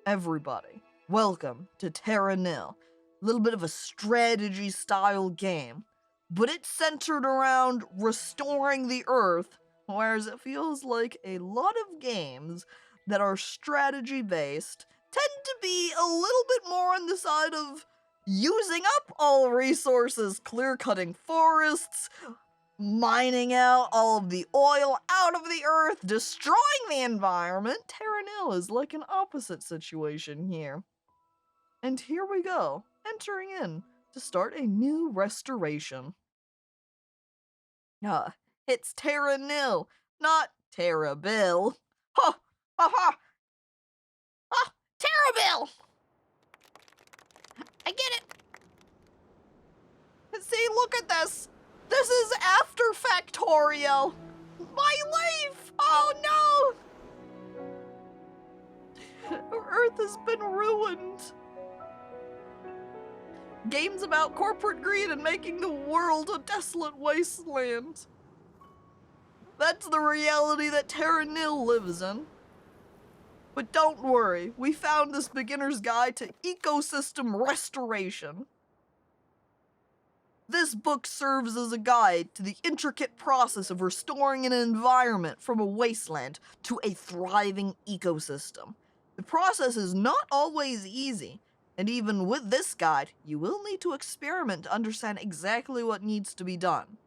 everybody. Welcome to Terra Nil. A little bit of a strategy style game, but it's centered around restoring the Earth, whereas it feels like a lot of games that are strategy based tend to be a little bit more on the side of using up all resources, clear cutting forests, mining out all of the oil out of the earth, destroying the environment. Terra Nil is like an opposite situation here. And here we go, entering in to start a new restoration. It's Terra Nil, not Terra Bill. Ha! Ha ha! Ha! Terra Bill! I get it! See, look at this! This is after Factorio! My life! Oh no! Earth has been ruined. Games about corporate greed and making the world a desolate wasteland. That's the reality that Terra Nil lives in. But don't worry, we found this beginner's guide to ecosystem restoration. This book serves as a guide to the intricate process of restoring an environment from a wasteland to a thriving ecosystem. The process is not always easy, and even with this guide, you will need to experiment to understand exactly what needs to be done.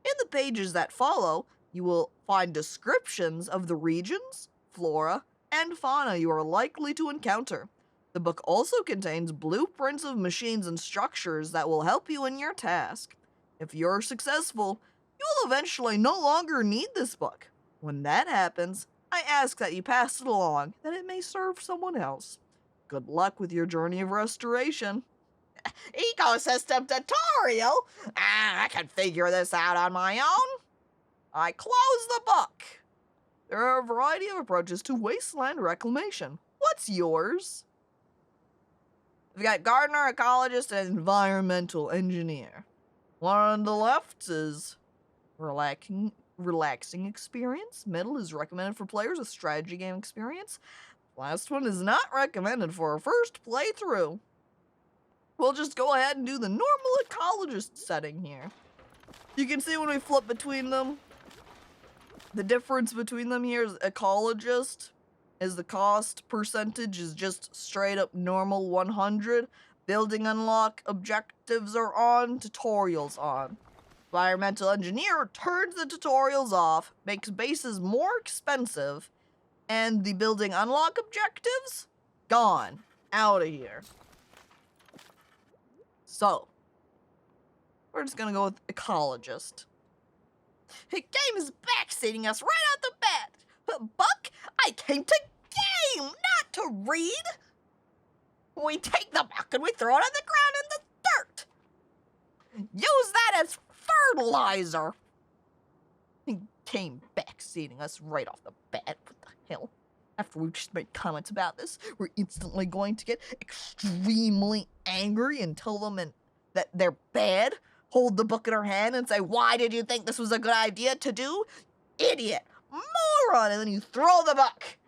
In the pages that follow, you will find descriptions of the regions, flora, and fauna you are likely to encounter. The book also contains blueprints of machines and structures that will help you in your task. If you're successful, you will eventually no longer need this book. When that happens, I ask that you pass it along, that it may serve someone else. Good luck with your journey of restoration. Ecosystem tutorial? I can figure this out on my own. I close the book. There are a variety of approaches to wasteland reclamation. What's yours? We've got gardener, ecologist, and environmental engineer. One on the left is relaxing experience. Middle is recommended for players with strategy game experience. Last one is not recommended for a first playthrough. We'll just go ahead and do the normal ecologist setting here. You can see when we flip between them, the difference between them here is ecologist is the cost percentage is just straight up normal 100. Building unlock objectives are on, tutorials on. Environmental engineer turns the tutorials off, makes bases more expensive, and the building unlock objectives, gone. Out of here. So, we're just gonna go with ecologist. The game is backseating us right out the bat. Buck, I came to game, not to read. We take the buck and we throw it on the ground in the dirt. Use that as fertilizer. He came backseating us right off the bat. What the hell? After we've just made comments about this, we're instantly going to get extremely angry and tell them that they're bad. Hold the book in our hand and say, why did you think this was a good idea to do? Idiot, moron, and then you throw the book.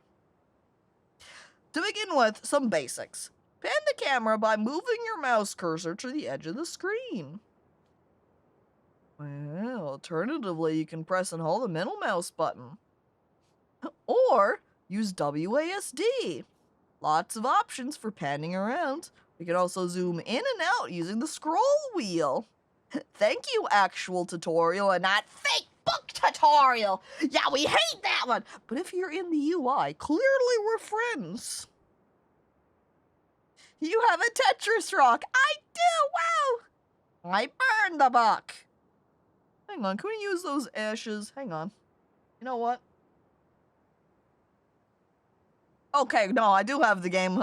To begin with, some basics. Pan the camera by moving your mouse cursor to the edge of the screen. Well, alternatively, you can press and hold the middle mouse button. Or use WASD. Lots of options for panning around. We can also zoom in and out using the scroll wheel. Thank you, actual tutorial, and not fake book tutorial. Yeah, we hate that one. But if you're in the UI, clearly we're friends. You have a Tetris rock. I do, wow. I burned the book. Hang on, can we use those ashes? Hang on. You know what? Okay, no, I do have the game.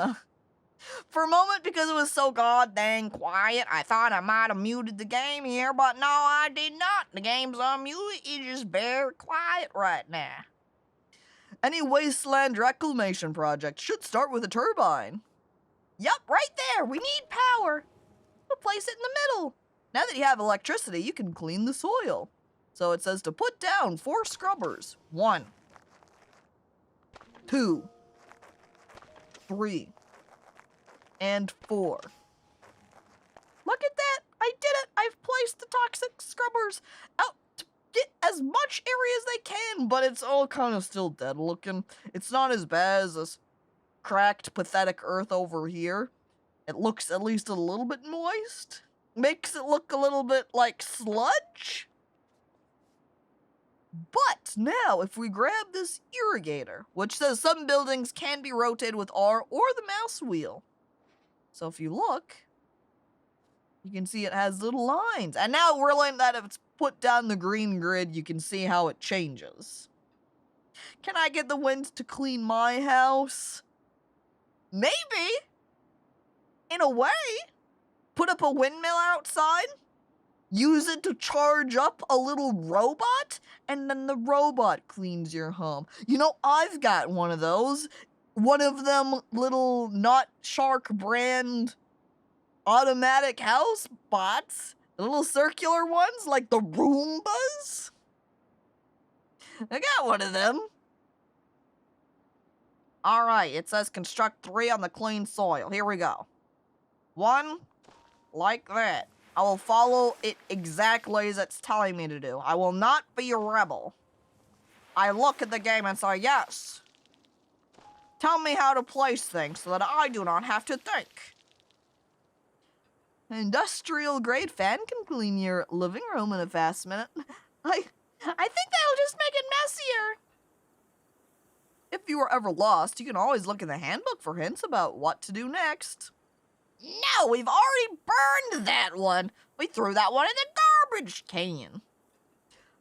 For a moment, because it was so goddamn quiet, I thought I might have muted the game here, but no, I did not. The game's unmuted. It's just very quiet right now. Any wasteland reclamation project should start with a turbine. Yup, right there. We need power. We'll place it in the middle. Now that you have electricity, you can clean the soil. So it says to put down 4 scrubbers. 1, 2, 3. and 4. Look at that! I did it! I've placed the toxic scrubbers out to get as much area as they can, but it's all kind of still dead looking. It's not as bad as this cracked, pathetic earth over here. It looks at least a little bit moist. Makes it look a little bit like sludge. But now, if we grab this irrigator, which says some buildings can be rotated with R or the mouse wheel. So if you look, you can see it has little lines. And now we're learning that if it's put down the green grid, you can see how it changes. Can I get the wind to clean my house? Maybe. In a way. Put up a windmill outside. Use it to charge up a little robot, and then the robot cleans your home. You know, I've got one of those. One of them little Not Shark brand automatic house bots. The little circular ones, like the Roombas. I got one of them. Alright, it says construct 3 on the clean soil. Here we go. 1, like that. I will follow it exactly as it's telling me to do. I will not be a rebel. I look at the game and say, yes. Tell me how to place things so that I do not have to think. An industrial grade fan can clean your living room in a fast minute. I think that'll just make it messier. If you were ever lost, you can always look in the handbook for hints about what to do next. No, we've already burned that one. We threw that one in the garbage can.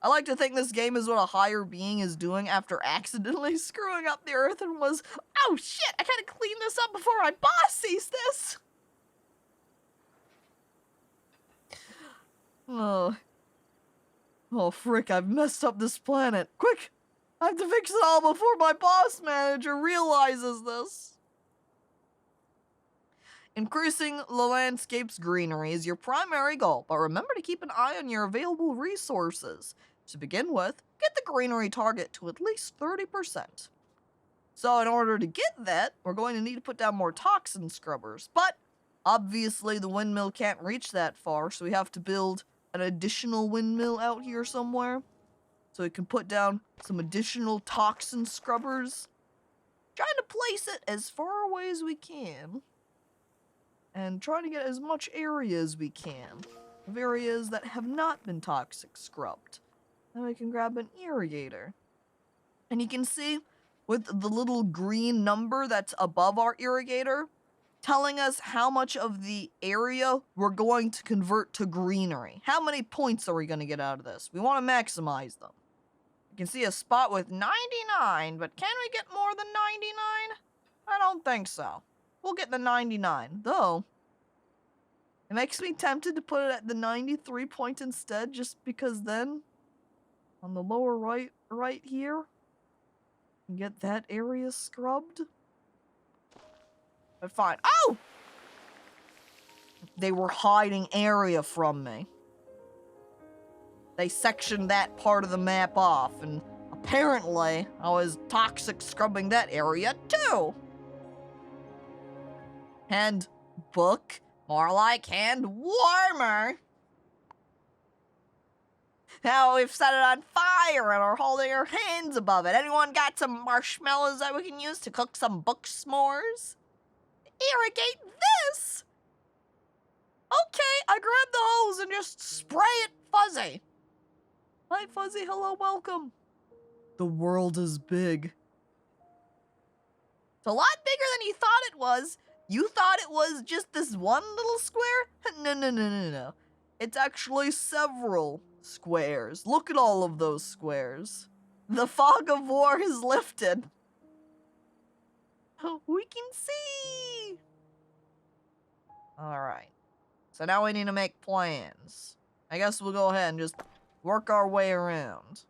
I like to think this game is what a higher being is doing after accidentally screwing up the earth and was, oh shit, I gotta clean this up before my boss sees this. Oh frick, I've messed up this planet. Quick, I have to fix it all before my boss manager realizes this. Increasing the landscape's greenery is your primary goal, but remember to keep an eye on your available resources. To begin with, get the greenery target to at least 30%. So in order to get that, we're going to need to put down more toxin scrubbers, but obviously the windmill can't reach that far, so we have to build an additional windmill out here somewhere, so we can put down some additional toxin scrubbers. Trying to place it as far away as we can. And trying to get as much area as we can of areas that have not been toxic scrubbed. Then we can grab an irrigator. And you can see with the little green number that's above our irrigator, telling us how much of the area we're going to convert to greenery. How many points are we going to get out of this? We want to maximize them. You can see a spot with 99, but can we get more than 99? I don't think so. We'll get the 99, though. It makes me tempted to put it at the 93 point instead, just because then, on the lower right here, you can get that area scrubbed. But fine. Oh! They were hiding area from me. They sectioned that part of the map off, and apparently I was toxic scrubbing that area too. Hand book, more like hand warmer. Now we've set it on fire and are holding our hands above it. Anyone got some marshmallows that we can use to cook some book s'mores? Irrigate this! Okay, I grabbed the hose and just spray it Fuzzy. Hi Fuzzy, hello, welcome. The world is big. It's a lot bigger than you thought it was. You thought it was just this one little square? No. It's actually several squares. Look at all of those squares. The fog of war is lifted. We can see. Alright. So now we need to make plans. I guess we'll go ahead and just work our way around.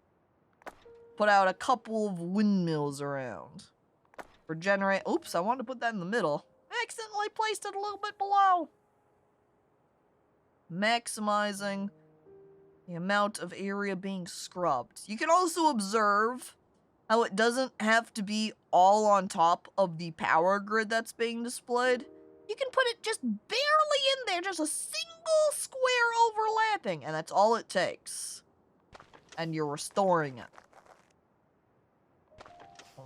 Put out a couple of windmills around. Regenerate. Oops, I wanted to put that in the middle. I accidentally placed it a little bit below. Maximizing the amount of area being scrubbed. You can also observe how it doesn't have to be all on top of the power grid that's being displayed. You can put it just barely in there, just a single square overlapping, and that's all it takes. And you're restoring it.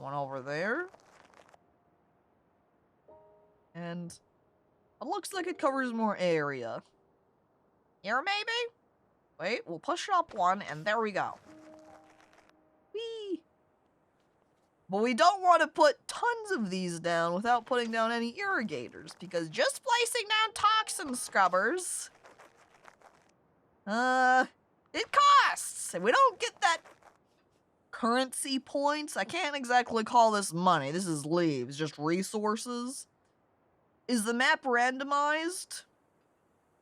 One over there. And it looks like it covers more area. Here, maybe? Wait, we'll push up one, and there we go. Whee! But we don't want to put tons of these down without putting down any irrigators, because just placing down toxin scrubbers, it costs, and we don't get that currency points. I can't exactly call this money. This is leaves, just resources. Is the map randomized?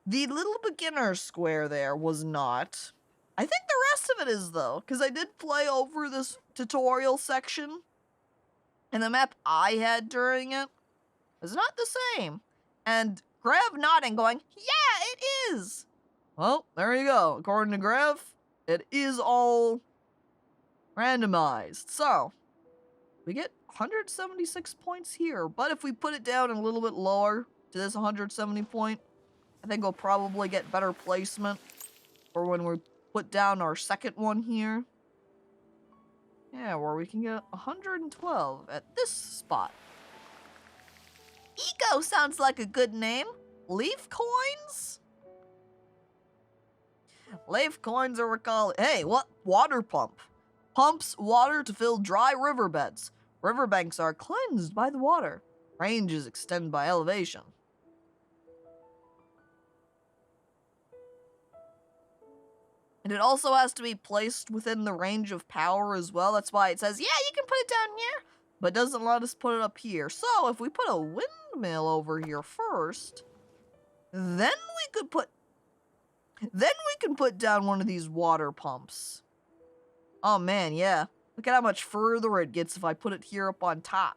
The little beginner square there was not. I think the rest of it is, though, because I did play over this tutorial section, and the map I had during it was not the same. And Grav nodding, going, yeah, it is! Well, there you go. According to Grav, it is all randomized. So, we get 176 points here, but if we put it down a little bit lower to this 170 point, I think we'll probably get better placement for when we put down our second one here. Yeah, where we can get 112 at this spot. Eco sounds like a good name. Leaf coins? Leaf coins are recalled. Hey, what? Water pump. Pumps water to fill dry riverbeds. Riverbanks are cleansed by the water. Ranges extend by elevation. And it also has to be placed within the range of power as well. That's why it says, yeah, you can put it down here, but doesn't let us put it up here. So if we put a windmill over here first, then we can put down one of these water pumps. Oh man, yeah. Look at how much further it gets if I put it here up on top.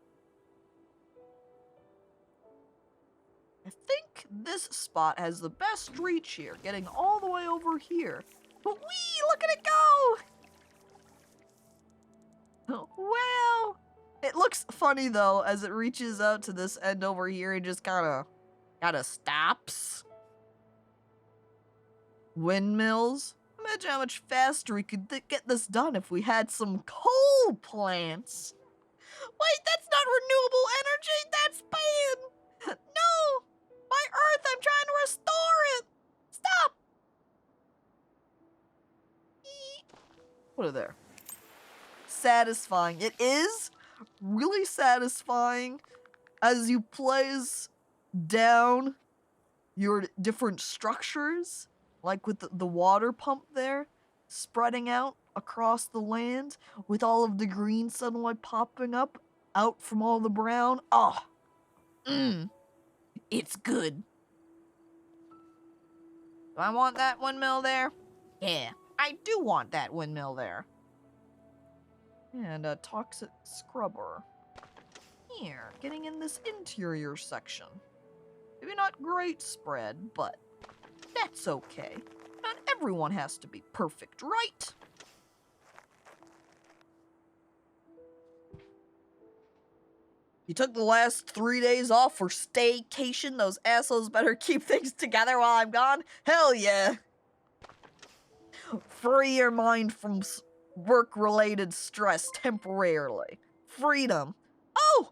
I think this spot has the best reach here, getting all the way over here. But wee, look at it go! Wow! It looks funny though, as it reaches out to this end over here and just kinda stops. Windmills. Imagine how much faster we could get this done if we had some coal plants. Wait, that's not renewable energy, that's banned! No! My Earth, I'm trying to restore it! Stop! Put it there. Satisfying. It is really satisfying as you place down your different structures, like with the water pump there, spreading out across the land with all of the green sunlight popping up out from all the brown. Oh, it's good. Do I want that windmill there? Yeah. I do want that windmill there. And a toxic scrubber. Here, getting in this interior section. Maybe not great spread, but that's okay. Not everyone has to be perfect, right? You took the last 3 days off for staycation? Those assholes better keep things together while I'm gone? Hell yeah! Free your mind from work-related stress temporarily. Freedom. Oh!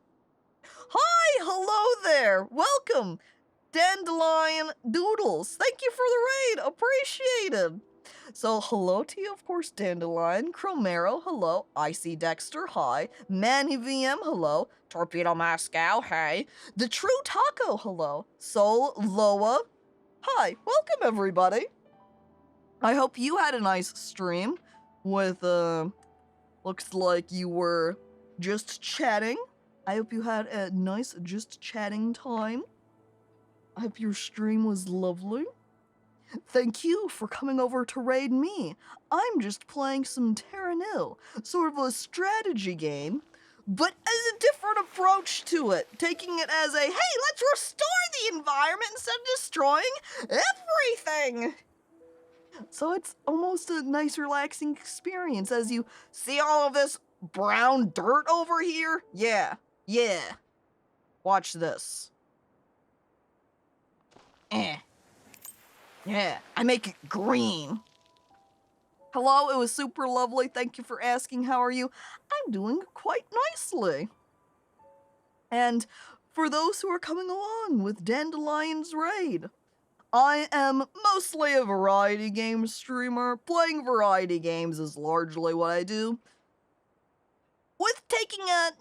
Hi! Hello there! Welcome! Dandelion Doodles. Thank you for the raid. Appreciated. So, hello to you, of course, Dandelion. Cromero, hello. Icy Dexter, hi. Manny VM, hello. Torpedo Moscow, hey. The True Taco, hello. Soul Loa, hi. Welcome, everybody. I hope you had a nice stream with, looks like you were just chatting. I hope you had a nice just chatting time. I hope your stream was lovely. Thank you for coming over to raid me. I'm just playing some Terra Nil, sort of a strategy game, but as a different approach to it, taking it as a, hey, let's restore the environment instead of destroying everything. So it's almost a nice, relaxing experience as you see all of this brown dirt over here. Yeah. Watch this. Yeah, I make it green. Hello, it was super lovely. Thank you for asking. How are you? I'm doing quite nicely. And for those who are coming along with Dandelion's Raid, I am mostly a variety game streamer. Playing variety games is largely what I do, with taking a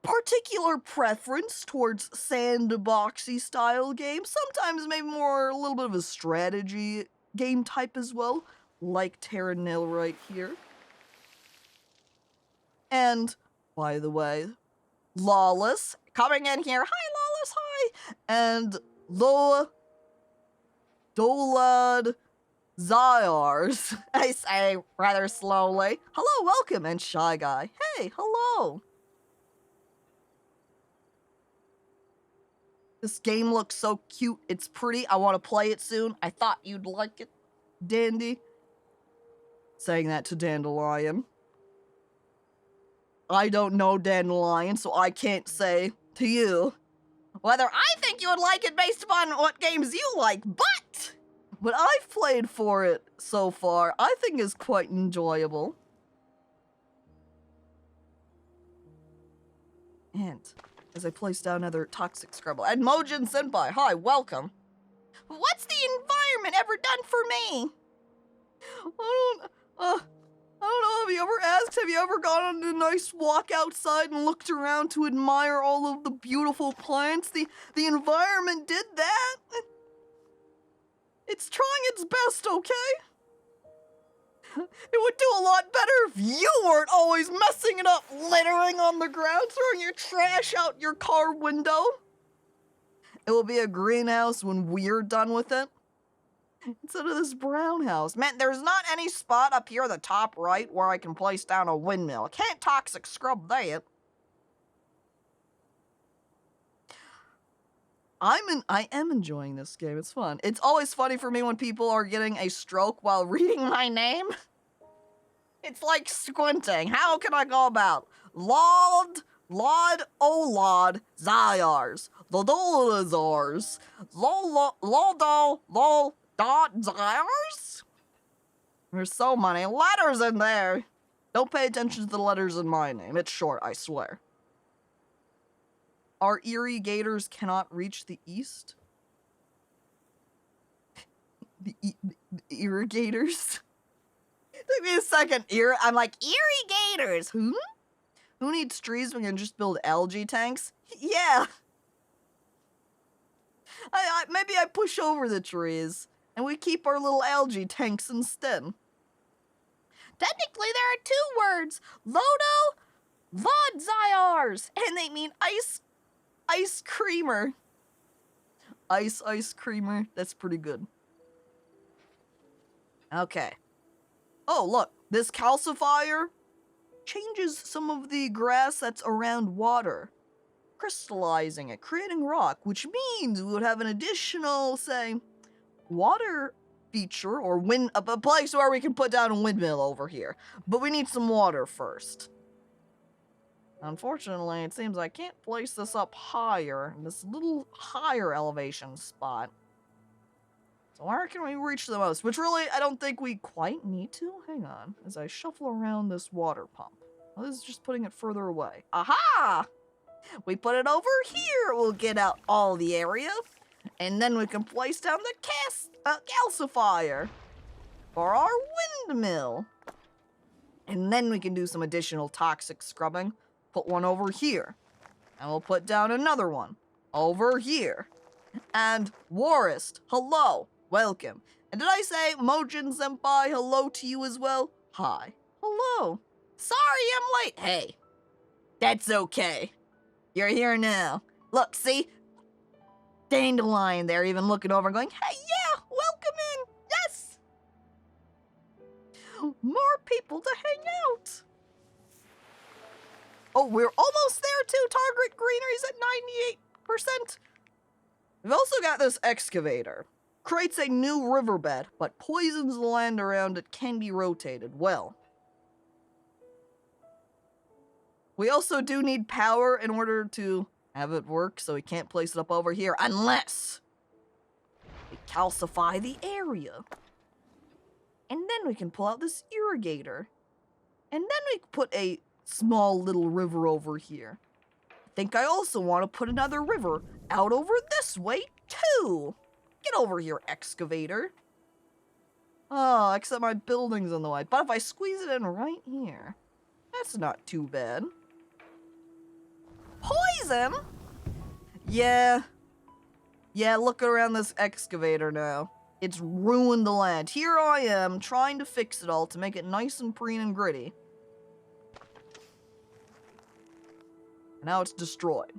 particular preference towards sandboxy style games, sometimes maybe more a little bit of a strategy game type as well, like Terra Nil right here. And, by the way, Lawless, coming in here, hi Lawless, hi! And Loa Dolad Zyars, I say rather slowly. Hello, welcome, and Shy Guy. Hey, hello! This game looks so cute. It's pretty. I want to play it soon. I thought you'd like it, Dandy. Saying that to Dandelion. I don't know Dandelion, so I can't say to you whether I think you would like it based upon what games you like, but what I've played for it so far, I think is quite enjoyable. And as I place down another toxic scrubble, and Mojin Senpai, hi, welcome. What's the environment ever done for me? I don't know, have you ever asked, have you ever gone on a nice walk outside and looked around to admire all of the beautiful plants? The environment did that. It's trying its best, okay? It would do a lot better if you weren't always messing it up, littering on the ground, throwing your trash out your car window. It will be a greenhouse when we're done with it. Instead of this brown house. Man, there's not any spot up here at the top right where I can place down a windmill. I can't toxic scrub that. I am enjoying this game. It's fun. It's always funny for me when people are getting a stroke while reading my name. It's like squinting. How can I go about? Lod Olod Zyars. Lodolazars. Lodo Lol Dot Zyars? There's so many letters in there. Don't pay attention to the letters in my name. It's short, I swear. Our irrigators cannot reach the east? The irrigators? Took me a second. I'm like, irrigators? Who needs trees when you can just build algae tanks? Yeah. Maybe I push over the trees, and we keep our little algae tanks instead. Technically, there are two words. Lodo Vodzyars, and they mean ice creamer. Ice creamer. That's pretty good. Okay. Oh, look. This calcifier changes some of the grass that's around water, crystallizing it, creating rock, which means we would have an additional, say, water feature, or a place where we can put down a windmill over here. But we need some water first. Unfortunately, it seems I can't place this up higher, in this little higher elevation spot. So where can we reach the most? Which really, I don't think we quite need to. Hang on, as I shuffle around this water pump. Well, this is just putting it further away. Aha! We put it over here, we'll get out all the area, and then we can place down the calcifier for our windmill. And then we can do some additional toxic scrubbing. Put one over here, and we'll put down another one over here. And Warist, hello, welcome. And did I say Mojin Senpai, hello to you as well? Hi, hello. Sorry I'm late. Hey, that's okay. You're here now. Look, see? Dandelion there, even looking over and going, hey, yeah, welcome in. Yes. More people to hang out. Oh, we're almost there too. Target greenery's at 98%. We've also got this excavator. Creates a new riverbed, but poisons the land around it, can be rotated. Well, we also do need power in order to have it work, so we can't place it up over here unless We calcify the area. And then we can pull out this irrigator. And then we put a small little river over here. I think I also want to put another river out over this way too. Get over here, excavator. Oh, except my building's in the way. But if I squeeze it in right here, that's not too bad. Poison? Yeah, look around this excavator now. It's ruined the land. Here I am, trying to fix it all to make it nice and preen and gritty. And now it's destroyed.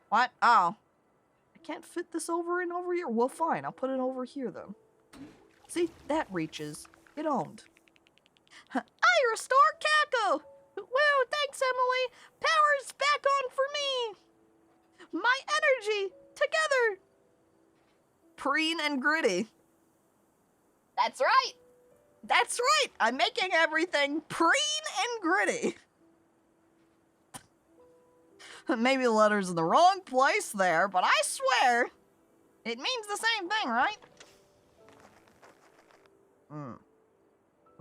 What? Oh. I can't fit this over here? Well, fine. I'll put it over here, then. See? That reaches. Get owned. I restore Caco! Whoa, thanks, Emily. Power's back on for me. My energy, together. Preen and gritty. That's right. That's right. I'm making everything preen and gritty. Maybe the letter's in the wrong place there, but I swear it means the same thing, right?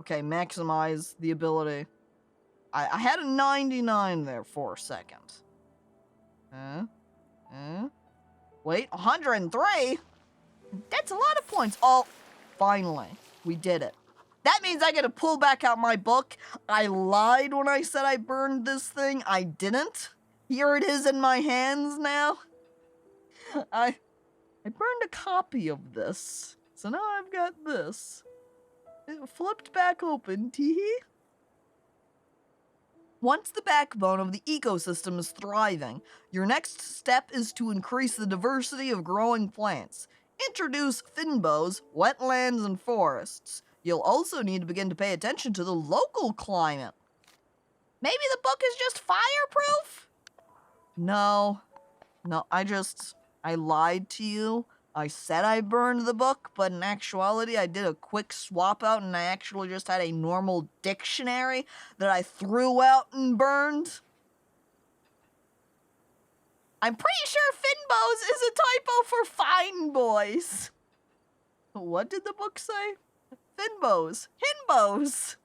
Okay, maximize the ability. I had a 99 there for a second. Wait, 103? That's a lot of points. Oh, finally, we did it. That means I get to pull back out my book. I lied when I said I burned this thing. I didn't. Here it is in my hands now. I burned a copy of this. So now I've got this. It flipped back open, teehee. Once the backbone of the ecosystem is thriving, your next step is to increase the diversity of growing plants. Introduce finbows, wetlands, and forests. You'll also need to begin to pay attention to the local climate. Maybe the book is just fireproof? No, I lied to you. I said I burned the book, but in actuality, I did a quick swap out and I actually just had a normal dictionary that I threw out and burned. I'm pretty sure Finbows is a typo for fine boys. What did the book say? Finbows. Hinbows.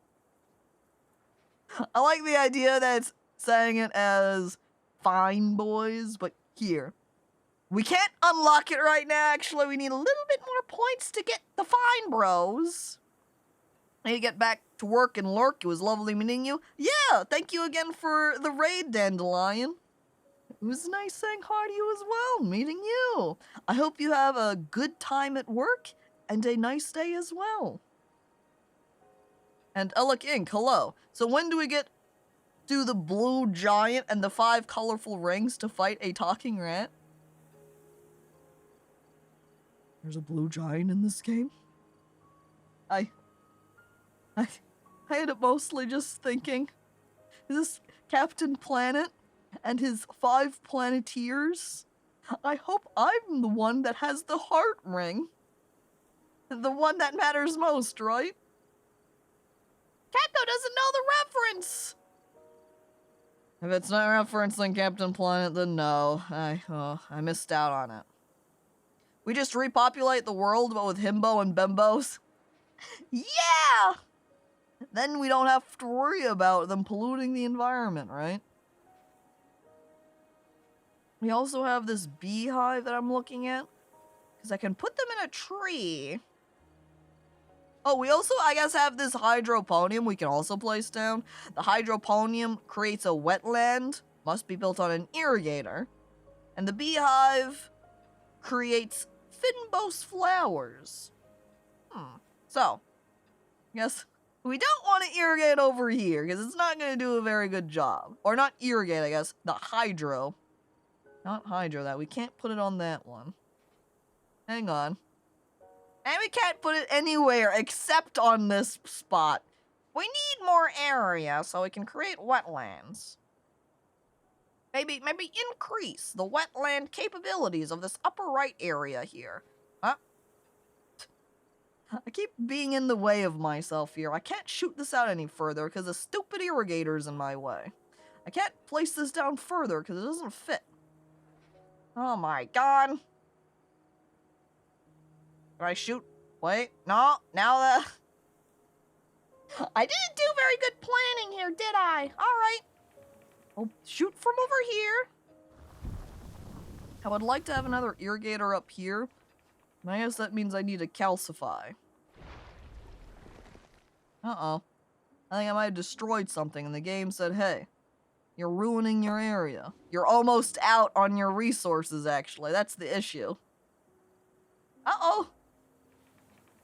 I like the idea that it's saying it as fine boys, but here. We can't unlock it right now, actually. We need a little bit more points to get the fine bros. I need to get back to work and lurk. It was lovely meeting you. Yeah, thank you again for the raid, Dandelion. It was nice saying hi to you as well, meeting you. I hope you have a good time at work and a nice day as well. And Alec Inc., hello. So when do we get to the blue giant and the 5 colorful rings to fight a talking rat? There's a blue giant in this game? I ended up mostly just thinking, is this Captain Planet and his 5 planeteers? I hope I'm the one that has the heart ring. The one that matters most, right? Caco doesn't know the reference! If it's not referencing Captain Planet, then no. I missed out on it. We just repopulate the world, but with himbo and bimbos? Yeah! Then we don't have to worry about them polluting the environment, right? We also have this beehive that I'm looking at, because I can put them in a tree. Oh, we also, I guess, have this hydroponium we can also place down. The hydroponium creates a wetland, must be built on an irrigator. And the beehive creates Finbos flowers. So, I guess we don't want to irrigate over here, because it's not going to do a very good job. Or not irrigate, I guess, the hydro. Not hydro, that. We can't put it on that one. Hang on. And we can't put it anywhere except on this spot. We need more area so we can create wetlands. Maybe increase the wetland capabilities of this upper right area here. Huh? I keep being in the way of myself here. I can't shoot this out any further because the stupid irrigator's in my way. I can't place this down further because it doesn't fit. Oh my god. Can I shoot? Wait, no, now the... I didn't do very good planning here, did I? Alright. I'll shoot from over here. I would like to have another irrigator up here. And I guess that means I need to calcify. Uh-oh. I think I might have destroyed something and the game said, hey, you're ruining your area. You're almost out on your resources, actually. That's the issue. Uh-oh.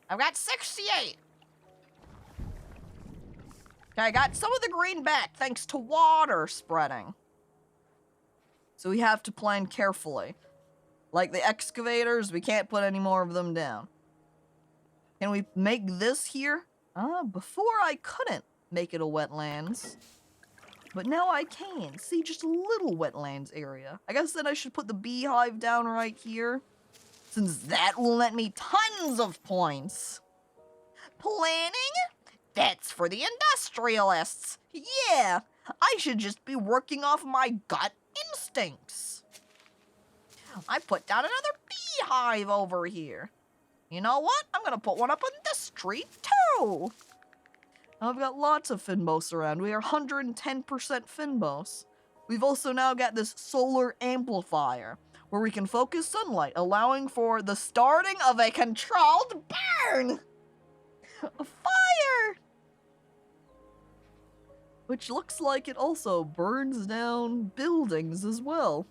I've got 68. Okay, I got some of the green back thanks to water spreading. So we have to plan carefully. Like the excavators, we can't put any more of them down. Can we make this here? Before I couldn't make it a wetlands. But now I can. See, just a little wetlands area. I guess then I should put the beehive down right here. Since that will net me tons of points. Planning? That's for the industrialists. Yeah, I should just be working off my gut instincts. I put down another beehive over here. You know what? I'm gonna put one up on this tree too. I've got lots of Finbos around. We are 110% Finbos. We've also now got this solar amplifier where we can focus sunlight, allowing for the starting of a controlled burn. A fire! Which looks like it also burns down buildings as well.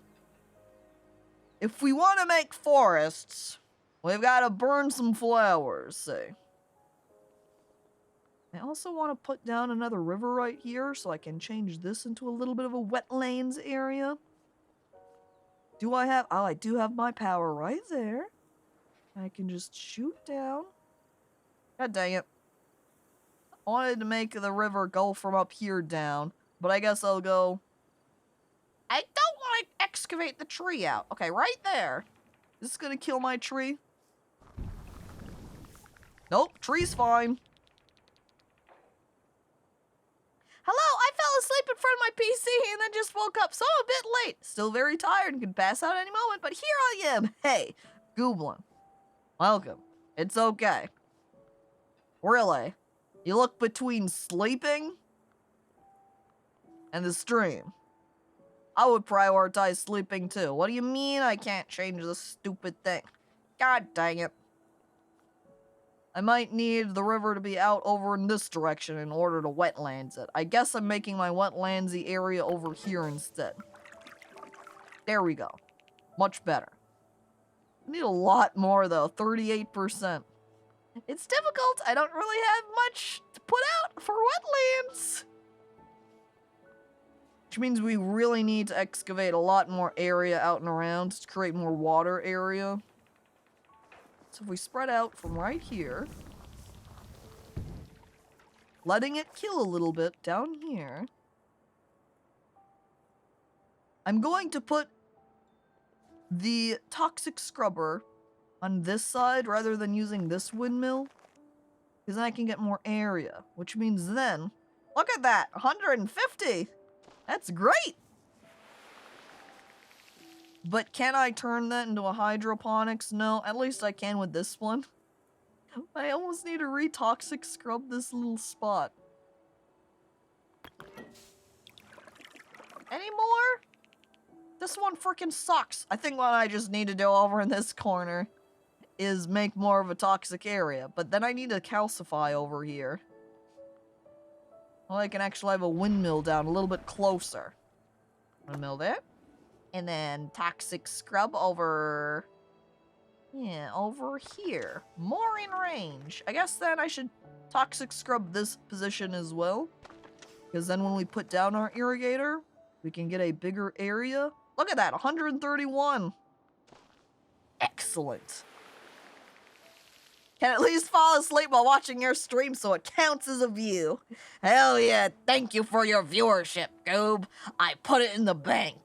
If we want to make forests, we've got to burn some flowers, see. I also want to put down another river right here so I can change this into a little bit of a wetlands area. Do I have... Oh, I do have my power right there. I can just shoot down. God dang it. I wanted to make the river go from up here down, but I guess I'll go... I don't want to excavate the tree out. Okay, right there. Is this gonna kill my tree? Nope, tree's fine. Hello, I fell asleep in front of my PC and then just woke up, so I'm a bit late. Still very tired and could pass out any moment, but here I am. Hey, Gooblin. Welcome. It's okay. Really? You look between sleeping and the stream. I would prioritize sleeping too. What do you mean I can't change this stupid thing? God dang it. I might need the river to be out over in this direction in order to wetlands it. I guess I'm making my wetlandsy area over here instead. There we go. Much better. I need a lot more though, 38%. It's difficult. I don't really have much to put out for wetlands. Which means we really need to excavate a lot more area out and around to create more water area. So if we spread out from right here, letting it kill a little bit down here, I'm going to put the toxic scrubber on this side rather than using this windmill, because then I can get more area, which means then, look at that, 150! That's great! But can I turn that into a hydroponics? No, at least I can with this one. I almost need to re-toxic scrub this little spot. Any more? This one freaking sucks. I think what I just need to do over in this corner is make more of a toxic area. But then I need to calcify over here. Well, I can actually have a windmill down a little bit closer. Windmill there. And then toxic scrub over... Yeah, over here. More in range. I guess then I should toxic scrub this position as well. Because then when we put down our irrigator, we can get a bigger area. Look at that, 131. Excellent. Can at least fall asleep while watching your stream so it counts as a view. Hell yeah, thank you for your viewership, Goob. I put it in the bank.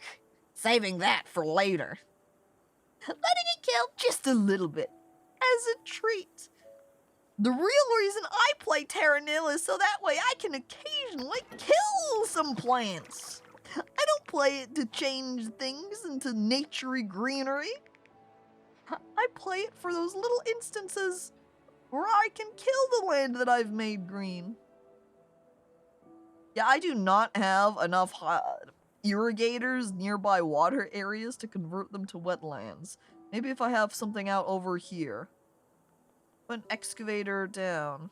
Saving that for later. Letting it kill just a little bit. As a treat. The real reason I play Terra Nil is so that way I can occasionally kill some plants. I don't play it to change things into naturey greenery. I play it for those little instances where I can kill the land that I've made green. Yeah, I do not have enough irrigators nearby water areas to convert them to wetlands. Maybe if I have something out over here. Put an excavator down.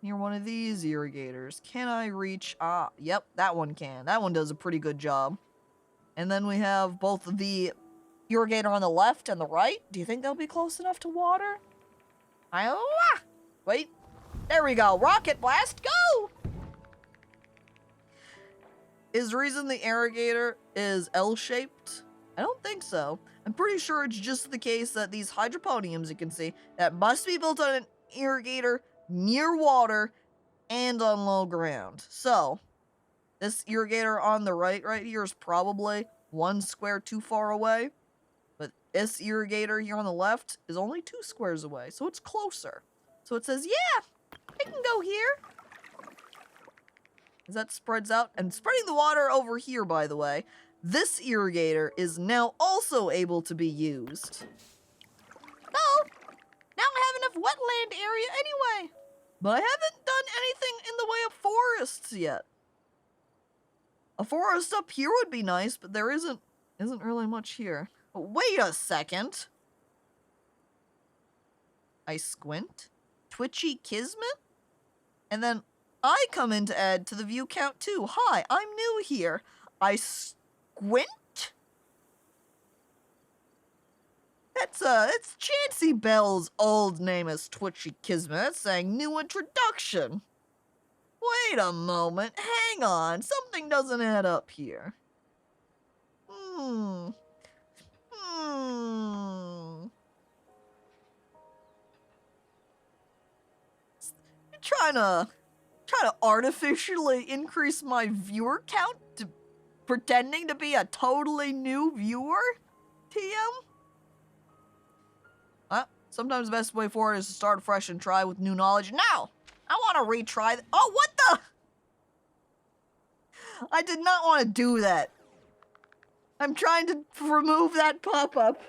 Near one of these irrigators. Can I reach? Ah, yep, that one can. That one does a pretty good job. And then we have both the irrigator on the left and the right. Do you think they'll be close enough to water? Wait. There we go. Rocket blast, go! Is the reason the irrigator is L-shaped? I don't think so. I'm pretty sure it's just the case that these hydroponiums you can see that must be built on an irrigator near water and on low ground. So, this irrigator on the right here is probably 1 square too far away. But this irrigator here on the left is only 2 squares away, so it's closer. So it says, yeah, I can go here. As that spreads out, and spreading the water over here, by the way, this irrigator is now also able to be used. So, now I have enough wetland area anyway. But I haven't done anything in the way of forests yet. A forest up here would be nice, but there isn't really much here. But wait a second. I squint. Twitchy Kismet? And then I come in to add to the view count too. Hi, I'm new here. I squint? It's Chancy Bell's old name as Twitchy Kismet. That's saying new introduction. Wait a moment. Hang on. Something doesn't add up here. You're trying to artificially increase my viewer count to pretending to be a totally new viewer? TM? Sometimes the best way forward is to start fresh and try with new knowledge. Now, I want to retry. Oh, what the? I did not want to do that. I'm trying to remove that pop-up.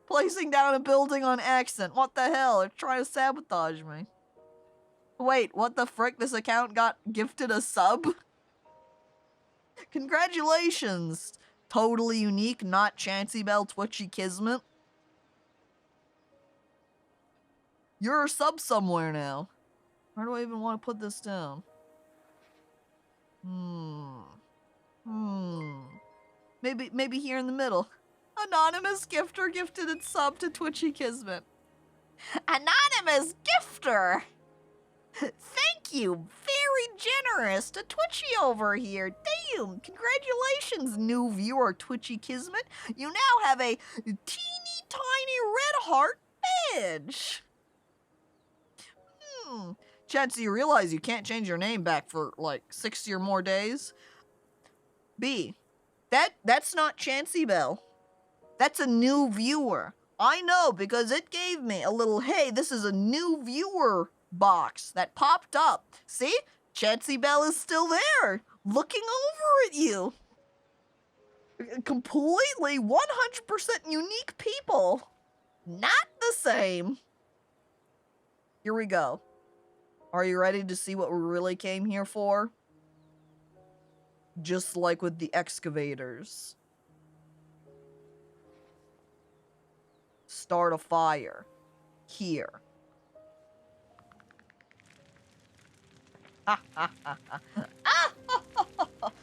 Placing down a building on accident. What the hell? They're trying to sabotage me. Wait, what the frick? This account got gifted a sub? Congratulations. Totally unique, not Chancy Bell Twitchy Kismet. You're a sub somewhere now. Where do I even want to put this down? Maybe here in the middle. Anonymous gifter gifted its sub to Twitchy Kismet. Anonymous gifter! Thank you! Very generous to Twitchy over here. Damn! Congratulations, new viewer Twitchy Kismet. You now have a teeny tiny red heart badge. Chancey, you realize you can't change your name back for like 60 or more days? B. That's not Chancy Bell. That's a new viewer. I know because it gave me a little, hey, this is a new viewer box that popped up. See? Chancy Bell is still there, looking over at you. Completely 100% unique people. Not the same. Here we go. Are you ready to see what we really came here for? Just like with the excavators. Start a fire. Here.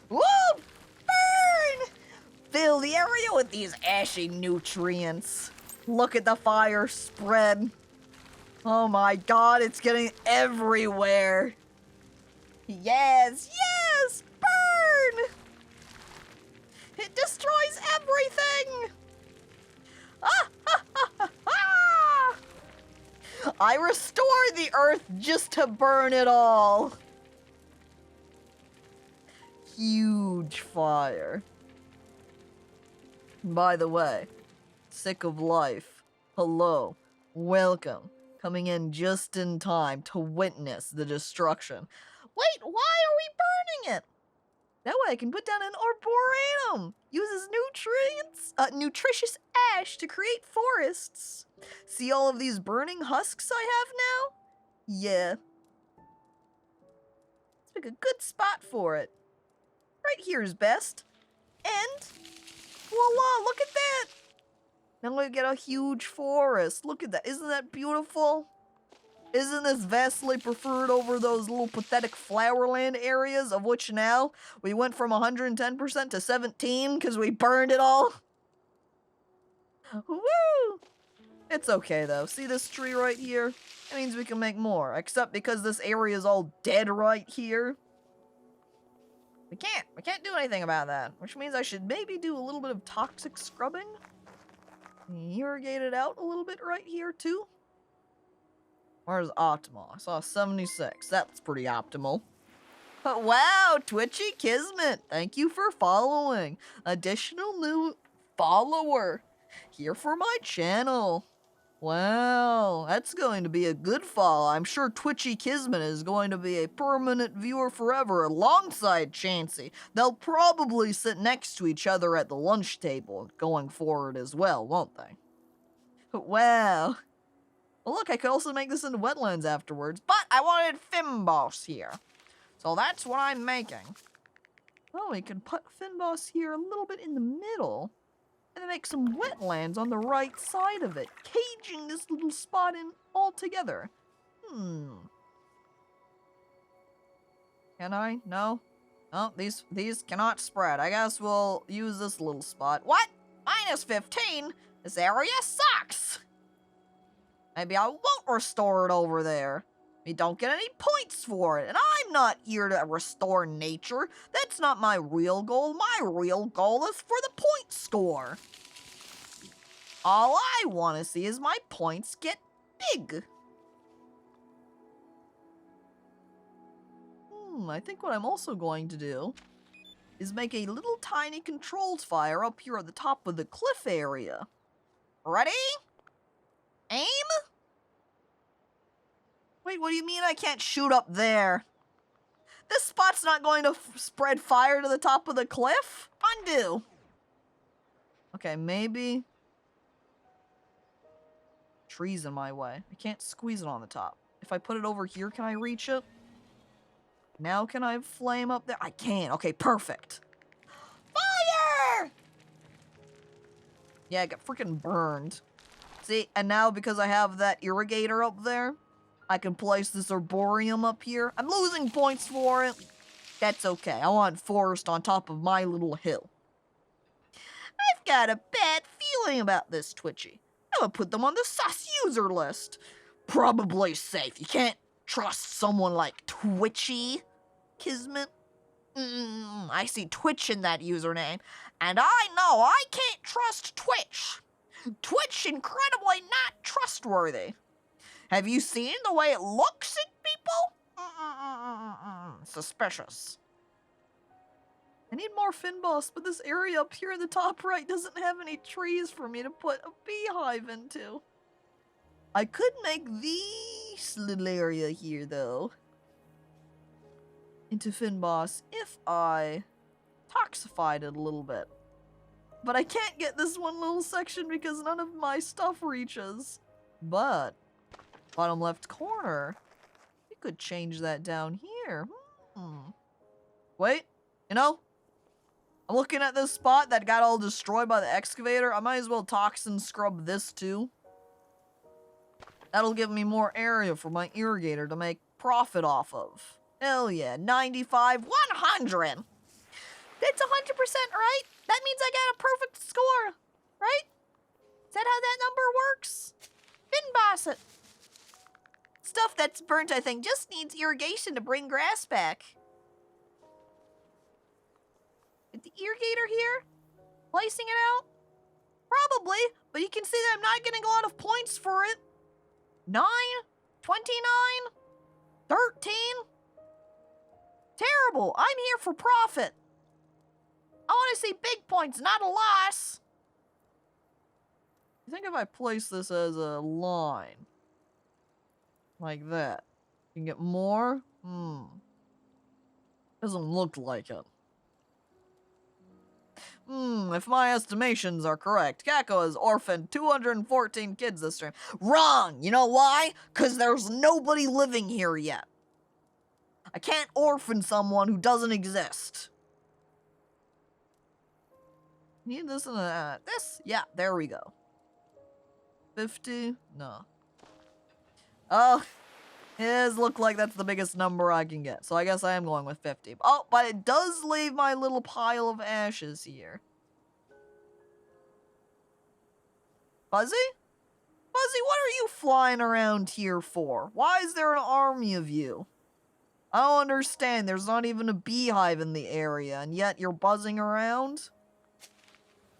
Woo! Burn! Fill the area with these ashy nutrients. Look at the fire spread. Oh my god, it's getting everywhere. Yes, yes! Burn! It destroys everything! I restore the earth just to burn it all. Huge fire. By the way, sick of life. Hello. Welcome. Coming in just in time to witness the destruction. Wait, why are we burning it? That way I can put down an arboretum. Uses nutritious ash to create forests. See all of these burning husks I have now? Yeah. Let's pick a good spot for it. Right here is best. And voila, look at that. Now we get a huge forest. Look at that. Isn't that beautiful? Isn't this vastly preferred over those little pathetic flowerland areas, of which now we went from 110% to 17 because we burned it all? Woo! It's okay though. See this tree right here? That means we can make more. Except because this area is all dead right here. We can't do anything about that. Which means I should maybe do a little bit of toxic scrubbing. Irrigate it out a little bit right here too. Where's optimal? I saw 76. That's pretty optimal. But wow, Twitchy Kismet, thank you for following. Additional new follower here for my channel. Wow, that's going to be a good follow. I'm sure Twitchy Kismet is going to be a permanent viewer forever alongside Chansey. They'll probably sit next to each other at the lunch table going forward as well, won't they? Wow. Well, look, I could also make this into wetlands afterwards, but I wanted Fimboss here. So that's what I'm making. Oh, we can put Fimboss here a little bit in the middle, and then make some wetlands on the right side of it, caging this little spot in all together. Can I? No? Oh, these cannot spread. I guess we'll use this little spot. What? Minus 15? This area sucks! Maybe I won't restore it over there. We don't get any points for it, and I'm not here to restore nature. That's not my real goal. My real goal is for the point score. All I want to see is my points get big. I think what I'm also going to do is make a little tiny controls fire up here at the top of the cliff area. Ready? Aim? Wait, what do you mean I can't shoot up there? This spot's not going to spread fire to the top of the cliff? Undo. Okay, maybe... trees in my way. I can't squeeze it on the top. If I put it over here, can I reach it? Now can I flame up there? I can. Okay, perfect. Fire! Yeah, I got freaking burned. See, and now because I have that irrigator up there, I can place this arboreum up here. I'm losing points for it. That's okay. I want forest on top of my little hill. I've got a bad feeling about this, Twitchy. I'm gonna put them on the sus user list. Probably safe. You can't trust someone like Twitchy Kismet. I see Twitch in that username, and I know I can't trust Twitch. Twitch incredibly not trustworthy. Have you seen the way it looks at people? Suspicious. I need more Finboss, but this area up here in the top right doesn't have any trees for me to put a beehive into. I could make this little area here, though, into Finboss if I toxified it a little bit. But I can't get this one little section because none of my stuff reaches. But, bottom left corner, we could change that down here. Wait, you know? I'm looking at this spot that got all destroyed by the excavator. I might as well toxin scrub this too. That'll give me more area for my irrigator to make profit off of. Hell yeah, 95, 100. That's 100% right. That means I got a perfect score, right? Is that how that number works? Finboss it. Stuff that's burnt, I think, just needs irrigation to bring grass back. Is the irrigator here? Placing it out? Probably, but you can see that I'm not getting a lot of points for it. 9, 29, 13. Terrible. I'm here for profit. I want to see big points, not a loss. I think if I place this as a line, like that, you can get more? Doesn't look like it. If my estimations are correct, Caco has orphaned 214 kids this term. Wrong! You know why? Because there's nobody living here yet. I can't orphan someone who doesn't exist. Need this and this? Yeah, there we go. 50? No. Oh, it does look like that's the biggest number I can get. So I guess I am going with 50. Oh, but it does leave my little pile of ashes here. Fuzzy? Fuzzy, what are you flying around here for? Why is there an army of you? I don't understand. There's not even a beehive in the area, and yet you're buzzing around?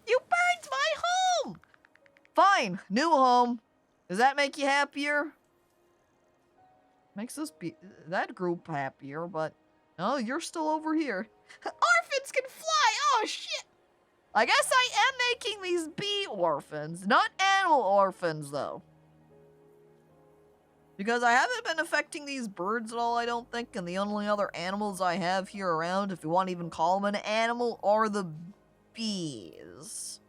You burned my home! Fine, new home. Does that make you happier? Makes that group happier, but no, you're still over here. Orphans can fly! Oh, shit! I guess I am making these bee orphans, not animal orphans, though. Because I haven't been affecting these birds at all, I don't think, and the only other animals I have here around, if you want to even call them an animal, are the bees.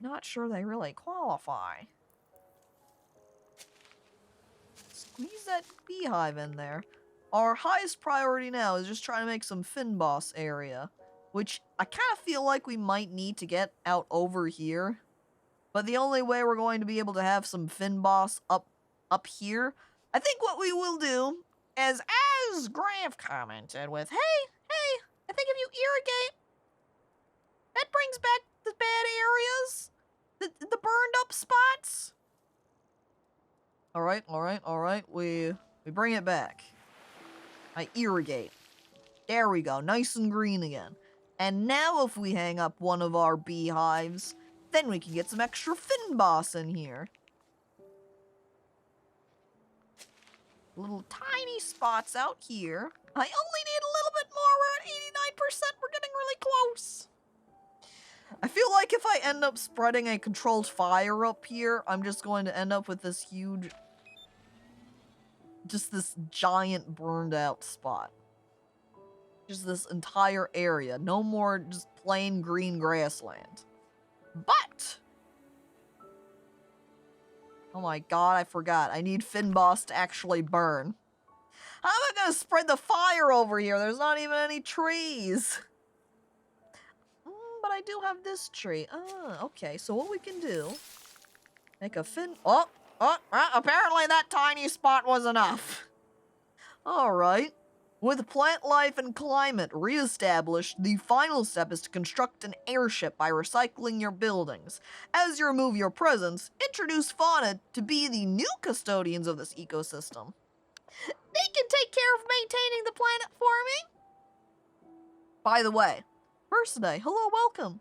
Not sure they really qualify. Squeeze that beehive in there. Our highest priority now is just trying to make some fin boss area, which I kind of feel like we might need to get out over here. But the only way we're going to be able to have some fin boss up here, I think what we will do is, as Graf commented with, hey, I think if you irrigate, that brings back the bad areas, the burned up spots. All right. We bring it back. I irrigate. There we go. Nice and green again. And now if we hang up one of our beehives, then we can get some extra fin boss in here. Little tiny spots out here. I only need a little bit more. We're at 89%. We're getting really close. I feel like if I end up spreading a controlled fire up here, I'm just going to end up with this huge... just this giant burned out spot. Just this entire area. No more just plain green grassland. But... oh my god, I forgot. I need fin boss to actually burn. How am I gonna spread the fire over here? There's not even any trees. But I do have this tree. Okay. So what we can do... make a fin... apparently that tiny spot was enough. Alright. With plant life and climate re-established, the final step is to construct an airship by recycling your buildings. As you remove your presence, introduce fauna to be the new custodians of this ecosystem. They can take care of maintaining the planet for me. By the way, first day, hello, welcome.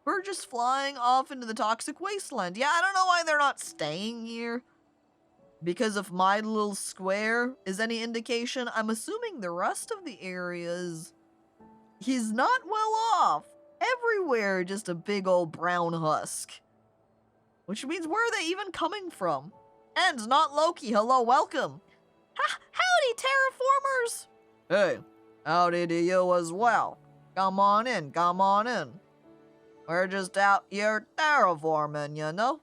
We're just flying off into the toxic wasteland. Yeah, I don't know why they're not staying here. Because if my little square is any indication, I'm assuming the rest of the areas is not well off. Everywhere just a big old brown husk. Which means where are they even coming from? And not Loki, hello, welcome. Howdy, terraformers! Hey, howdy to you as well. Come on in, come on in. We're just out here terraforming, you know?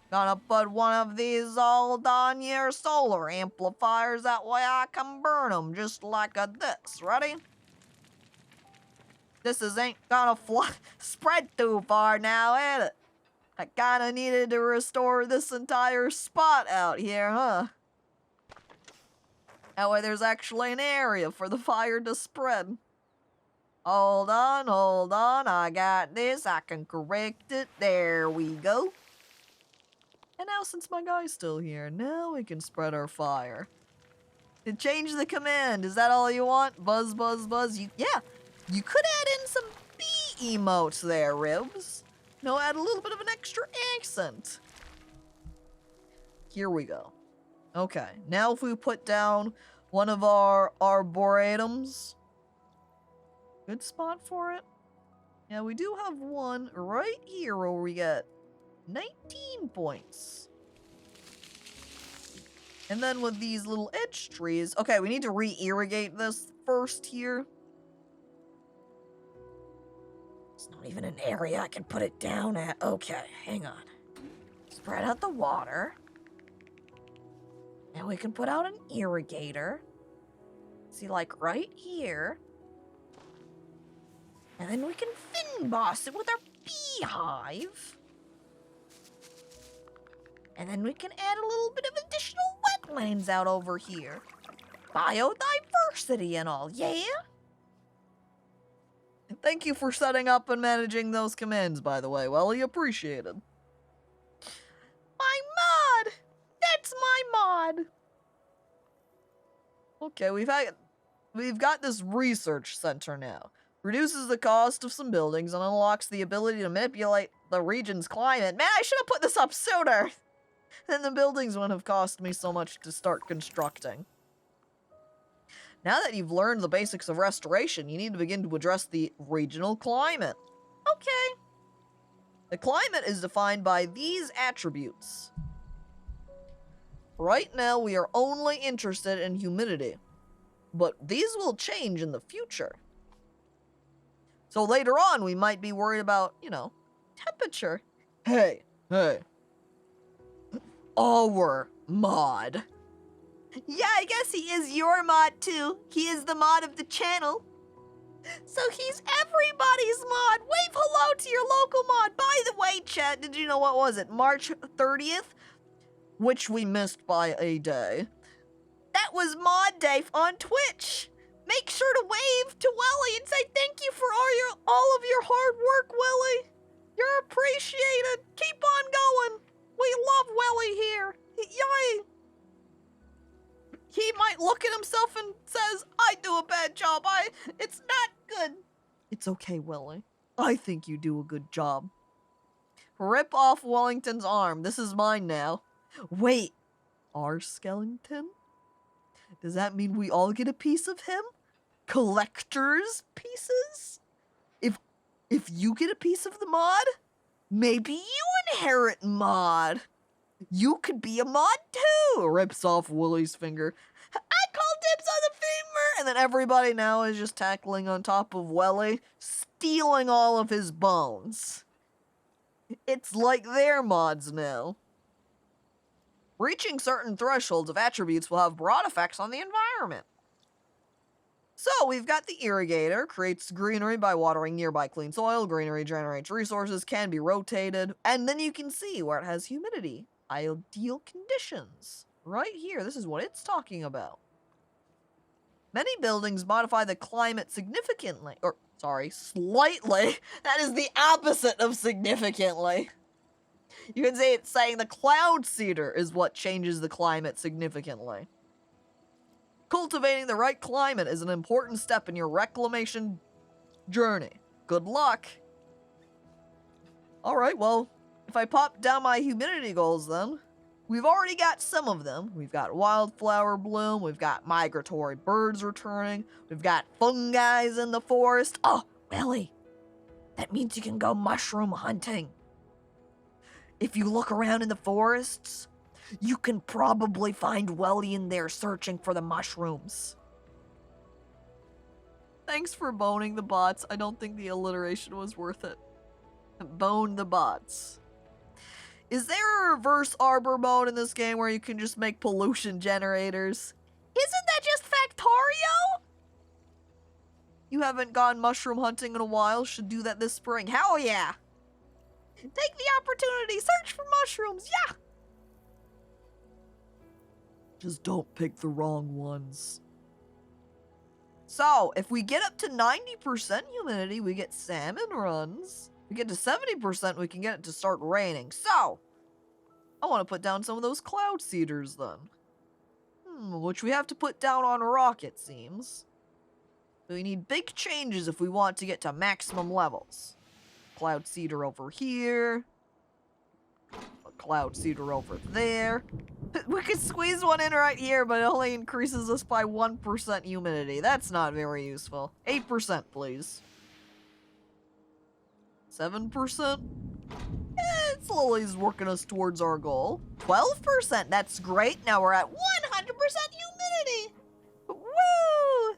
Gonna put one of these old on your solar amplifiers, that way I can burn them just like this. Ready? This ain't gonna spread too far now, ain't it? I kinda needed to restore this entire spot out here, huh? That way there's actually an area for the fire to spread. Hold on, I got this, I can correct it, there we go. And now since my guy's still here, now we can spread our fire. And change the command, is that all you want? Buzz, buzz, buzz, yeah, you could add in some bee emotes there, Ribs. No, add a little bit of an extra accent. Here we go. Okay, now if we put down one of our arboretums. Good spot for it. Yeah, we do have one right here where we get 19 points. And then with these little edge trees... okay, we need to re-irrigate this first here. even an area I can put it down at. Okay, hang on. Spread out the water. And we can put out an irrigator. See, like right here. And then we can fin boss it with our beehive. And then we can add a little bit of additional wetlands out over here. Biodiversity and all, yeah? Thank you for setting up and managing those commands, by the way. Welly, appreciated. My mod! That's my mod! Okay, we've got this research center now. Reduces the cost of some buildings and unlocks the ability to manipulate the region's climate. Man, I should have put this up sooner! Then the buildings wouldn't have cost me so much to start constructing. Now that you've learned the basics of restoration, you need to begin to address the regional climate. Okay. The climate is defined by these attributes. Right now, we are only interested in humidity, but these will change in the future. So later on, we might be worried about, temperature. Hey. Our mod. Yeah, I guess he is your mod too. He is the mod of the channel. So he's everybody's mod. Wave hello to your local mod. By the way, chat, did you know what was it? March 30th? Which we missed by a day. That was Mod Day on Twitch. Make sure to wave to Welly and say thank you for all of your hard work, Welly. You're appreciated. Keep on going. We love Welly here. Yay. He might look at himself and says, I do a bad job. It's not good. It's okay, Welly. I think you do a good job. Rip off Wellington's arm. This is mine now. Wait, our skeleton? Does that mean we all get a piece of him? Collector's pieces? If you get a piece of the mod, maybe you inherit mod. You could be a mod too. Rips off Willie's finger. I call dibs on the femur. And then everybody now is just tackling on top of Welly, stealing all of his bones. It's like they're mods now. Reaching certain thresholds of attributes will have broad effects on the environment. So, we've got the irrigator, creates greenery by watering nearby clean soil, greenery generates resources, can be rotated, and then you can see where it has humidity. Ideal conditions. Right here, this is what it's talking about. Many buildings modify the climate significantly, slightly. That is the opposite of significantly. You can say it's saying the cloud seeder is what changes the climate significantly. Cultivating the right climate is an important step in your reclamation journey. Good luck. Alright, well, if I pop down my humidity goals then, we've already got some of them. We've got wildflower bloom, we've got migratory birds returning, we've got fungi in the forest. Oh, Welly, that means you can go mushroom hunting. If you look around in the forests, you can probably find Welly in there searching for the mushrooms. Thanks for boning the bots. I don't think the alliteration was worth it. Bone the bots. Is there a reverse arbor mode in this game where you can just make pollution generators? Isn't that just Factorio? You haven't gone mushroom hunting in a while. Should do that this spring. Hell yeah! Take the opportunity. Search for mushrooms. Yeah! Just don't pick the wrong ones. So, if we get up to 90% humidity, we get salmon runs. We get to 70%, we can get it to start raining. So, I want to put down some of those cloud seeders then. Which we have to put down on rock, it seems. So we need big changes if we want to get to maximum levels. Cloud seeder over here. A cloud seeder over there. We could squeeze one in right here, but it only increases us by 1% humidity. That's not very useful. 8%, please. 7%? It's slowly working us towards our goal. 12%, that's great. Now we're at 100% humidity. Woo!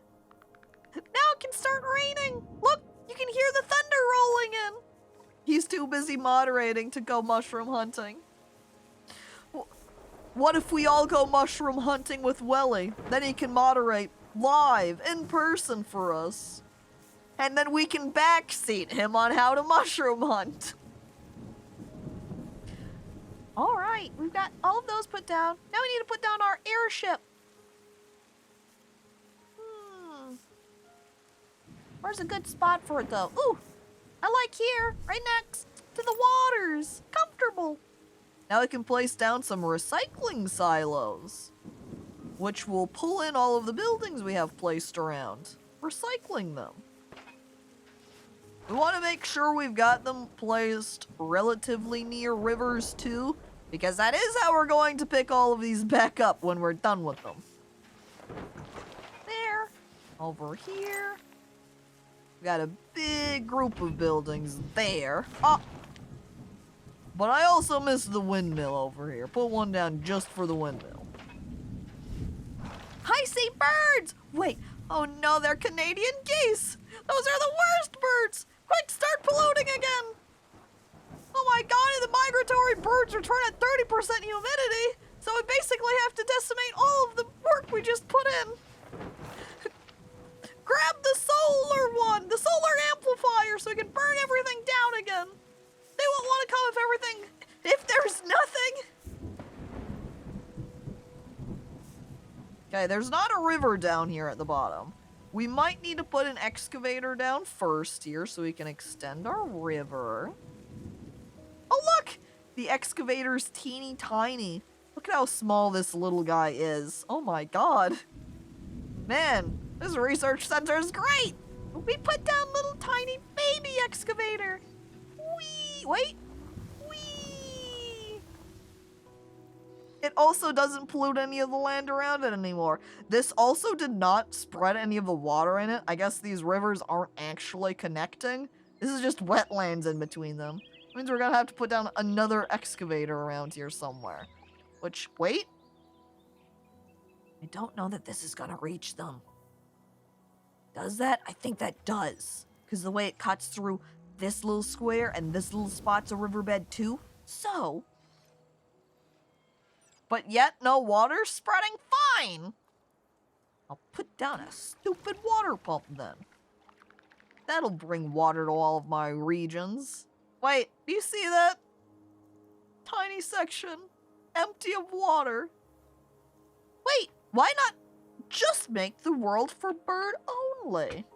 Now it can start raining. Look, you can hear the thunder rolling in. too busy moderating to go mushroom hunting. What if we all go mushroom hunting with Welly? Then he can moderate live, in person for us. And then we can backseat him on how to mushroom hunt. Alright, we've got all of those put down. Now we need to put down our airship. Where's a good spot for it though? Ooh, I like here, right next to the waters. Comfortable. Now we can place down some recycling silos, which will pull in all of the buildings we have placed around, recycling them. We want to make sure we've got them placed relatively near rivers too, because that is how we're going to pick all of these back up when we're done with them. There, over here. We got a big group of buildings there. Oh! But I also missed the windmill over here. Put one down just for the windmill. I see birds! Wait, oh no, they're Canadian geese! Those are the worst birds! Quick, start polluting again! Oh my god, and the migratory birds return at 30% humidity! So we basically have to decimate all of the work we just put in. Grab the solar one, the solar amplifier, so we can burn everything down again. They won't want to come if there's nothing. Okay, there's not a river down here at the bottom. We might need to put an excavator down first here so we can extend our river. Oh look! The excavator's teeny tiny. Look at how small this little guy is. Oh my god. Man. This research center is great! We put down little tiny baby excavator. Whee! Wait. Whee! It also doesn't pollute any of the land around it anymore. This also did not spread any of the water in it. I guess these rivers aren't actually connecting. This is just wetlands in between them. It means we're gonna have to put down another excavator around here somewhere. Which, wait. I don't know that this is gonna reach them. Does that? I think that does. Because the way it cuts through this little square and this little spot's a riverbed too. So. But yet no water spreading? Fine. I'll put down a stupid water pump then. That'll bring water to all of my regions. Wait, do you see that? Tiny section. Empty of water. Wait, why not just make the world for bird only?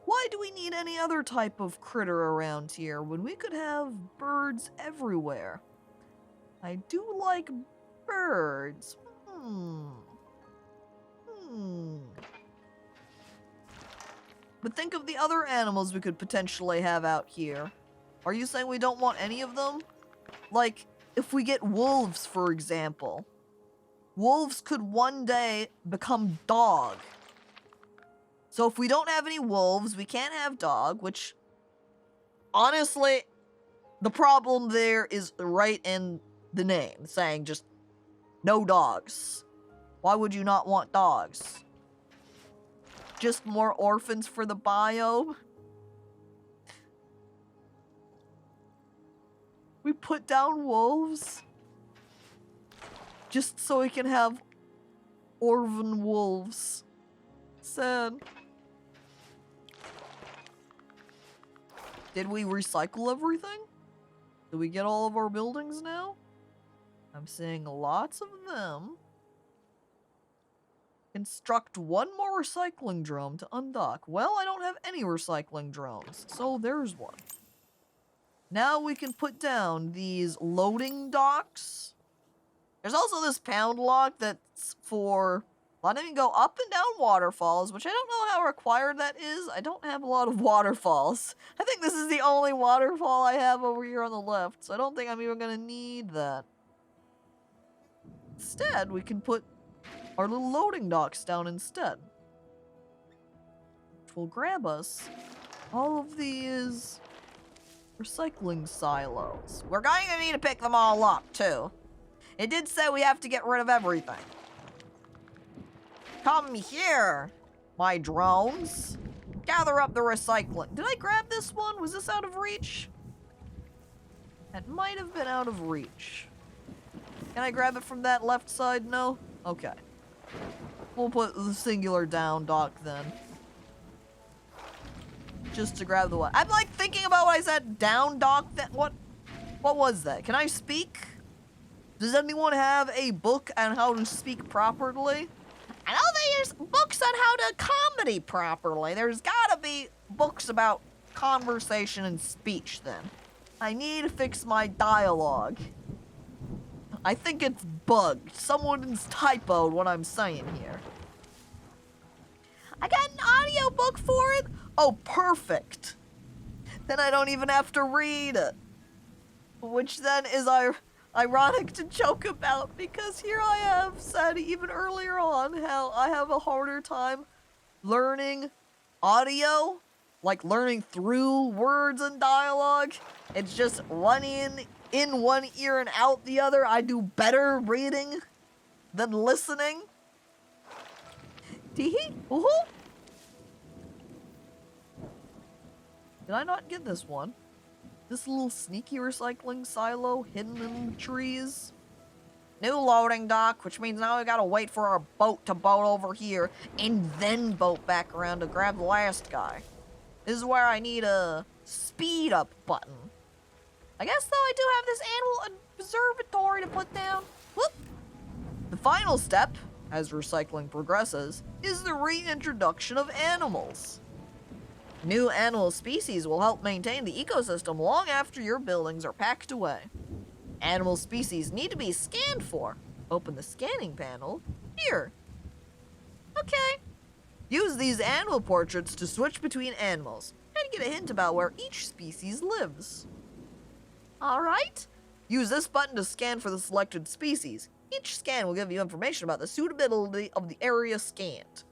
Why do we need any other type of critter around here when we could have birds everywhere? I do like birds. But think of the other animals we could potentially have out here. Are you saying we don't want any of them? Like, if we get wolves, for example. Wolves could one day become dog. So if we don't have any wolves, we can't have dog, which, honestly, the problem there is right in the name, saying just no dogs. Why would you not want dogs? Just more orphans for the biome? We put down wolves just so we can have orphan wolves. Sad. Did we recycle everything? Did we get all of our buildings now? I'm seeing lots of them. Construct one more recycling drone to undock. Well, I don't have any recycling drones, so there's one. Now we can put down these loading docks. There's also this pound lock that's for letting me go up and down waterfalls, which I don't know how required that is. I don't have a lot of waterfalls. I think this is the only waterfall I have over here on the left, so I don't think I'm even gonna need that. Instead, we can put our little loading docks down instead, which will grab us all of these recycling silos. We're going to need to pick them all up, too. It did say we have to get rid of everything. Come here, my drones. Gather up the recycling. Did I grab this one? Was this out of reach? That might have been out of reach. Can I grab it from that left side? No? Okay. We'll put the singular down dock then. Just to grab the one. I'm like thinking about what I said. Down dock. What was that? Can I speak? Does anyone have a book on how to speak properly? I know there's books on how to comedy properly. There's gotta be books about conversation and speech then. I need to fix my dialogue. I think it's bugged. Someone's typoed what I'm saying here. I got an audiobook for it. Oh, perfect. Then I don't even have to read it. Which then is ironic to joke about, because here I have said even earlier on how I have a harder time learning audio, like learning through words and dialogue. It's just one in one ear and out the other. I do better reading than listening. Tee-hee? Woohoo! Did I not get this one? This little sneaky recycling silo hidden in the trees? New loading dock, which means now we gotta wait for our boat to boat over here and then boat back around to grab the last guy. This is where I need a speed up button. I guess though I do have this animal observatory to put down. Whoop! The final step, as recycling progresses, is the reintroduction of animals. New animal species will help maintain the ecosystem long after your buildings are packed away. Animal species need to be scanned for. Open the scanning panel here. Okay. Use these animal portraits to switch between animals and get a hint about where each species lives. Alright. Use this button to scan for the selected species. Each scan will give you information about the suitability of the area scanned.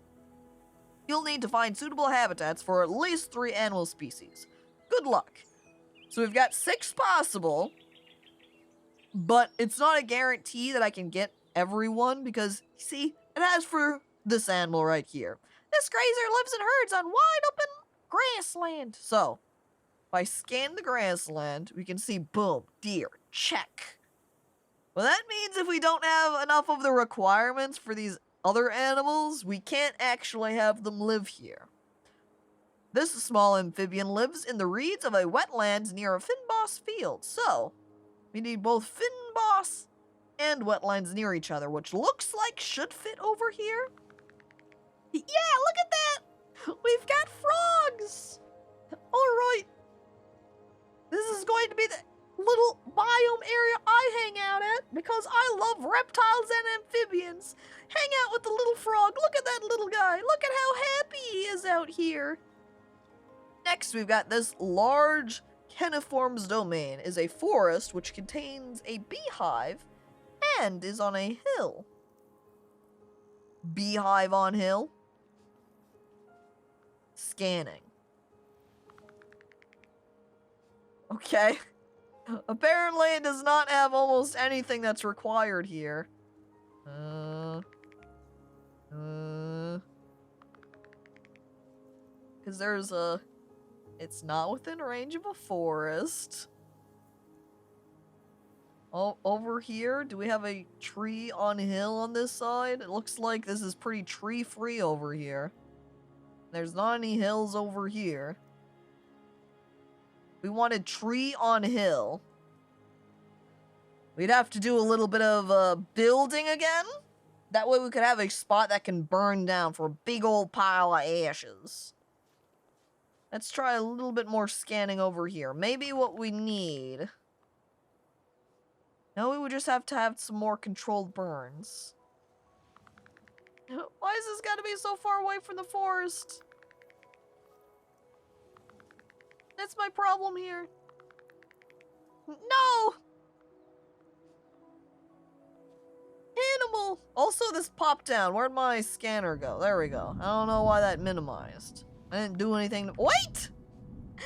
You'll need to find suitable habitats for at least 3 animal species. Good luck. So we've got 6 possible, but it's not a guarantee that I can get everyone because, see, it has for this animal right here. This grazer lives in herds on wide open grassland. So, if I scan the grassland, we can see, boom, deer, check. Well, that means if we don't have enough of the requirements for these other animals, we can't actually have them live here. This small amphibian lives in the reeds of a wetlands near a fynbos field, so we need both fynbos and wetlands near each other, which looks like should fit over here. Yeah, look at that! We've got frogs! Alright. This is going to be the little biome area I hang out at because I love reptiles and amphibians. Hang out with the little frog. Look at that little guy. Look at how happy he is out here. Next, we've got this large caniforms domain. Is a forest which contains a beehive and is on a hill. Beehive on hill. Scanning. Okay. Apparently it does not have almost anything that's required here. Because there's a... It's not within range of a forest. Oh, over here, do we have a tree on hill on this side? It looks like this is pretty tree-free over here. There's not any hills over here. We wanted tree on hill. We'd have to do a little bit of building again. That way we could have a spot that can burn down for a big old pile of ashes. Let's try a little bit more scanning over here. Maybe what we need... No, we would just have to have some more controlled burns. Why is this gotta be so far away from the forest? That's my problem here. No! Animal! Also, this popped down. Where'd my scanner go? There we go. I don't know why that minimized. I didn't do anything to... Wait!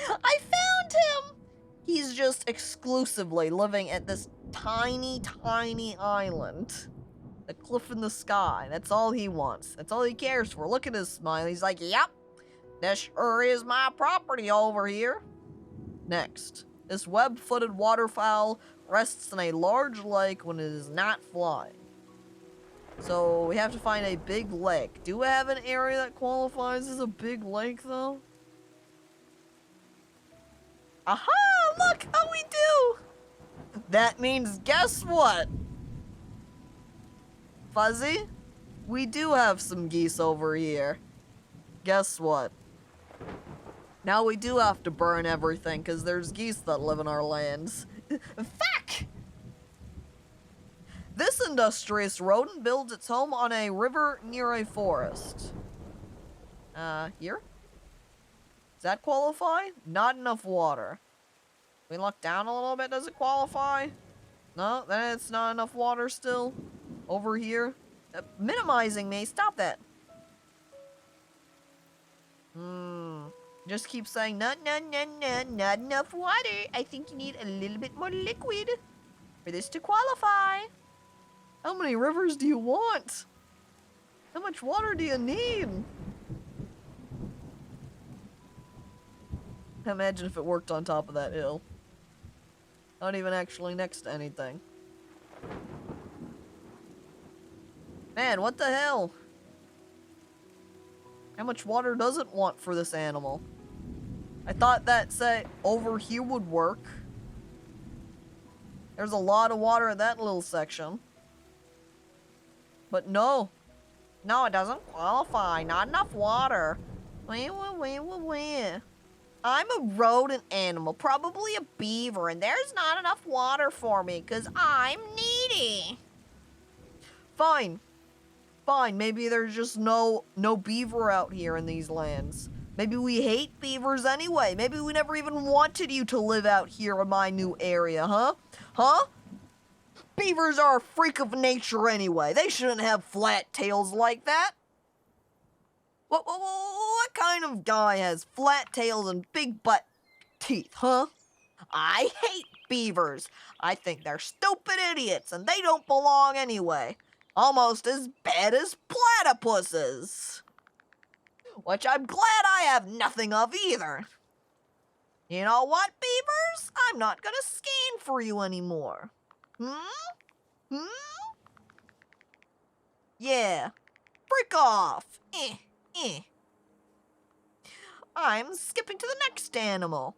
I found him! He's just exclusively living at this tiny, tiny island. The cliff in the sky. That's all he wants. That's all he cares for. Look at his smile. He's like, yep. This sure is my property over here. Next, this web-footed waterfowl rests in a large lake when it is not flying. So we have to find a big lake. Do we have an area that qualifies as a big lake, though? Aha! Look! Oh, we do! That means, guess what? Fuzzy? We do have some geese over here. Guess what? Now we do have to burn everything, because there's geese that live in our lands. Fuck! This industrious rodent builds its home on a river near a forest. Here? Does that qualify? Not enough water. We look down a little bit, does it qualify? No, then it's not enough water still. Over here. Minimizing me, stop that. Just keep saying, not enough water. I think you need a little bit more liquid for this to qualify. How many rivers do you want? How much water do you need? Imagine if it worked on top of that hill. Not even actually next to anything. Man, what the hell? How much water does it want for this animal? I thought that, say, over here would work. There's a lot of water in that little section. But no. No, it doesn't qualify. Not enough water. I'm a rodent animal, probably a beaver, and there's not enough water for me because I'm needy. Fine. Fine, maybe there's just no beaver out here in these lands. Maybe we hate beavers anyway. Maybe we never even wanted you to live out here in my new area, huh? Huh? Beavers are a freak of nature anyway. They shouldn't have flat tails like that. What kind of guy has flat tails and big butt teeth, huh? I hate beavers. I think they're stupid idiots and they don't belong anyway. Almost as bad as platypuses. Which I'm glad I have nothing of either. You know what, beavers? I'm not gonna scan for you anymore. Yeah. Freak off. I'm skipping to the next animal.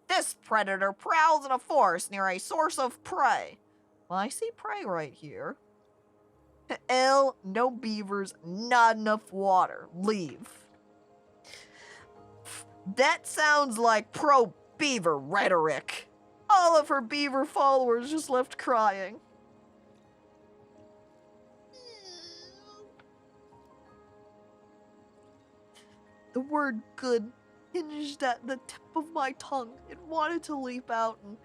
This predator prowls in a forest near a source of prey. Well, I see prey right here. No beavers, not enough water. Leave. That sounds like pro-beaver rhetoric. All of her beaver followers just left crying. The word good hinged at the tip of my tongue. It wanted to leap out and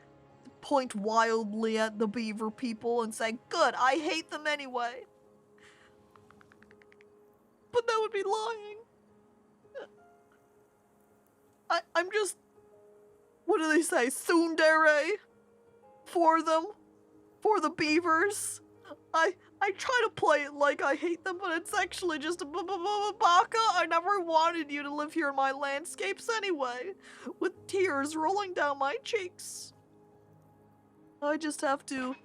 point wildly at the beaver people and say, good, I hate them anyway. But that would be lying. I'm just, what do they say, tsundere for them, for the beavers. I try to play it like I hate them, but it's actually just a baka. I never wanted you to live here in my landscapes anyway, with tears rolling down my cheeks. I just have to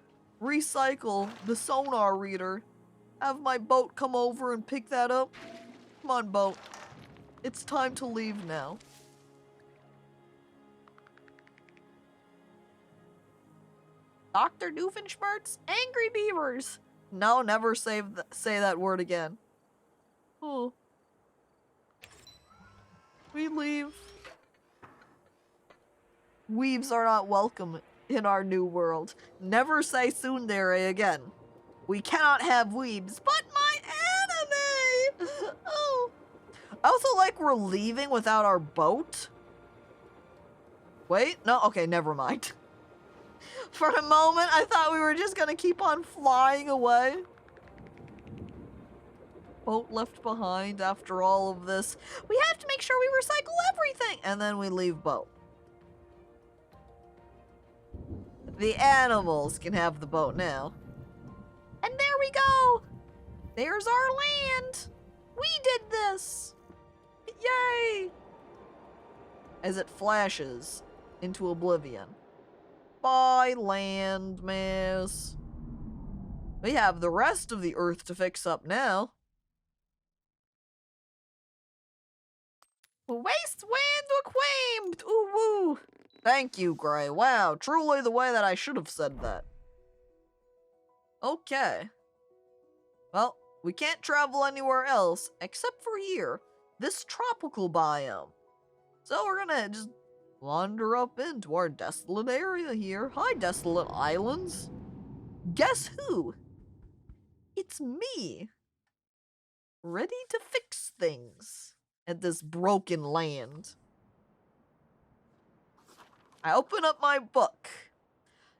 recycle the sonar reader, have my boat come over and pick that up. Come on, boat. It's time to leave now. Dr. Doofenshmirtz, angry beavers. No, never say that word again. Oh. We leave. Weebs are not welcome in our new world. Never say tsundere again. We cannot have weebs, but my anime! Oh. I also like we're leaving without our boat. Wait, no, okay, never mind. For a moment, I thought we were just gonna keep on flying away. Boat left behind after all of this. We have to make sure we recycle everything! And then we leave boat. The animals can have the boat now. And there we go! There's our land! We did this! Yay! as it flashes into oblivion. Bye, landmass. We have the rest of the Earth to fix up now. Waste wind acclaimed! Ooh woo! Thank you, Gray. Wow, truly the way that I should have said that. Okay. Well, we can't travel anywhere else except for here, this tropical biome. So we're gonna just wander up into our desolate area here. Hi, desolate islands. Guess who? It's me. Ready to fix things at this broken land. I open up my book.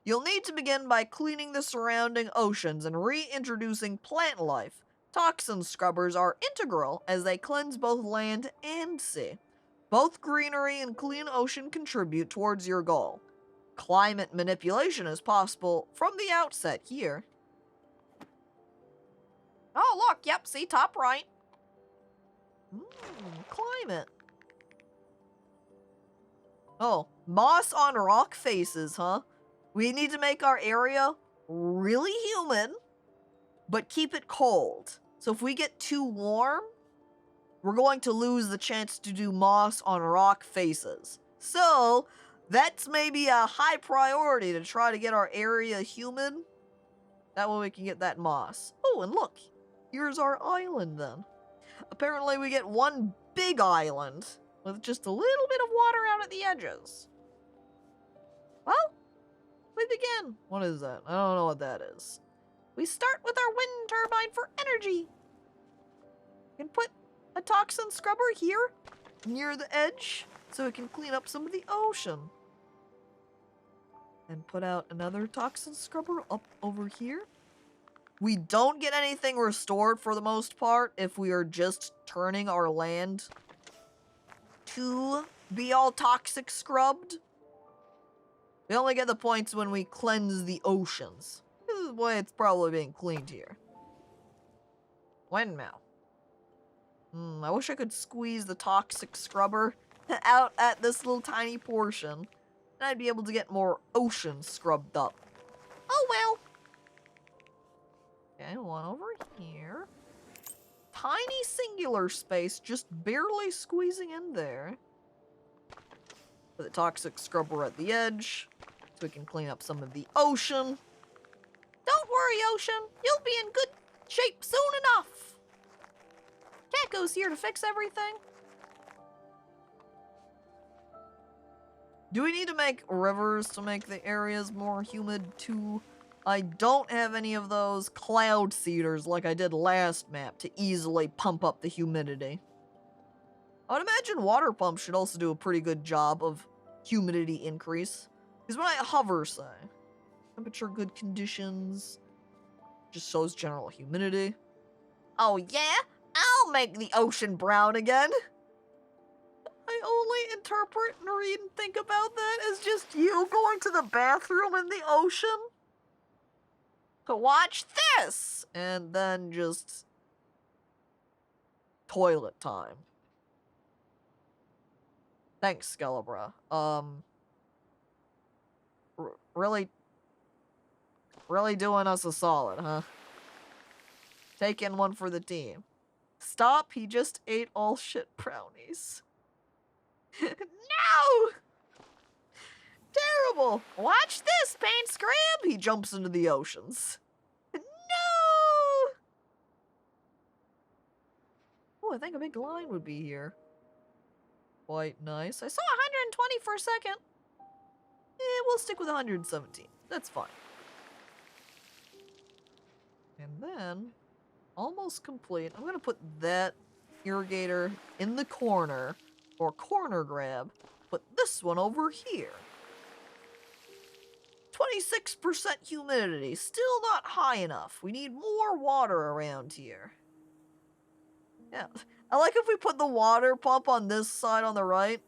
You'll need to begin by cleaning the surrounding oceans and reintroducing plant life. Toxin scrubbers are integral as they cleanse both land and sea. Both greenery and clean ocean contribute towards your goal. Climate manipulation is possible from the outset here. Oh, look, yep, see, top right. Climate. Oh, moss on rock faces, huh? We need to make our area really humid, but keep it cold. So if we get too warm, we're going to lose the chance to do moss on rock faces. So that's maybe a high priority to try to get our area humid. That way we can get that moss. Oh, and look, here's our island then. Apparently we get one big island with just a little bit of water out at the edges. Well, we begin. What is that? I don't know what that is. We start with our wind turbine for energy. We can put a toxin scrubber here near the edge so it can clean up some of the ocean. And put out another toxin scrubber up over here. We don't get anything restored for the most part if we are just turning our land to be all toxic scrubbed. We only get the points when we cleanse the oceans. This is why it's probably being cleaned here. Windmill. I wish I could squeeze the toxic scrubber out at this little tiny portion. And I'd be able to get more ocean scrubbed up. Oh well. Okay, one over here. Tiny singular space, just barely squeezing in there. With a toxic scrubber at the edge, so we can clean up some of the ocean. Don't worry, ocean. You'll be in good shape soon enough. Caco's here to fix everything. Do we need to make rivers to make the areas more humid too? I don't have any of those cloud seeders like I did last map to easily pump up the humidity. I would imagine water pumps should also do a pretty good job of humidity increase. Because when I hover, say, temperature good conditions, just shows general humidity. Oh yeah? I'll make the ocean brown again. I only interpret and read and think about that as just you going to the bathroom in the ocean. To watch this! And then just toilet time. Thanks, Skelebra. Really doing us a solid, huh? Taking one for the team. Stop, he just ate all shit brownies. No! Terrible! Watch this, Paint Scram! He jumps into the oceans. No! Oh, I think a big line would be here. Quite nice. I saw 120 for a second. We'll stick with 117. That's fine. And then, almost complete. I'm gonna put that irrigator in the corner for corner grab. Put this one over here. 26% humidity. Still not high enough. We need more water around here. Yeah. I like if we put the water pump on this side on the right.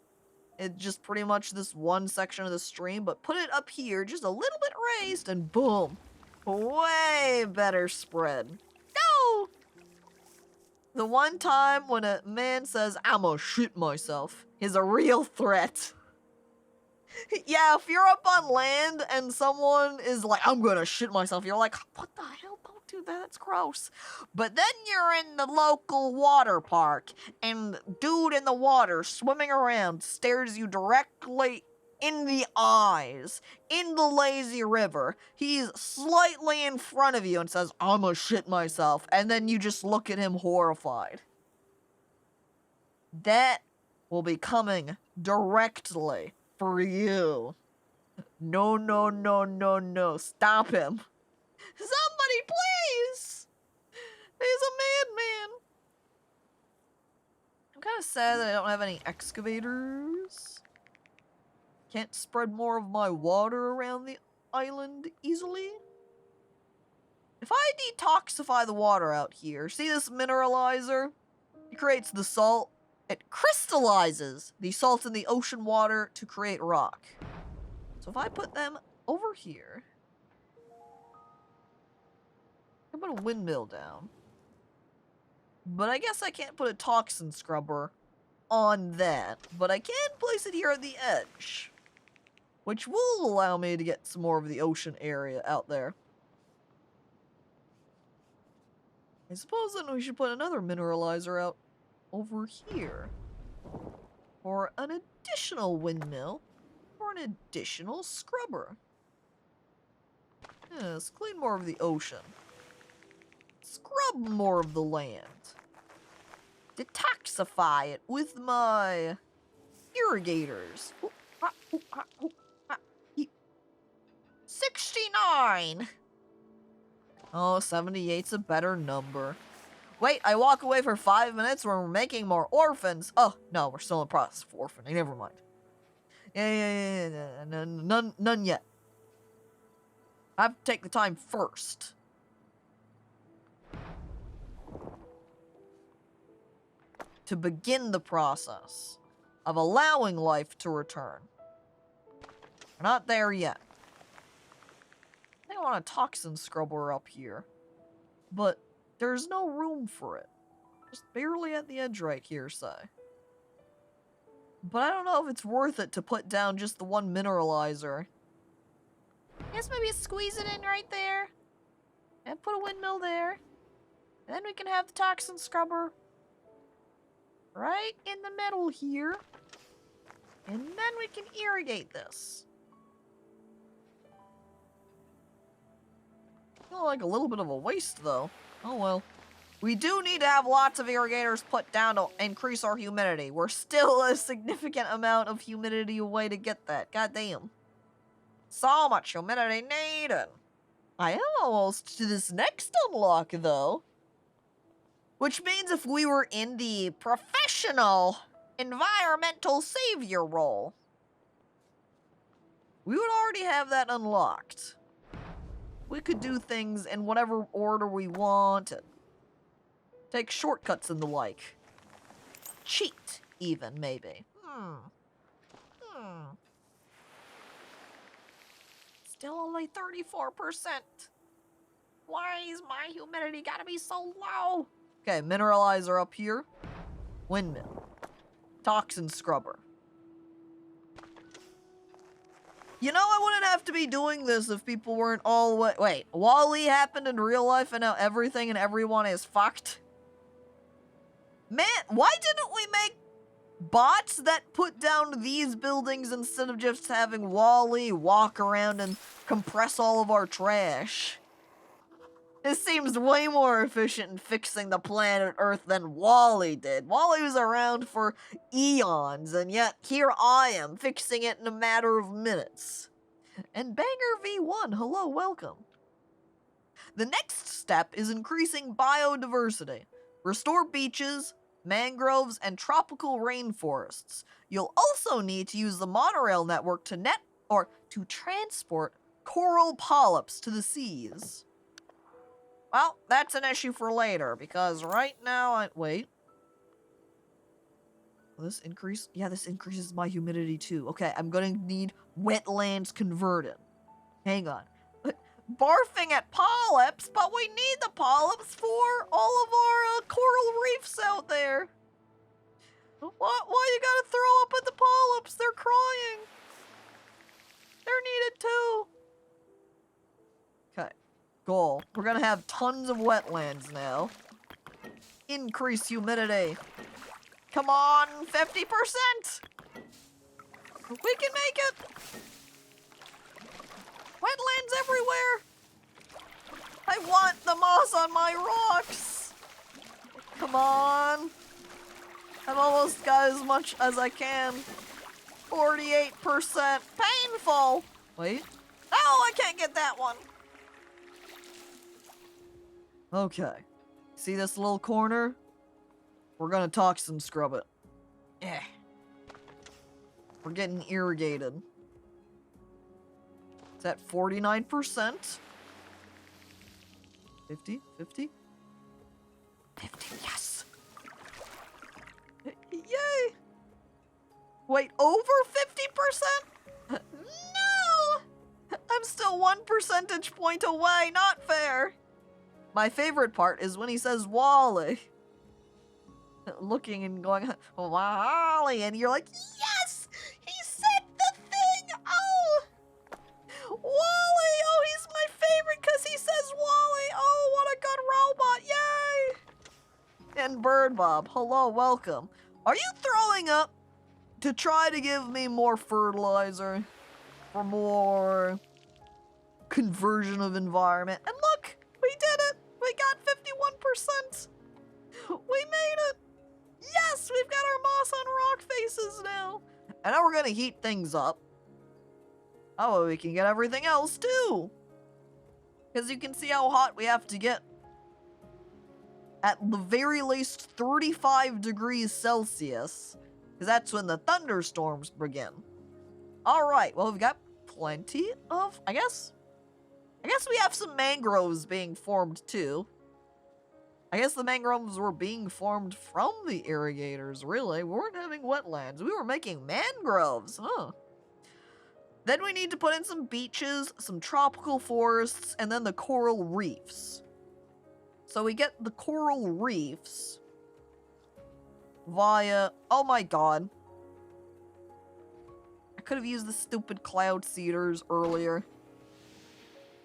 It's just pretty much this one section of the stream, but put it up here, just a little bit raised, and boom. Way better spread. No! The one time when a man says, I'ma shit myself, is a real threat. Yeah, if you're up on land and someone is like, I'm gonna shit myself, you're like, what the hell? Don't do that, that's gross. But then you're in the local water park, and dude in the water swimming around stares you directly in the eyes, in the lazy river. He's slightly in front of you and says, I'ma shit myself, and then you just look at him horrified. That will be coming directly for you. No, no, no, no, no. Stop him. Somebody, please! He's a madman. I'm kind of sad that I don't have any excavators. Can't spread more of my water around the island easily. If I detoxify the water out here, see this mineralizer? It creates the salt. It crystallizes the salt in the ocean water to create rock. So if I put them over here, I put a windmill down. But I guess I can't put a toxin scrubber on that. But I can place it here at the edge, which will allow me to get some more of the ocean area out there. I suppose then we should put another mineralizer out over here for an additional windmill or an additional scrubber. Yes, clean more of the ocean. Scrub more of the land. Detoxify it with my irrigators. 69! Oh, 78's a better number. Wait, I walk away for 5 minutes when we're making more orphans. Oh, no, we're still in the process of orphaning. Never mind. Yeah. None yet. I have to take the time first. To begin the process of allowing life to return. We're not there yet. I think I want a toxin scrubber up here. But there's no room for it. Just barely at the edge right here, say. But I don't know if it's worth it to put down just the one mineralizer. I guess maybe squeeze it in right there. And put a windmill there. And then we can have the toxin scrubber right in the middle here. And then we can irrigate this. Feel like a little bit of a waste, though. Oh well. We do need to have lots of irrigators put down to increase our humidity. We're still a significant amount of humidity away to get that. God damn. So much humidity needed. I am almost to this next unlock, though. Which means if we were in the professional environmental savior role, we would already have that unlocked. We could do things in whatever order we want. Take shortcuts and the like. Cheat, even, maybe. Still only 34%. Why is my humidity gotta be so low? Okay, mineralizer up here. Windmill. Toxin scrubber. You know, I wouldn't have to be doing this if people weren't all... Wait, Wall-E happened in real life and now everything and everyone is fucked? Man, why didn't we make bots that put down these buildings instead of just having Wall-E walk around and compress all of our trash? This seems way more efficient in fixing the planet Earth than Wall-E did. Wall-E was around for eons, and yet here I am, fixing it in a matter of minutes. And Banger V1, hello, welcome. The next step is increasing biodiversity. Restore beaches, mangroves, and tropical rainforests. You'll also need to use the monorail network to to transport coral polyps to the seas. Well, that's an issue for later, because right now wait. Will this increase? Yeah, this increases my humidity too. Okay, I'm gonna need wetlands converted. Hang on. Barfing at polyps, but we need the polyps for all of our coral reefs out there. What? Why you gotta throw up at the polyps? They're crying. They're needed too. Okay. Goal. We're gonna have tons of wetlands now. Increase humidity. Come on, 50%! We can make it! Wetlands everywhere! I want the moss on my rocks! Come on! I've almost got as much as I can. 48%. Painful! Wait. Oh, I can't get that one! Okay. See this little corner? We're gonna toxin scrub it. Eh. We're getting irrigated. It's at 49%. 50? 50? 50, yes! Yay! Wait, over 50%? No! I'm still 1 percentage point away, not fair! My favorite part is when he says Wally. Looking and going, Wally, and you're like, yes! He said the thing! Oh! Wally! Oh, he's my favorite because he says Wally! Oh, what a good robot! Yay! And Bird Bob, hello, welcome. Are you throwing up to try to give me more fertilizer? For more conversion of environment? And look! We did it! We got 51%! We made it! Yes! We've got our moss on rock faces now! And now we're gonna heat things up. Oh, we can get everything else too! Because you can see how hot we have to get. At the very least 35 degrees Celsius. Because that's when the thunderstorms begin. Alright, well we've got plenty of, I guess we have some mangroves being formed too. I guess the mangroves were being formed from the irrigators, really. We weren't having wetlands. We were making mangroves, huh? Then we need to put in some beaches, some tropical forests, and then the coral reefs. So we get the coral reefs via... Oh my god. I could have used the stupid cloud seeders earlier.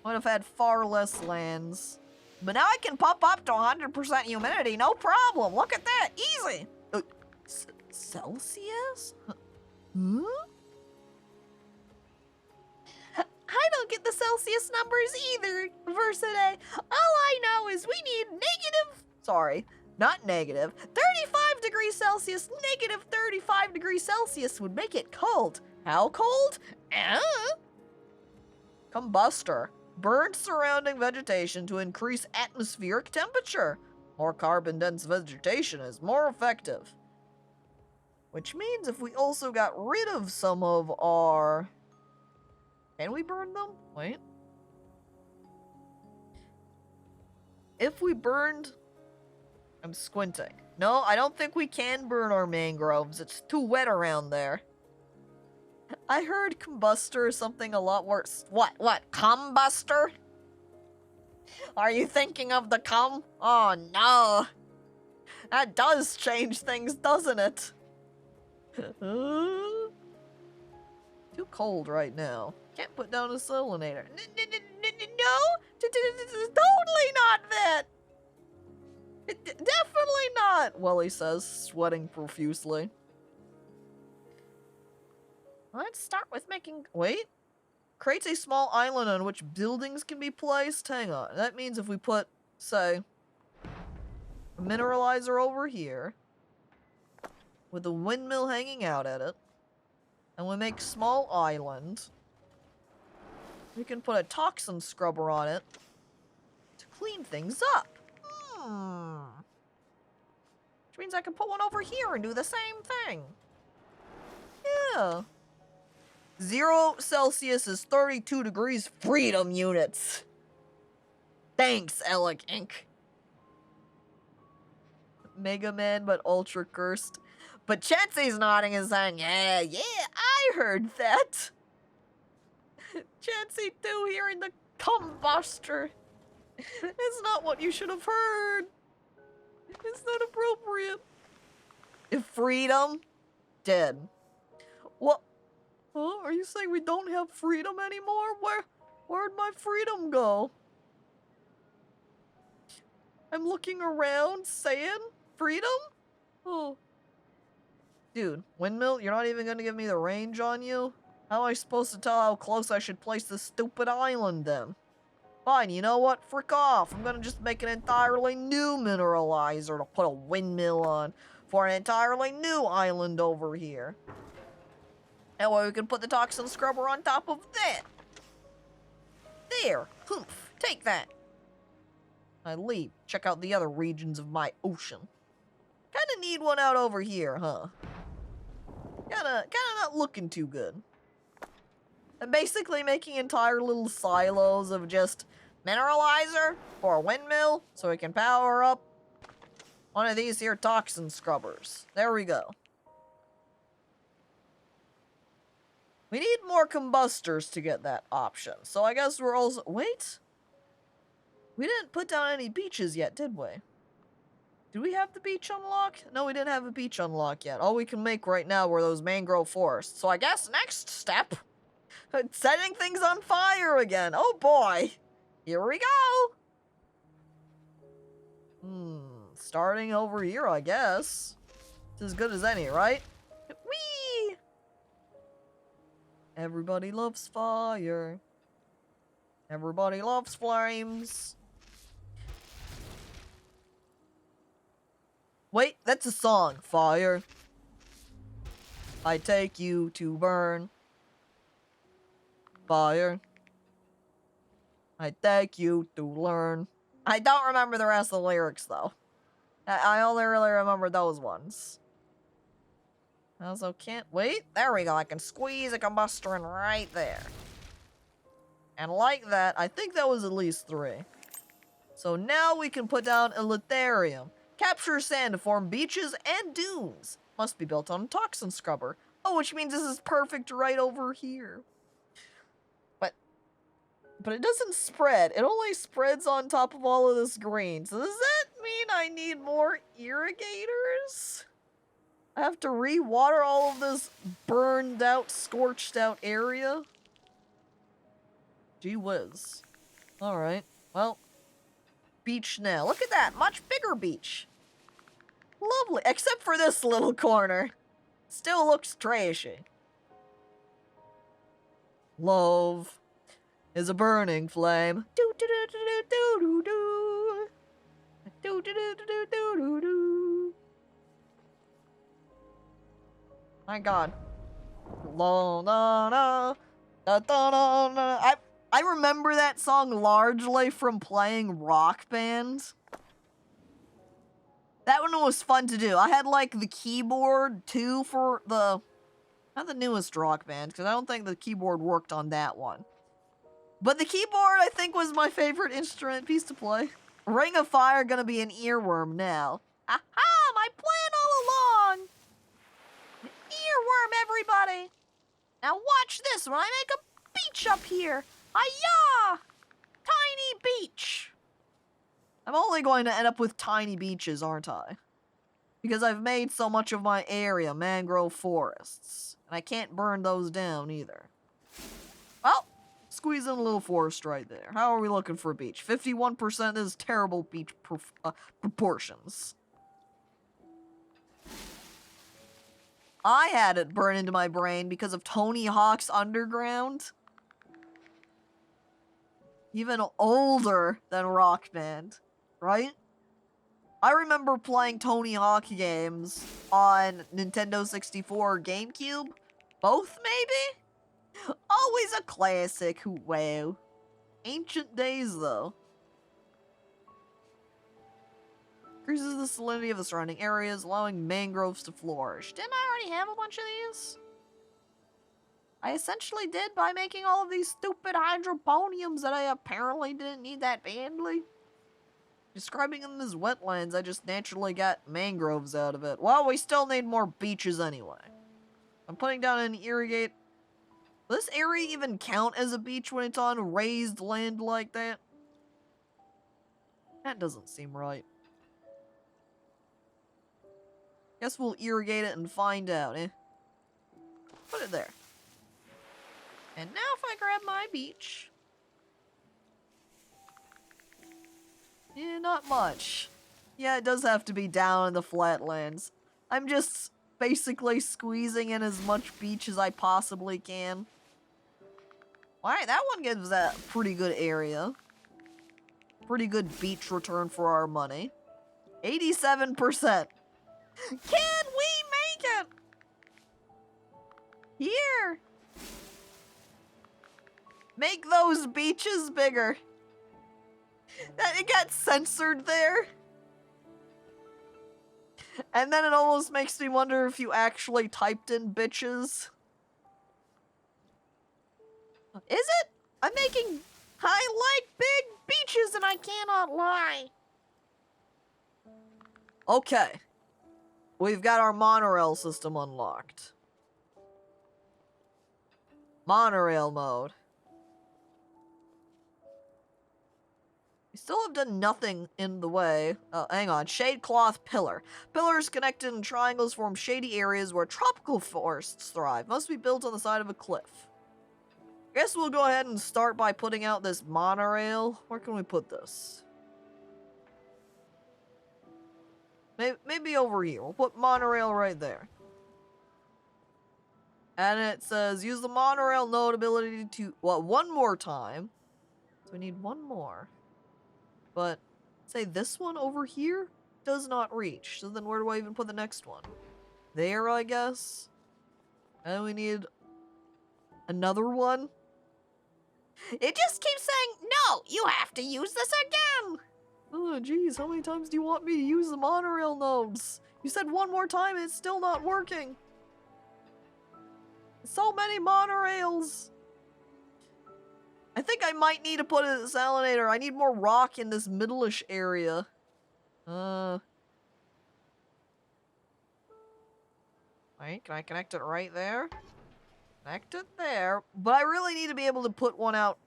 Would have had far less lands. But now I can pump up to 100% humidity, no problem. Look at that, easy. Celsius? Huh? I don't get the Celsius numbers either, Verside. All I know is we need negative... Sorry, not negative. 35 degrees Celsius, negative 35 degrees Celsius would make it cold. How cold? Combustor. Burn surrounding vegetation to increase atmospheric temperature. More carbon-dense vegetation is more effective. Which means if we also got rid of some of our... Can we burn them? Wait. If we burned... I'm squinting. No, I don't think we can burn our mangroves. It's too wet around there. I heard combustor is something a lot worse. What? Combustor? Are you thinking of the cum? Oh no. That does change things, doesn't it? Too cold right now. Can't put down a solinator. No? Totally not that! Definitely not, Willie says, sweating profusely. Let's start with making... Wait. Creates a small island on which buildings can be placed. Hang on. That means if we put, say, a mineralizer over here, with a windmill hanging out at it, and we make small island, we can put a toxin scrubber on it to clean things up. Which means I can put one over here and do the same thing. Yeah. 0 Celsius is 32 degrees freedom units. Thanks, Alec Inc. Mega Man, but ultra cursed. But Chansey's nodding and saying, yeah, I heard that. Chansey too, hearing the combustor. It's not what you should have heard. It's not appropriate. Freedom? Dead. What? Huh? Are you saying we don't have freedom anymore? Where'd my freedom go? I'm looking around saying freedom? Oh. Dude, windmill, you're not even gonna give me the range on you? How am I supposed to tell how close I should place this stupid island then? Fine, you know what? Frick off. I'm gonna just make an entirely new mineralizer to put a windmill on for an entirely new island over here. That way we can put the toxin scrubber on top of that. There. Humph. Take that. I leave. Check out the other regions of my ocean. Kinda need one out over here, huh? Kinda not looking too good. I'm basically making entire little silos of just mineralizer for a windmill so we can power up one of these here toxin scrubbers. There we go. We need more combustors to get that option. So I guess we're also... Wait? We didn't put down any beaches yet, did we? Did we have the beach unlock? No, we didn't have a beach unlock yet. All we can make right now were those mangrove forests. So I guess next step... setting things on fire again. Oh boy. Here we go. Starting over here, I guess. It's as good as any, right? Whee! Everybody loves fire. Everybody loves flames. Wait, that's a song. Fire. I take you to burn. Fire. I take you to learn. I don't remember the rest of the lyrics, though. I only really remember those ones. I also can't... Wait, there we go. I can squeeze a combustor in right there. And like that, I think that was at least 3. So now we can put down a Litharium. Capture sand to form beaches and dunes. Must be built on a toxin scrubber. Oh, which means this is perfect right over here. But it doesn't spread. It only spreads on top of all of this green. So does that mean I need more irrigators? I have to re-water all of this burned out, scorched out area? Gee whiz. Alright. Well. Beach now. Look at that. Much bigger beach. Lovely. Except for this little corner. Still looks trashy. Love is a burning flame. Do do do do do do do. Do do do do do do do. My God. La na na. Da da na na. I remember that song largely from playing Rock Band. That one was fun to do. I had like the keyboard too for the not the newest Rock Band because I don't think the keyboard worked on that one. But the keyboard, I think, was my favorite instrument piece to play. Ring of Fire gonna be an earworm now. Aha! My plan all along! An earworm, everybody! Now watch this when I make a beach up here! Hi-ya! Tiny beach! I'm only going to end up with tiny beaches, aren't I? Because I've made so much of my area mangrove forests. And I can't burn those down either. Well... squeeze in a little forest right there. How are we looking for a beach? 51% is terrible beach proportions. I had it burn into my brain because of Tony Hawk's Underground. Even older than Rock Band, right? I remember playing Tony Hawk games on Nintendo 64 or GameCube. Both, maybe? Always a classic, wow. Ancient days, though. Increases the salinity of the surrounding areas, allowing mangroves to flourish. Didn't I already have a bunch of these? I essentially did by making all of these stupid hydroponiums that I apparently didn't need that badly. Describing them as wetlands, I just naturally got mangroves out of it. Well, we still need more beaches anyway. I'm putting down an irrigate. Does this area even count as a beach when it's on raised land like that? That doesn't seem right. Guess we'll irrigate it and find out, eh? Put it there. And now if I grab my beach... Yeah, not much. Yeah, it does have to be down in the flatlands. I'm just basically squeezing in as much beach as I possibly can. Alright, that one gives that pretty good area. Pretty good beach return for our money. 87%. Can we make it? Here. Make those beaches bigger. That it got censored there. And then it almost makes me wonder if you actually typed in bitches. Is it? I'm making... I like big beaches and I cannot lie. Okay. We've got our monorail system unlocked. Monorail mode. We still have done nothing in the way. Oh, hang on. Shade cloth pillar. Pillars connected in triangles form shady areas where tropical forests thrive. Must be built on the side of a cliff. Guess we'll go ahead and start by putting out this monorail. Where can we put this? Maybe over here. We'll put monorail right there. And it says, use the monorail node ability to... Well, one more time. So we need one more. But, say this one over here does not reach. So then where do I even put the next one? There, I guess. And we need another one. It just keeps saying, no, you have to use this again. Oh, geez, how many times do you want me to use the monorail nodes? You said one more time and it's still not working. So many monorails. I think I might need to put a salinator. I need more rock in this middle-ish area. Alright, can I connect it right there? Connect it there. But I really need to be able to put one out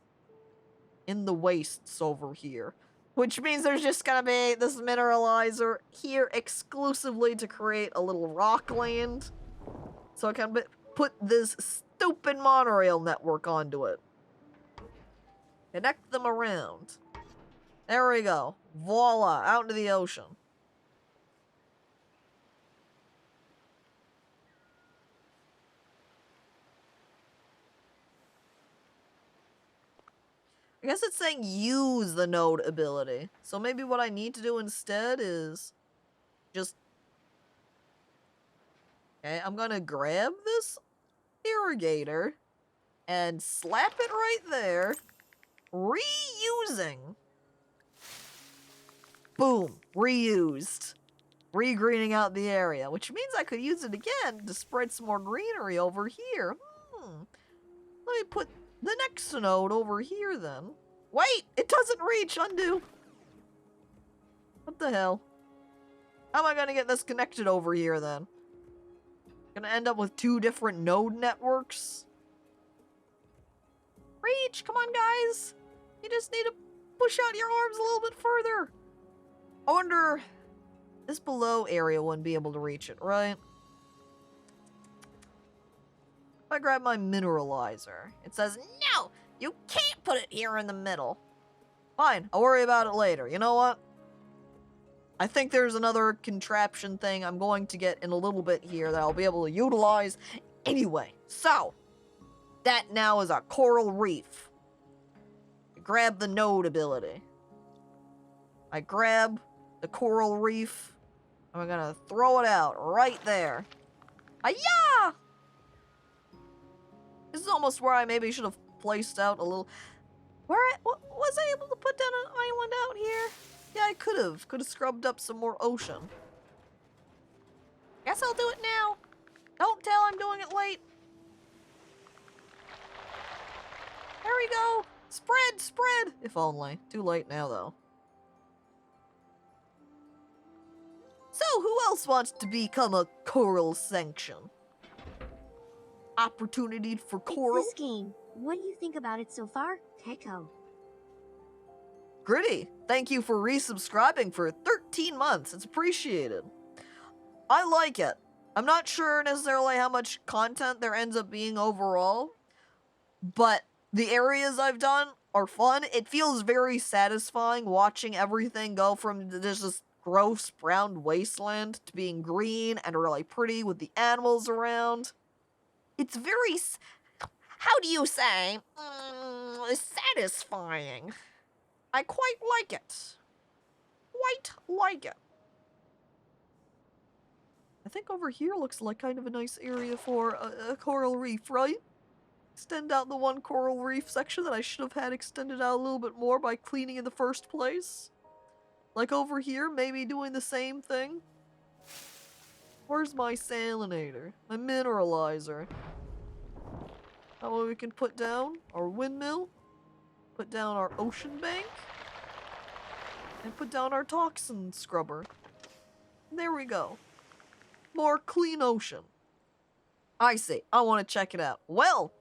in the wastes over here. Which means there's just gonna be this mineralizer here exclusively to create a little rock land. So I can put this stupid monorail network onto it. Connect them around. There we go. Voila, out into the ocean. I guess it's saying use the node ability. So maybe what I need to do instead is just... Okay, I'm gonna grab this irrigator and slap it right there. Reusing. Boom. Reused. Regreening out the area, which means I could use it again to spread some more greenery over here. Let me put the next node over here then. Wait! It doesn't reach! Undo! What the hell? How am I gonna get this connected over here then? Gonna end up with two different node networks? Reach! Come on, guys! You just need to push out your arms a little bit further. I wonder... This below area wouldn't be able to reach it, right? If I grab my mineralizer, it says, no! You can't put it here in the middle. Fine, I'll worry about it later. You know what? I think there's another contraption thing I'm going to get in a little bit here that I'll be able to utilize anyway. So, that now is a coral reef. I grab the node ability. I grab the coral reef. And we're gonna throw it out right there. Hi-ya! This is almost where I maybe should have placed out a little... Was I able to put down an island out here? Yeah, I could have. Could have scrubbed up some more ocean. Guess I'll do it now. Don't tell I'm doing it late. There we go. Spread, spread. If only. Too late now, though. So, who else wants to become a coral sanction? Opportunity for coral... It's this game. What do you think about it so far, Caco? Gritty, thank you for resubscribing for 13 months. It's appreciated. I like it. I'm not sure necessarily how much content there ends up being overall, but the areas I've done are fun. It feels very satisfying watching everything go from this gross brown wasteland to being green and really pretty with the animals around. It's very, how do you say, satisfying. I quite like it. Quite like it. I think over here looks like kind of a nice area for a coral reef, right? Extend out the one coral reef section that I should have had extended out a little bit more by cleaning in the first place. Like over here, maybe doing the same thing. Where's my salinator? My mineralizer? That way we can put down our windmill, put down our ocean bank, and put down our toxin scrubber. And there we go. More clean ocean. I see. I want to check it out. Well,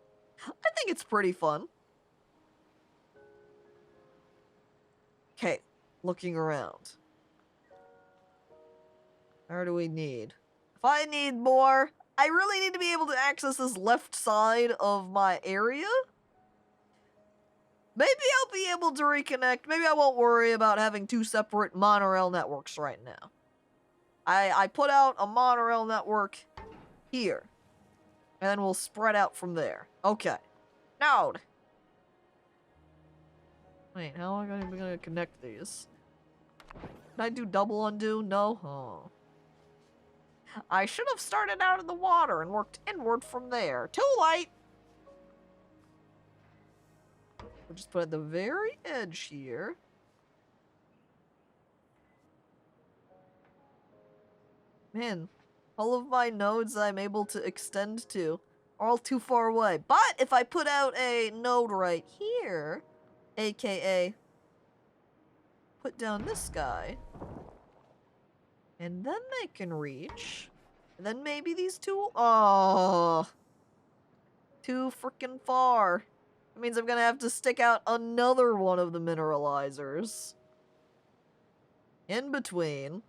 I think it's pretty fun. Okay, looking around. Where do we need? If I need more, I really need to be able to access this left side of my area. Maybe I'll be able to reconnect. Maybe I won't worry about having two separate monorail networks right now. I put out a monorail network here. And then we'll spread out from there. Okay. Node. Wait, how am I gonna connect these? Can I do double undo? No? Oh. I should have started out in the water and worked inward from there. Too late! We'll just put it at the very edge here. Man, all of my nodes I'm able to extend to are all too far away. But if I put out a node right here, aka put down this guy, and then they can reach, and then maybe these two, oh, too freaking far. That means I'm gonna have to stick out another one of the mineralizers in between.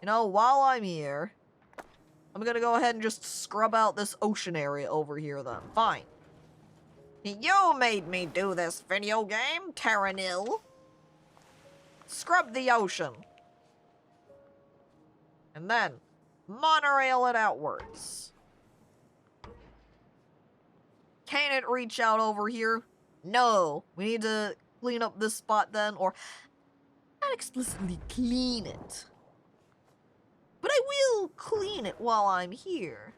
You know, while I'm here, I'm gonna go ahead and just scrub out this ocean area over here then. Fine. You made me do this video game, Terra Nil. Scrub the ocean. And then, monorail it outwards. Can it reach out over here? No. We need to clean up this spot then, or not explicitly clean it. But I will clean it while I'm here.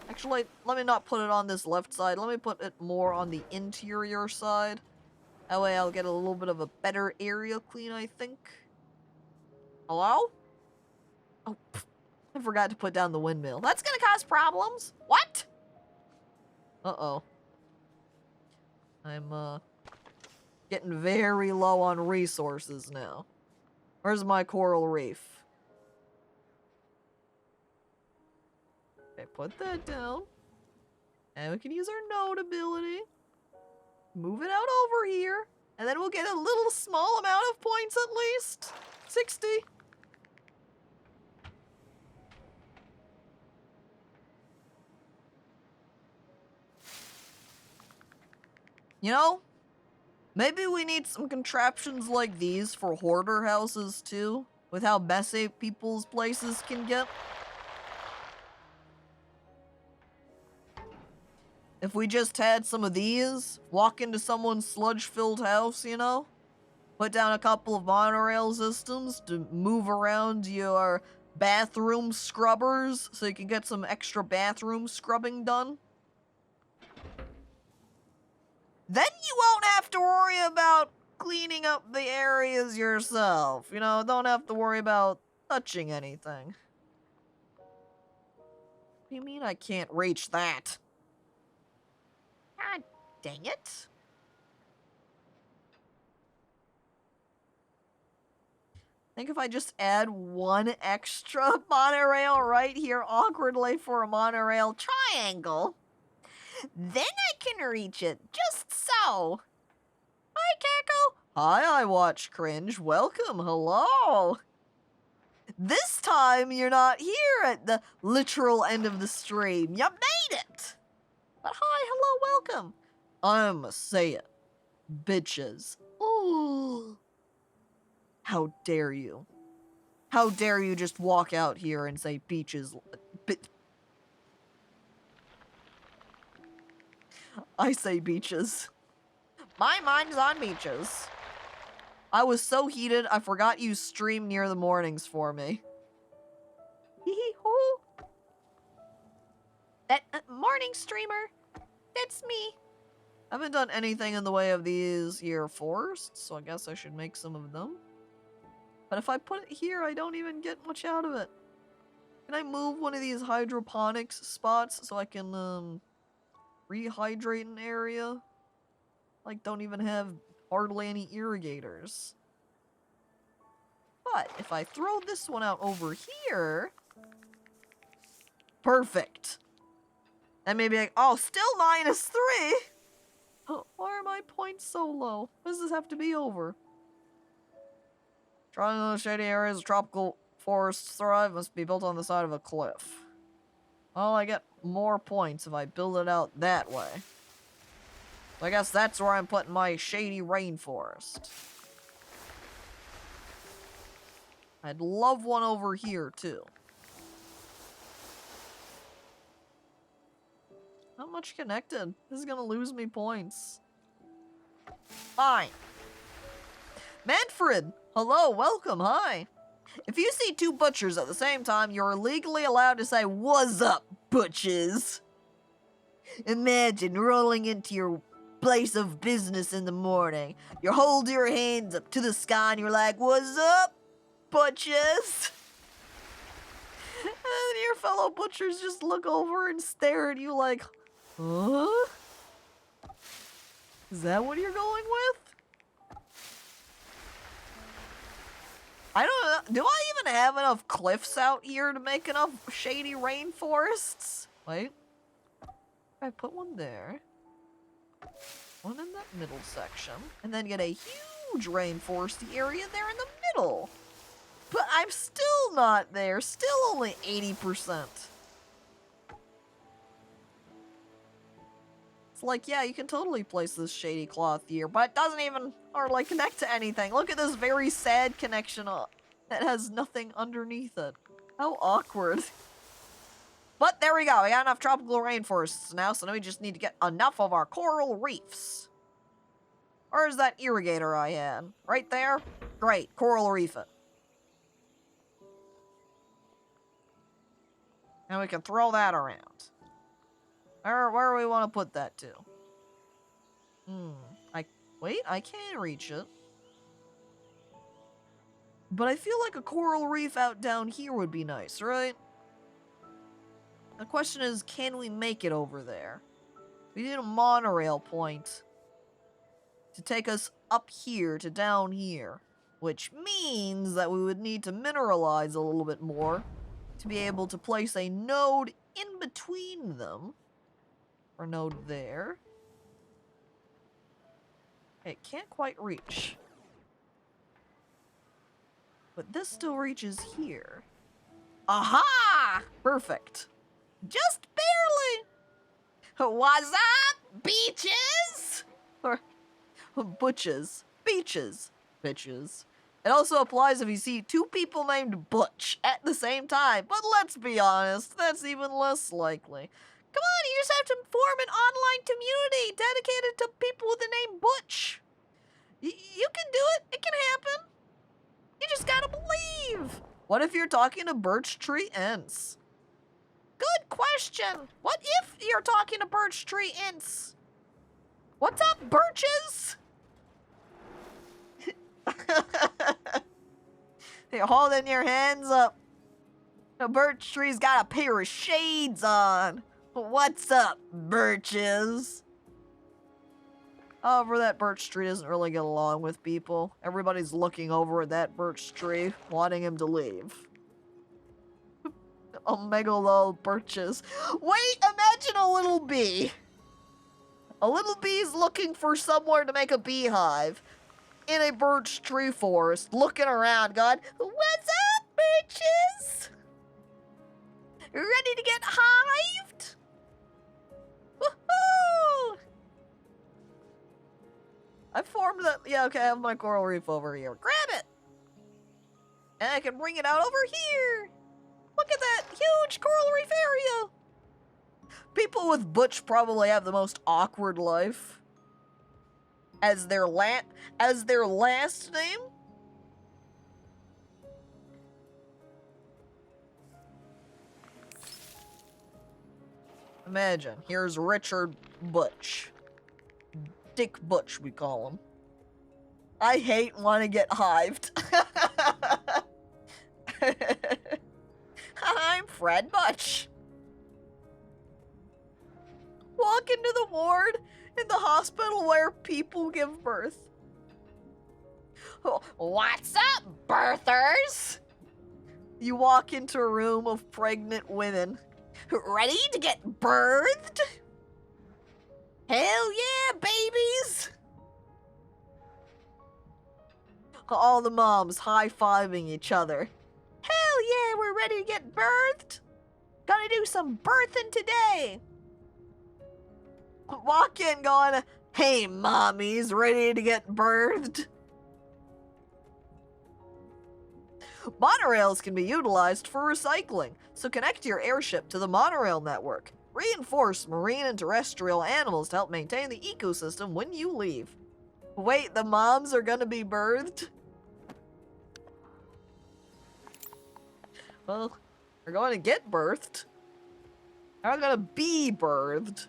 Actually, let me not put it on this left side. Let me put it more on the interior side. That way I'll get a little bit of a better area clean, I think. Hello? Oh, pff, I forgot to put down the windmill. That's gonna cause problems. What? Uh-oh. I'm, getting very low on resources now. Where's my coral reef? Okay, put that down. And we can use our node ability. Move it out over here. And then we'll get a little small amount of points at least. 60. You know, maybe we need some contraptions like these for hoarder houses too, with how messy people's places can get. If we just had some of these, walk into someone's sludge-filled house, you know? Put down a couple of monorail systems to move around your bathroom scrubbers so you can get some extra bathroom scrubbing done. Then you won't have to worry about cleaning up the areas yourself. You know, don't have to worry about touching anything. What do you mean I can't reach that? God dang it. I think if I just add one extra monorail right here awkwardly for a monorail triangle, then I can reach it, just so. Hi, Caco. Hi, I Watch Cringe. Welcome, hello. This time, you're not here at the literal end of the stream. You made it! But hi, hello, welcome. I'ma say it. Bitches. Ooh. How dare you? How dare you just walk out here and say beaches? I say beaches. My mind's on beaches. I was so heated, I forgot you stream near the mornings for me. Hee-hee-hoo. That morning streamer, that's me. I haven't done anything in the way of these here forests, so I guess I should make some of them. But if I put it here, I don't even get much out of it. Can I move one of these hydroponics spots so I can, rehydrate an area? Like, don't even have hardly any irrigators. But if I throw this one out over here... Perfect. And maybe like, oh, still -3! Why are my points so low? What does this have to be over? Trying in those shady areas, tropical forests thrive must be built on the side of a cliff. Well, I get more points if I build it out that way. So I guess that's where I'm putting my shady rainforest. I'd love one over here, too. Not much connected. This is gonna lose me points. Fine. Manfred! Hello, welcome, hi. If you see two butchers at the same time, you're legally allowed to say, "What's up, butchers?" Imagine rolling into your place of business in the morning. You hold your hands up to the sky and you're like, "What's up, butchers?" And your fellow butchers just look over and stare at you like, huh? Is that what you're going with? I don't know. Do I even have enough cliffs out here to make enough shady rainforests? Wait. I put one there. One in that middle section. And then get a huge rainforesty area there in the middle. But I'm still not there. Still only 80%. It's like, yeah, you can totally place this shady cloth here, but it doesn't even hardly connect to anything. Look at this very sad connection that has nothing underneath it. How awkward. But there we go. We got enough tropical rainforests now, so now we just need to get enough of our coral reefs. Where's that irrigator I had? Right there? Great. Coral reef it. And we can throw that around. Where do we want to put that to? Wait, I can reach it. But I feel like a coral reef out down here would be nice, right? The question is, can we make it over there? We need a monorail point to take us up here to down here. Which means that we would need to mineralize a little bit more to be able to place a node in between them. Or node there. It can't quite reach. But this still reaches here. Aha! Perfect. Just barely! What's up, beaches? Or butches. Beaches. Bitches. It also applies if you see two people named Butch at the same time. But let's be honest, that's even less likely. Come on, you just have to form an online community dedicated to people with the name Butch. You can do it. It can happen. You just gotta believe. What if you're talking to Birch Tree Ints? Good question. What if you're talking to Birch Tree Ints? What's up, Birches? You're holding your hands up. The birch tree's got a pair of shades on. What's up, birches? However, that birch tree doesn't really get along with people. Everybody's looking over at that birch tree, wanting him to leave. A megalol birches. Wait, imagine a little bee. A little bee's looking for somewhere to make a beehive in a birch tree forest, looking around, going, "What's up, bitches? Ready to get hived? Woohoo! I formed that. Yeah, okay, I have my coral reef over here. Grab it! And I can bring it out over here. Look at that huge coral reef area. People with butch probably have the most awkward life. As their last name? Imagine, here's Richard Butch. Dick Butch, we call him. I hate want to get hived. I'm Fred Butch. Walk into the ward in the hospital where people give birth. What's up, birthers? You walk into a room of pregnant women. Ready to get birthed? Hell yeah, babies! All the moms high-fiving each other. Hell yeah, we're ready to get birthed! Gonna do some birthing today! Walk in going, hey mommies, ready to get birthed? Monorails can be utilized for recycling, so connect your airship to the monorail network. Reinforce marine and terrestrial animals to help maintain the ecosystem when you leave. Wait, the moms are gonna be birthed? Well, they're going to get birthed. They're gonna be birthed.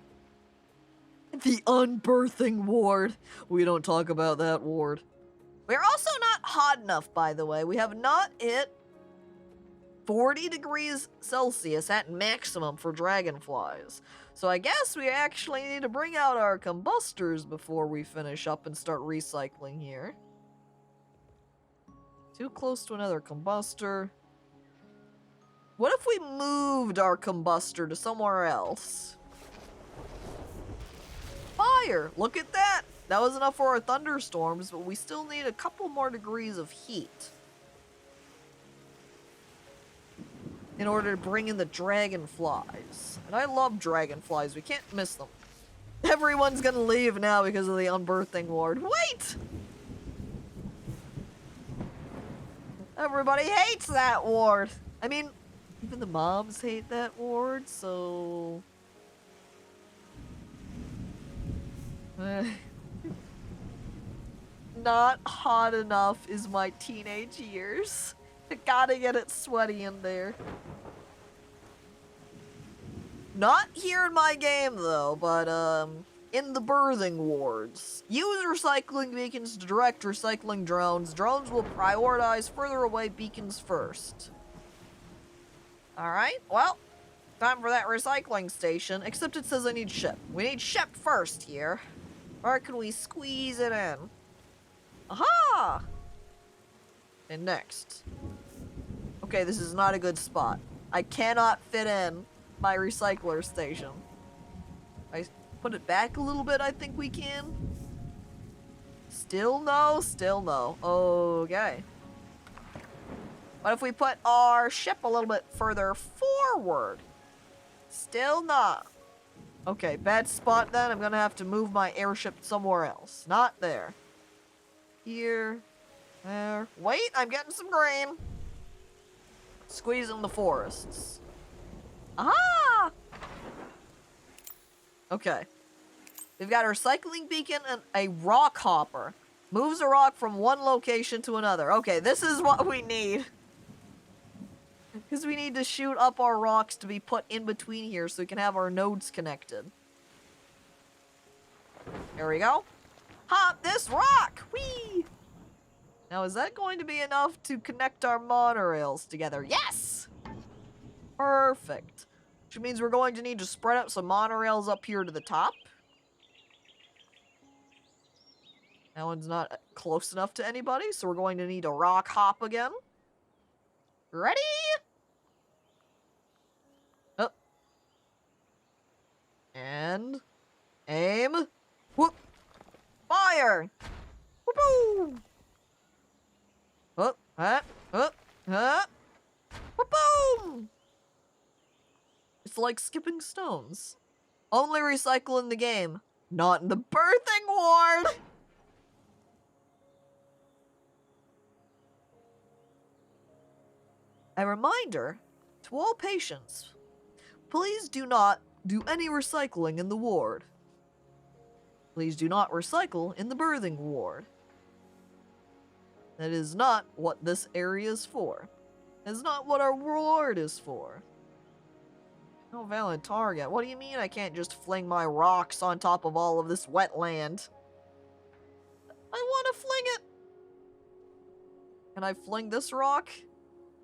The unbirthing ward. We don't talk about that ward. We're also not hot enough, by the way. We have not hit 40 degrees Celsius at maximum for dragonflies. So I guess we actually need to bring out our combustors before we finish up and start recycling here. Too close to another combustor. What if we moved our combustor to somewhere else? Fire! Look at that! That was enough for our thunderstorms, but we still need a couple more degrees of heat in order to bring in the dragonflies. And I love dragonflies. We can't miss them. Everyone's gonna leave now because of the unbirthing ward. Wait! Everybody hates that ward. I mean, even the moms hate that ward, so... Not hot enough is my teenage years. I gotta get it sweaty in there. Not here in my game though, but in the birthing wards. Use recycling beacons to direct recycling drones. Drones will prioritize further away beacons first. Alright, well, time for that recycling station, except it says I need ship. We need ship first here. Or can we squeeze it in? Aha! And next. Okay, this is not a good spot. I cannot fit in my recycler station. I put it back a little bit, I think we can. Still no, still no. Okay. What if we put our ship a little bit further forward? Still not. Okay, bad spot then. I'm gonna have to move my airship somewhere else. Not there. Here. There. Wait, I'm getting some grain. Squeezing the forests. Aha! Okay. We've got a recycling beacon and a rock hopper. Moves a rock from one location to another. Okay, this is what we need. Because we need to shoot up our rocks to be put in between here so we can have our nodes connected. There we go. Hop this rock! Whee! Now, is that going to be enough to connect our monorails together? Yes! Perfect. Which means we're going to need to spread out some monorails up here to the top. That one's not close enough to anybody, so we're going to need a rock hop again. Ready? Oh. And aim. Whoop. Fire. Whoop-oo. Oh, huh, oh, huh. It's like skipping stones. Only recycle in the game, not in the birthing ward! A reminder to all patients, please do not do any recycling in the ward. Please do not recycle in the birthing ward. That is not what this area is for. That is not what our ward is for. No valid target. What do you mean I can't just fling my rocks on top of all of this wetland? I want to fling it! Can I fling this rock?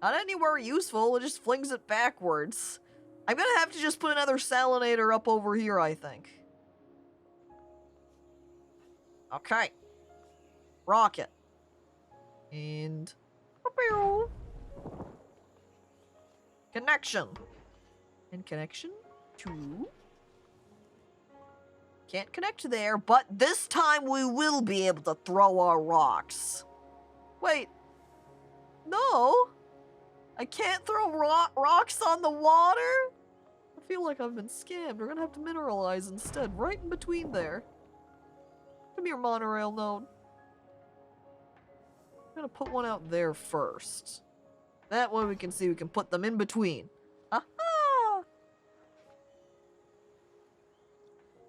Not anywhere useful, it just flings it backwards. I'm gonna have to just put another salinator up over here, I think. Okay. Rocket. And... connection. And connection to... Can't connect there, but this time we will be able to throw our rocks. Wait. No. I can't throw rocks on the water? I feel like I've been scammed. We're gonna have to mineralize instead, right in between there. Come here, monorail node. I'm gonna put one out there first. That way we can see we can put them in between. Aha!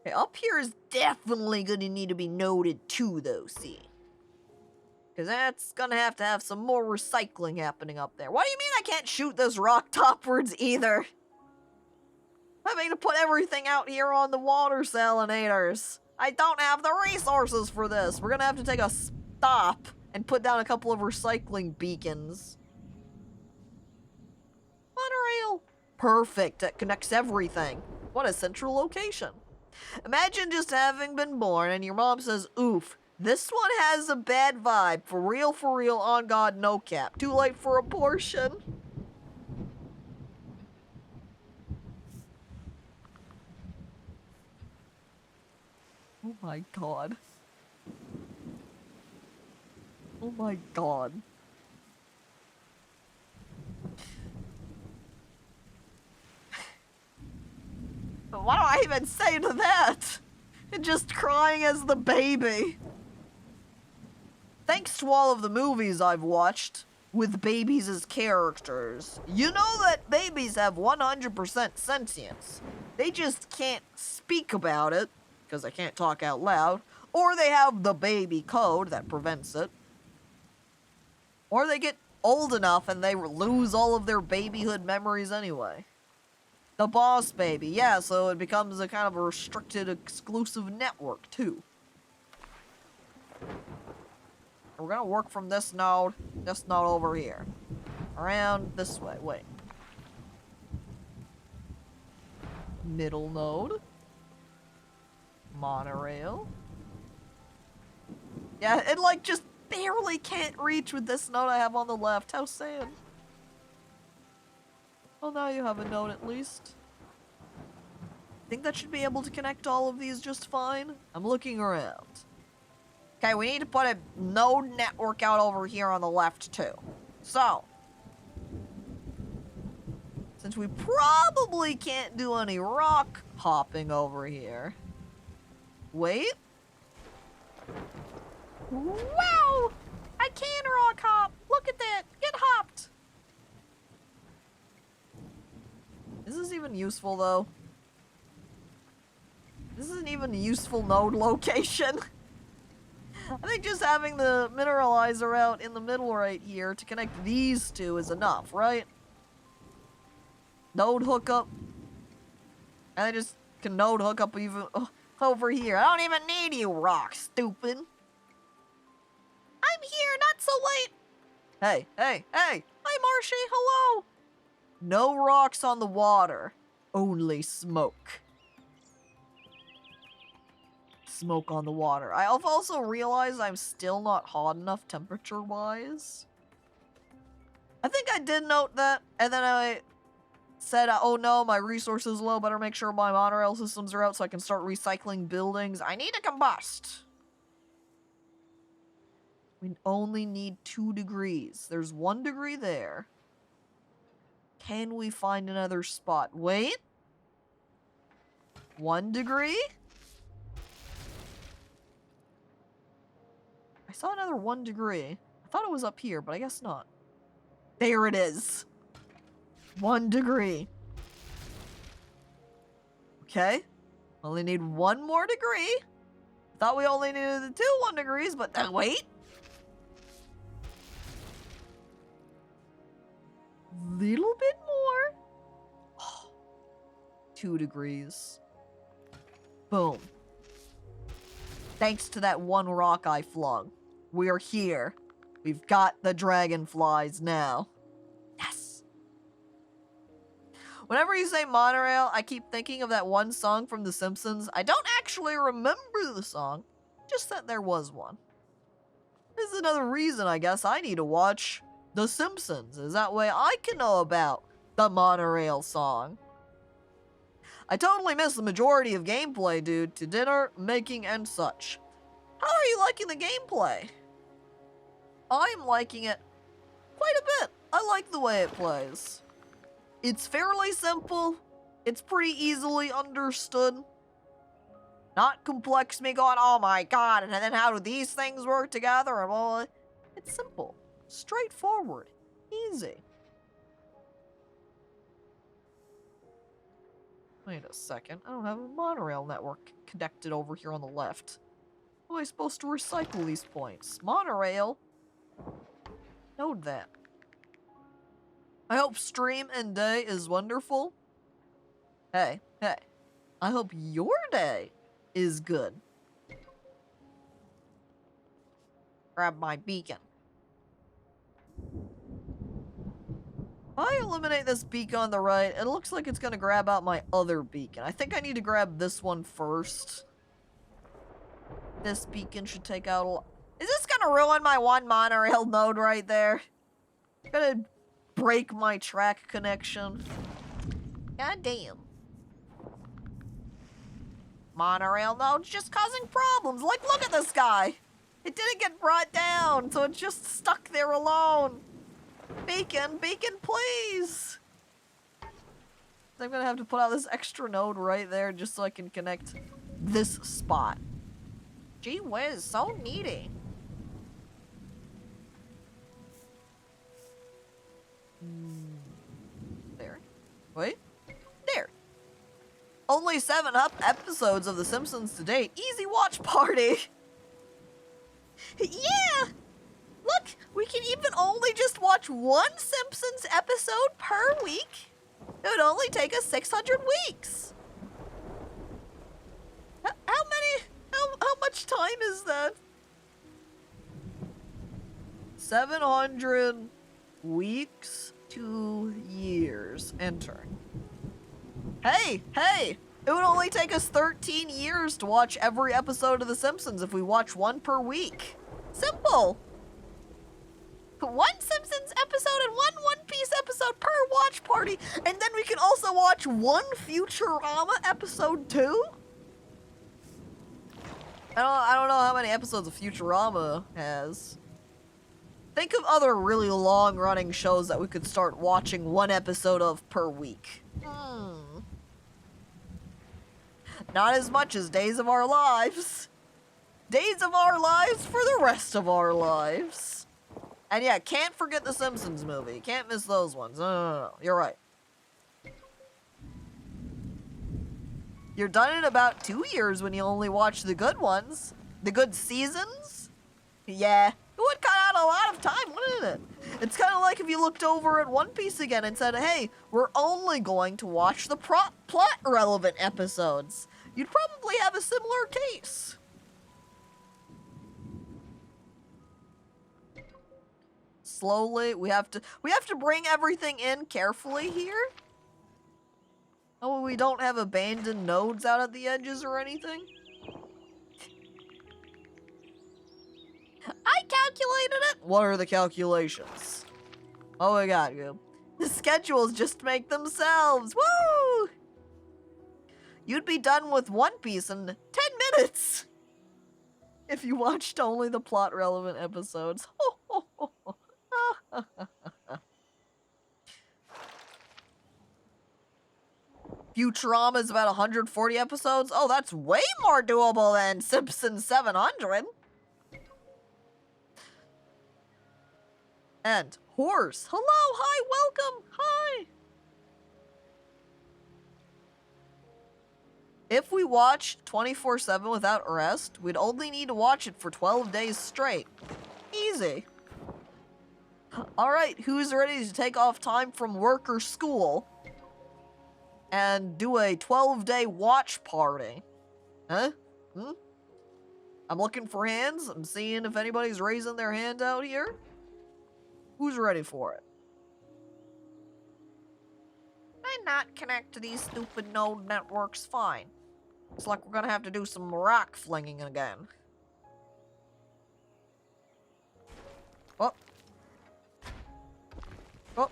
Okay, up here is definitely gonna need to be noted too, though, see? Because that's gonna have to have some more recycling happening up there. What do you mean I can't shoot this rock topwards either? I'm having to put everything out here on the water salinators. I don't have the resources for this. We're gonna have to take a stop and put down a couple of recycling beacons. Monorail. Perfect. That connects everything. What a central location. Imagine just having been born and your mom says, oof, this one has a bad vibe. For real, on God, no cap. Too late for abortion. Oh my god. Oh my god. What do I even say to that? Just crying as the baby. Thanks to all of the movies I've watched with babies as characters, you know that babies have 100% sentience. They just can't speak about it, because they can't talk out loud, or they have the baby code that prevents it, or they get old enough and they lose all of their babyhood memories anyway. The boss baby, yeah, so it becomes a kind of a restricted, exclusive network, too. We're gonna work from this node over here. Around this way, wait. Middle node. Monorail. Yeah, it like just barely can't reach with this node I have on the left. How sad. Well, now you have a node at least. Think that should be able to connect all of these just fine? I'm looking around. Okay, we need to put a node network out over here on the left too. So, since we probably can't do any rock hopping over here. Wait. Wow! I can rock hop! Look at that! Get hopped! Is this even useful though? This isn't even a useful node location. I think just having the mineralizer out in the middle right here to connect these two is enough, right? Node hookup. And I just can node hook up even over here. I don't even need you, rock, stupid. I'm here, not so late. Hey, hey, hey. Hi, Marshy, hello. No rocks on the water. Only smoke. Smoke on the water. I've also realized I'm still not hot enough temperature-wise. I think I did note that, and then I said, oh no, my resources are low, better make sure my monorail systems are out so I can start recycling buildings. I need to combust. We only need 2 degrees. There's 1 degree there. Can we find another spot? Wait. 1 degree? I saw another 1 degree. I thought it was up here, but I guess not. There it is. 1 degree. Okay. Only need 1 more degree. Thought we only needed the 2 1 degrees, but wait. Little bit more. Oh, 2 degrees. Boom. Thanks to that 1 rock I flung. We're here. We've got the dragonflies now. Yes. Whenever you say monorail, I keep thinking of that one song from The Simpsons. I don't actually remember the song, just that there was one. This is another reason I guess I need to watch The Simpsons, is that way I can know about the monorail song. I totally missed the majority of gameplay due to dinner, making, and such. How are you liking the gameplay? I'm liking it quite a bit. I like the way it plays. It's fairly simple. It's pretty easily understood. Not complex, me going, oh my god, and then how do these things work together? And well, it's simple, straightforward, easy. Wait a second, I don't have a monorail network connected over here on the left. How am I supposed to recycle these points? Monorail? Note that. I hope stream and day is wonderful. Hey, I hope your day is good. Grab my beacon. If I eliminate this beacon on the right, it looks like it's gonna grab out my other beacon. I think I need to grab this one first. This beacon should take out a lot. Is this gonna ruin my 1 monorail node right there? Gonna break my track connection. God damn. Monorail node's just causing problems. Like, look at this guy. It didn't get brought down, so it's just stuck there alone. Beacon, please. I'm gonna have to put out this extra node right there just so I can connect this spot. Gee whiz, so needy. There. Wait. There. Only 7 episodes of The Simpsons to date. Easy watch party. Yeah! Look, we can even only just watch 1 Simpsons episode per week. It would only take us 600 weeks. How much time is that? 700 weeks to years. Enter. Hey! It would only take us 13 years to watch every episode of The Simpsons if we watch 1 per week. Simple! 1 Simpsons episode and 1 One Piece episode per watch party, and then we can also watch 1 Futurama episode too? I don't know how many episodes of Futurama has. Think of other really long-running shows that we could start watching 1 episode of per week. Not as much as Days of Our Lives. Days of Our Lives for the rest of our lives. And yeah, can't forget the Simpsons movie. Can't miss those ones. No. You're right. You're done in about 2 years when you only watch the good ones. The good seasons? Yeah. It would cut out a lot of time, wouldn't it? It's kind of like if you looked over at One Piece again and said, hey, we're only going to watch the plot-relevant episodes. You'd probably have a similar case. Slowly, we have to bring everything in carefully here. Oh, we don't have abandoned nodes out at the edges or anything. I calculated it. What are the calculations? Oh my god, the schedules just make themselves. Woo! You'd be done with One Piece in 10 minutes if you watched only the plot-relevant episodes. Futurama is about 140 episodes? Oh, that's way more doable than Simpsons 700. And horse. Hello, hi, welcome, hi. If we watched 24/7 without rest, we'd only need to watch it for 12 days straight. Easy. Alright, who's ready to take off time from work or school and do a 12-day watch party? Huh? I'm looking for hands. I'm seeing if anybody's raising their hand out here. Who's ready for it? Can I not connect to these stupid node networks? Fine. Looks like we're gonna have to do some rock flinging again. Oh. Oh.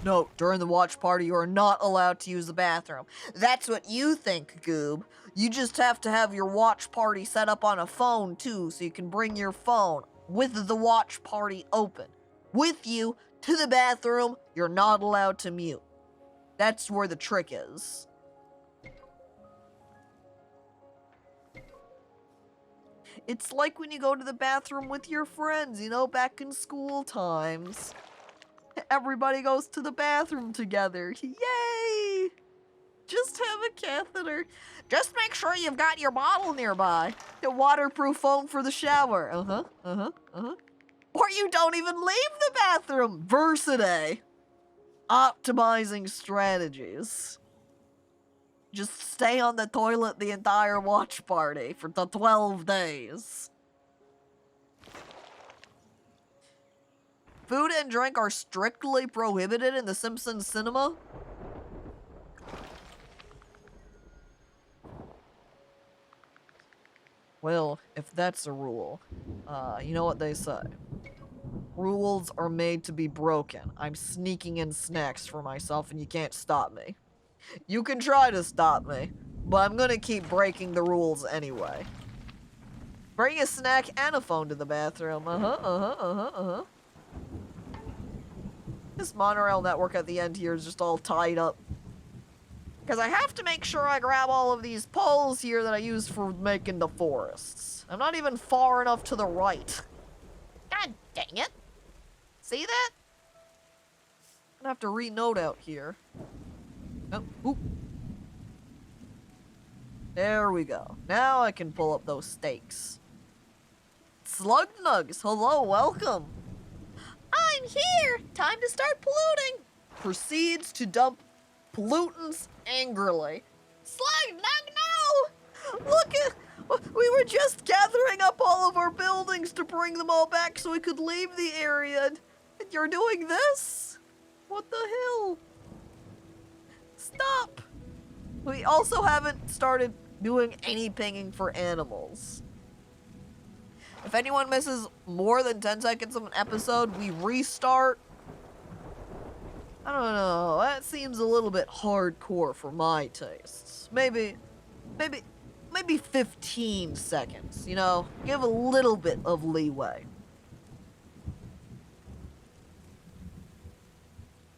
No, during the watch party, you are not allowed to use the bathroom. That's what you think, Goob. You just have to have your watch party set up on a phone, too, so you can bring your phone with the watch party open with you to the bathroom. You're not allowed to mute. That's where the trick is. It's like when you go to the bathroom with your friends, you know, back in school times. Everybody goes to the bathroom together. Yay! Just have a catheter. Just make sure you've got your bottle nearby. A waterproof phone for the shower. Or you don't even leave the bathroom. Versiday. Optimizing strategies. Just stay on the toilet the entire watch party for the 12 days. Food and drink are strictly prohibited in the Simpsons cinema. Well, if that's a rule, you know what they say. Rules are made to be broken. I'm sneaking in snacks for myself and you can't stop me. You can try to stop me, but I'm gonna keep breaking the rules anyway. Bring a snack and a phone to the bathroom. This monorail network at the end here is just all tied up. Because I have to make sure I grab all of these poles here that I use for making the forests. I'm not even far enough to the right. God dang it. See that? I'm gonna have to re-note out here. Oh, oop. There we go. Now I can pull up those stakes. Slug Nugs, hello, welcome. I'm here! Time to start polluting! Proceeds to dump pollutants angrily. Slug Nug, no! Look at... We were just gathering up all of our buildings to bring them all back so we could leave the area. And you're doing this? What the hell? Stop! We also haven't started doing any pinging for animals. If anyone misses more than 10 seconds of an episode, we restart. I don't know, that seems a little bit hardcore for my tastes. Maybe 15 seconds, you know? Give a little bit of leeway.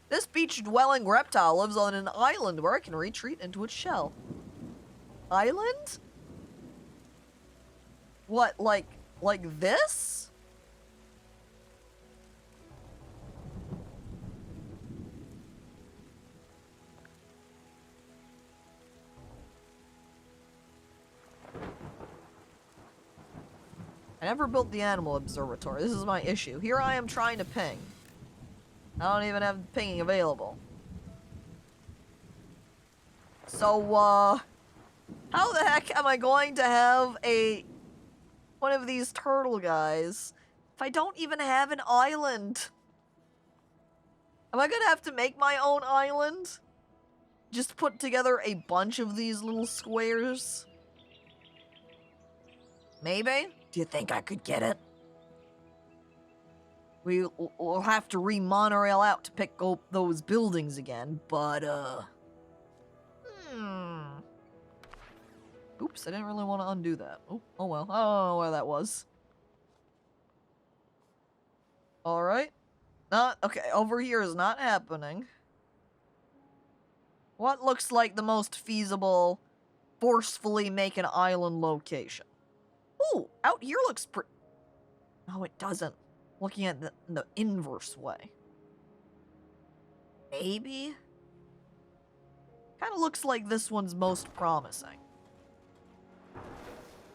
This beach-dwelling reptile lives on an island where it can retreat into its shell. Island? What, like this? I never built the animal observatory. This is my issue. Here I am trying to ping. I don't even have pinging available. So, how the heck am I going to have one of these turtle guys if I don't even have an island? Am I gonna have to make my own island? Just put together a bunch of these little squares? Maybe? Do you think I could get it? We'll have to re-monorail out to pick up those buildings again, but, Oops, I didn't really want to undo that. Oh well, I don't know where that was. Alright. Okay, over here is not happening. What looks like the most feasible, forcefully make an island location? Ooh, out here looks pretty... No, it doesn't. Looking at the inverse way. Maybe? Kind of looks like this one's most promising.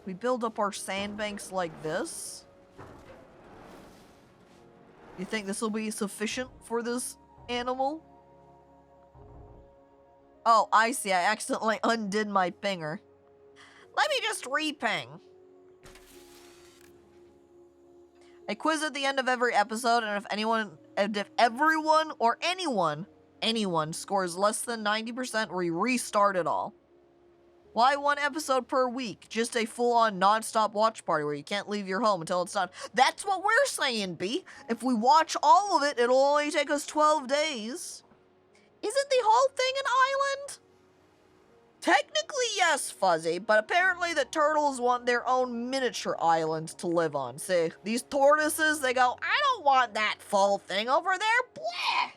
We build up our sandbanks like this. You think this will be sufficient for this animal? Oh, I see. I accidentally undid my pinger. Let me just re-ping. A quiz at the end of every episode, and if everyone or anyone scores less than 90%, we restart it all. Why one episode per week? Just a full-on non-stop watch party where you can't leave your home until it's done. That's what we're saying, B. If we watch all of it, it'll only take us 12 days. Isn't the whole thing an island? Technically, yes, Fuzzy, but apparently the turtles want their own miniature island to live on. See, these tortoises, they go, I don't want that full thing over there, bleh!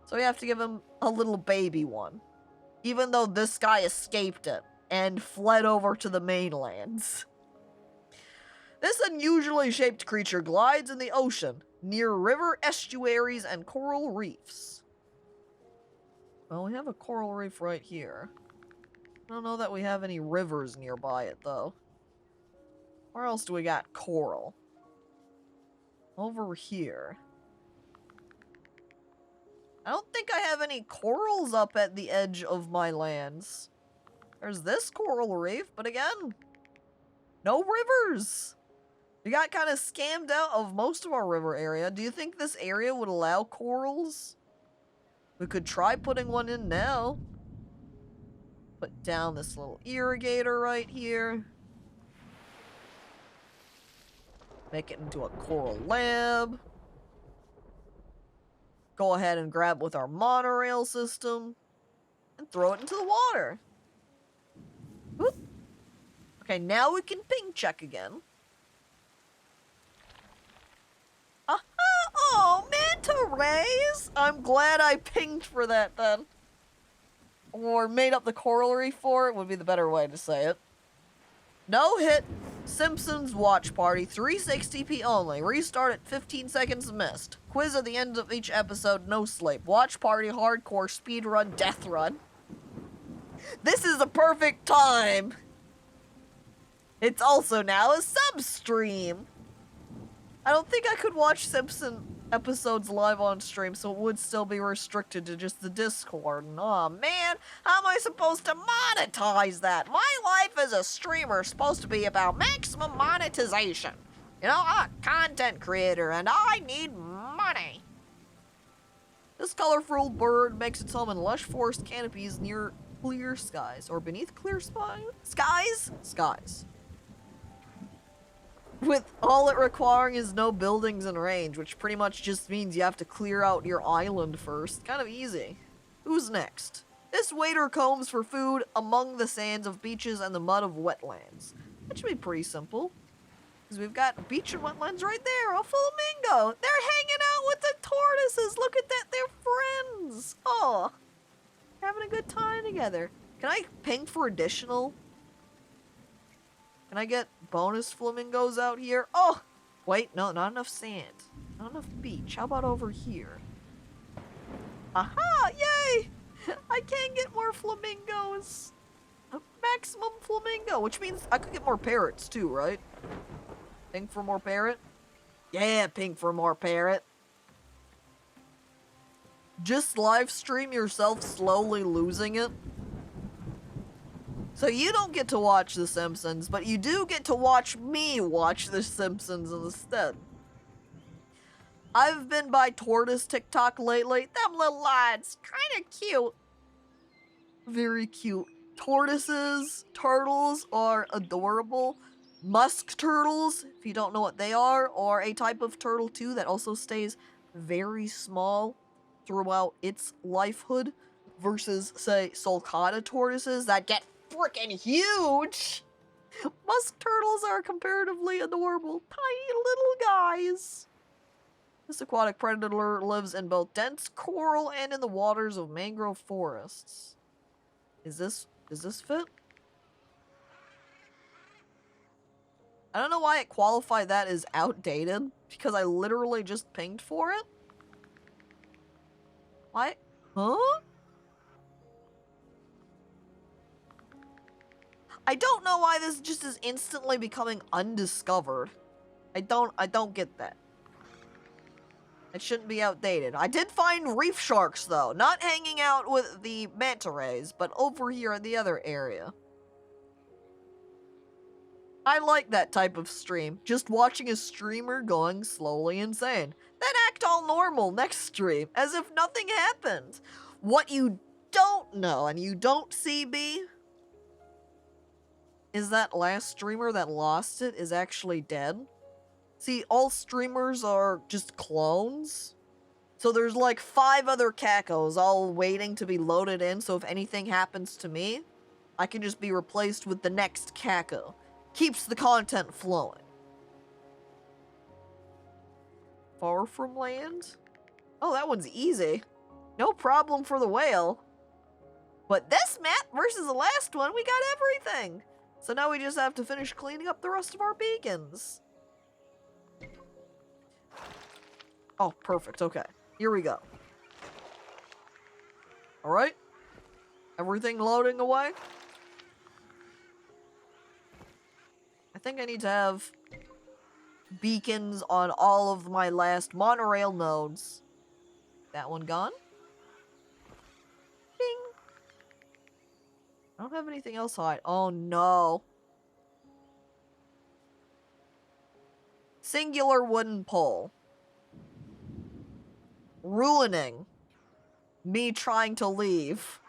So we have to give them a little baby one. Even though this guy escaped it and fled over to the mainlands. This unusually shaped creature glides in the ocean, near river estuaries and coral reefs. Well, we have a coral reef right here. I don't know that we have any rivers nearby it, though. Where else do we got coral? Over here. I don't think I have any corals up at the edge of my lands. There's this coral reef, but again, no rivers. We got kind of scammed out of most of our river area. Do you think this area would allow corals? We could try putting one in now. Put down this little irrigator right here. Make it into a coral lab. Go ahead and grab with our monorail system. And throw it into the water. Whoop. Okay, now we can ping check again. Aha! Oh, manta rays! I'm glad I pinged for that then. Or made up the coral reef for it would be the better way to say it. No hit. Simpsons watch party. 360p only. Restart at 15 seconds missed. Quiz at the end of each episode. No sleep. Watch party. Hardcore. Speed run. Death run. This is the perfect time. It's also now a sub-stream. I don't think I could watch Simpson episodes live on stream, so it would still be restricted to just the Discord. And, oh man, how am I supposed to monetize that? My life as a streamer is supposed to be about maximum monetization. You know, I'm a content creator and I need money. This colorful bird makes its home in lush forest canopies near clear skies, or beneath clear skies? Skies. With all it requiring is no buildings in range, which pretty much just means you have to clear out your island first. Kind of easy. Who's next? This waiter combs for food among the sands of beaches and the mud of wetlands. That should be pretty simple. Because we've got beach and wetlands right there. A flamingo! They're hanging out with the tortoises! Look at that, they're friends! Oh, having a good time together. Can I ping for additional? Can I get bonus flamingos out here? Oh! Wait, no, not enough sand. Not enough beach. How about over here? Aha! Yay! I can get more flamingos. A maximum flamingo, which means I could get more parrots too, right? Ping for more parrot? Yeah, ping for more parrot. Just live stream yourself slowly losing it. So you don't get to watch The Simpsons, but you do get to watch me watch The Simpsons instead. I've been by tortoise TikTok lately. Them little lads, kinda cute. Very cute. Tortoises, turtles are adorable. Musk turtles, if you don't know what they are a type of turtle too that also stays very small throughout its lifehood versus, say, sulcata tortoises that get freaking huge. Musk turtles are comparatively adorable, tiny little guys. This aquatic predator lives in both dense coral and in the waters of mangrove forests. Does this fit? I don't know why it qualified that as outdated, because I literally just pinged for it. Why? Huh? I don't know why this just is instantly becoming undiscovered. I don't get that. It shouldn't be outdated. I did find reef sharks, though. Not hanging out with the manta rays, but over here in the other area. I like that type of stream. Just watching a streamer going slowly insane. Then act all normal next stream, as if nothing happened. What you don't know, and you don't see, B, is that last streamer that lost it is actually dead. See, all streamers are just clones. So there's like 5 other cacos all waiting to be loaded in, so if anything happens to me, I can just be replaced with the next caco. Keeps the content flowing. Far from land? Oh, that one's easy. No problem for the whale. But this map versus the last one, we got everything. So now we just have to finish cleaning up the rest of our beacons. Oh, perfect. Okay. Here we go. Alright. Everything loading away. I think I need to have beacons on all of my last monorail nodes. That one gone. Ding. I don't have anything else hide. Oh no. Singular wooden pole. Ruining me trying to leave.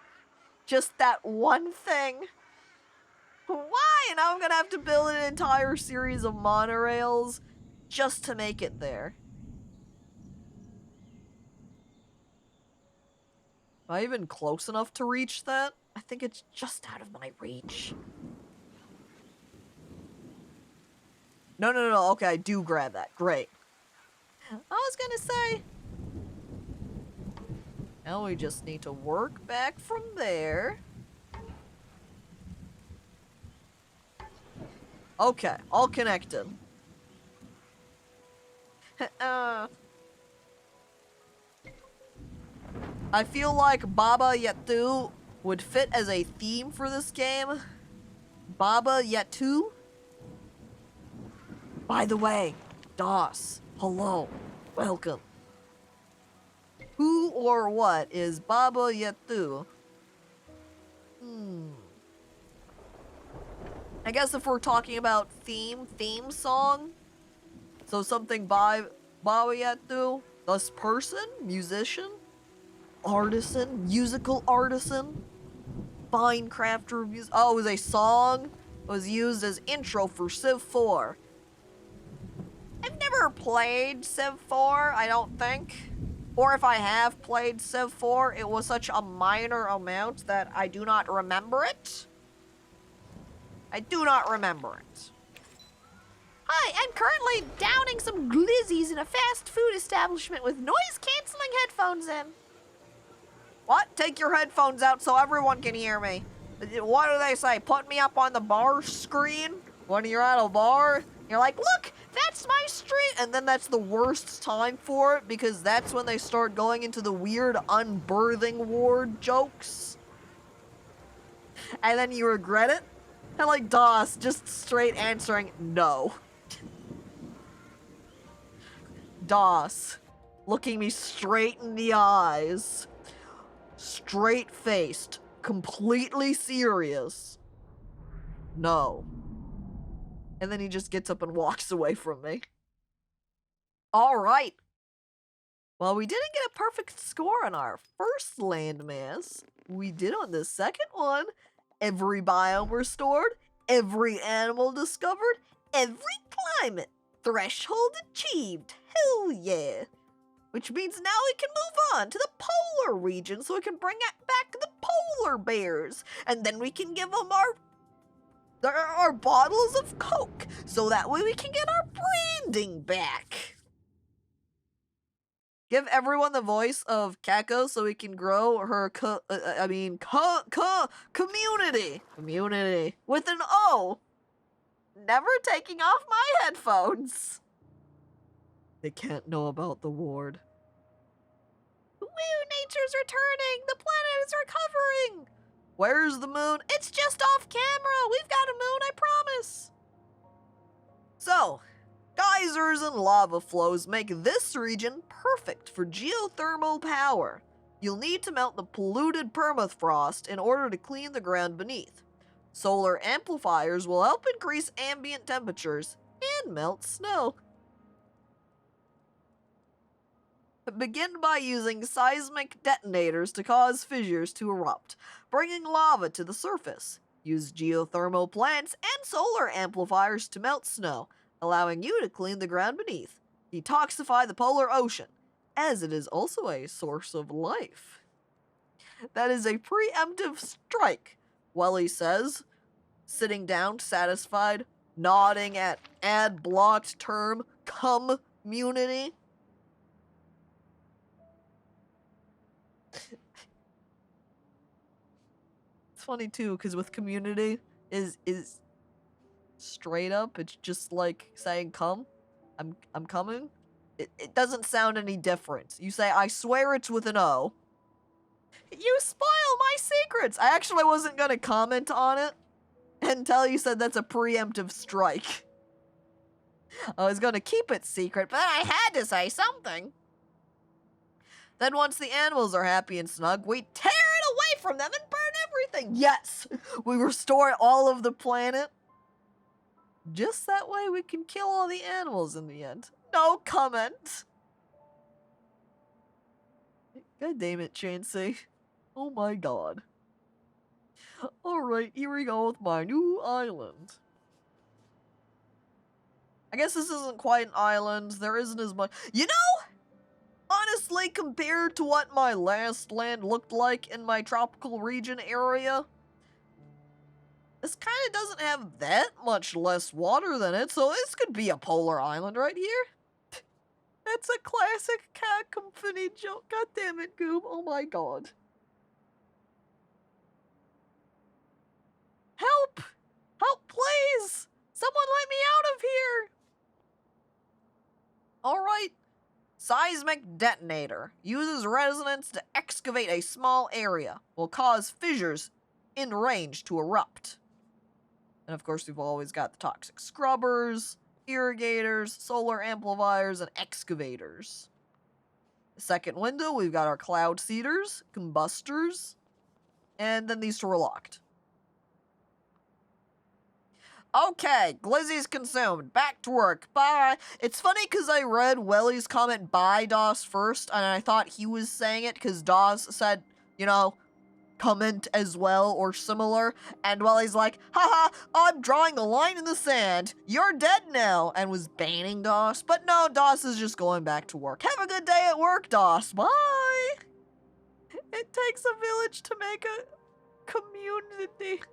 Just that one thing. Why? And now I'm gonna have to build an entire series of monorails just to make it there. Am I even close enough to reach that? I think it's just out of my reach. No, okay, I do grab that. Great. I was gonna say... Now we just need to work back from there. Okay, all connected. I feel like Baba Yatu would fit as a theme for this game. Baba Yatu? By the way, DOS, hello, welcome. Who or what is Baba Yatu? I guess if we're talking about theme song, so something by Baba Yatu, this person, musician, artisan, musical artisan, fine crafter, oh, it was a song, it was used as intro for Civ 4. I've never played Civ 4, I don't think. Or if I have played Civ 4, it was such a minor amount that I do not remember it. I do not remember it. Hi, I'm currently downing some glizzies in a fast food establishment with noise-canceling headphones in. What? Take your headphones out so everyone can hear me. What do they say? Put me up on the bar screen when you're at a bar? You're like, look, that's my street. And then that's the worst time for it because that's when they start going into the weird unbirthing ward jokes. And then you regret it. And like DOS, just straight answering no. DOS, looking me straight in the eyes. Straight-faced, completely serious. No. And then he just gets up and walks away from me. Alright. Well, we didn't get a perfect score on our first landmass. We did on the second one. Every biome restored, every animal discovered, every climate threshold achieved. Hell yeah. Which means now we can move on to the polar region so we can bring back the polar bears. And then we can give them our bottles of Coke so that way we can get our branding back. Give everyone the voice of Caco so we can grow her community. Community. With an O. Never taking off my headphones. They can't know about the ward. Woo, nature's returning. The planet is recovering. Where's the moon? It's just off camera. We've got a moon, I promise. So, geysers and lava flows make this region perfect for geothermal power. You'll need to melt the polluted permafrost in order to clean the ground beneath. Solar amplifiers will help increase ambient temperatures and melt snow. Begin by using seismic detonators to cause fissures to erupt, bringing lava to the surface. Use geothermal plants and solar amplifiers to melt snow, allowing you to clean the ground beneath. Detoxify the polar ocean, as it is also a source of life. That is a preemptive strike, Welly says, sitting down, satisfied, nodding at ad-blocked term community. It's funny too, because with community is straight up, it's just like saying come. I'm coming. It doesn't sound any different. You say, I swear it's with an O. You spoil my secrets! I actually wasn't gonna comment on it until you said that's a preemptive strike. I was gonna keep it secret, but I had to say something. Then once the animals are happy and snug, we tear it away from them and burn everything. Yes, we restore all of the planet. Just that way we can kill all the animals in the end. No comment. God damn it, Chansey. Oh my god. Alright, here we go with my new island. I guess this isn't quite an island. There isn't as much. You know, honestly, compared to what my last land looked like in my tropical region area, this kind of doesn't have that much less water than it, so this could be a polar island right here. That's a classic cacophony joke. God damn it, Goob. Oh my god. Help! Help, please! Someone let me out of here! Alright. Seismic detonator. Uses resonance to excavate a small area. Will cause fissures in range to erupt. And of course, we've always got the toxic scrubbers, irrigators, solar amplifiers, and excavators. The second window, we've got our cloud seeders, combustors, and then these two are locked. Okay, Glizzy's consumed. Back to work. Bye. It's funny because I read Welly's comment bye DOS first, and I thought he was saying it because DOS said, you know, comment as well or similar, and Welly's like, haha, I'm drawing a line in the sand. You're dead now, and was banning DOS. But no, DOS is just going back to work. Have a good day at work, DOS. Bye. It takes a village to make a community.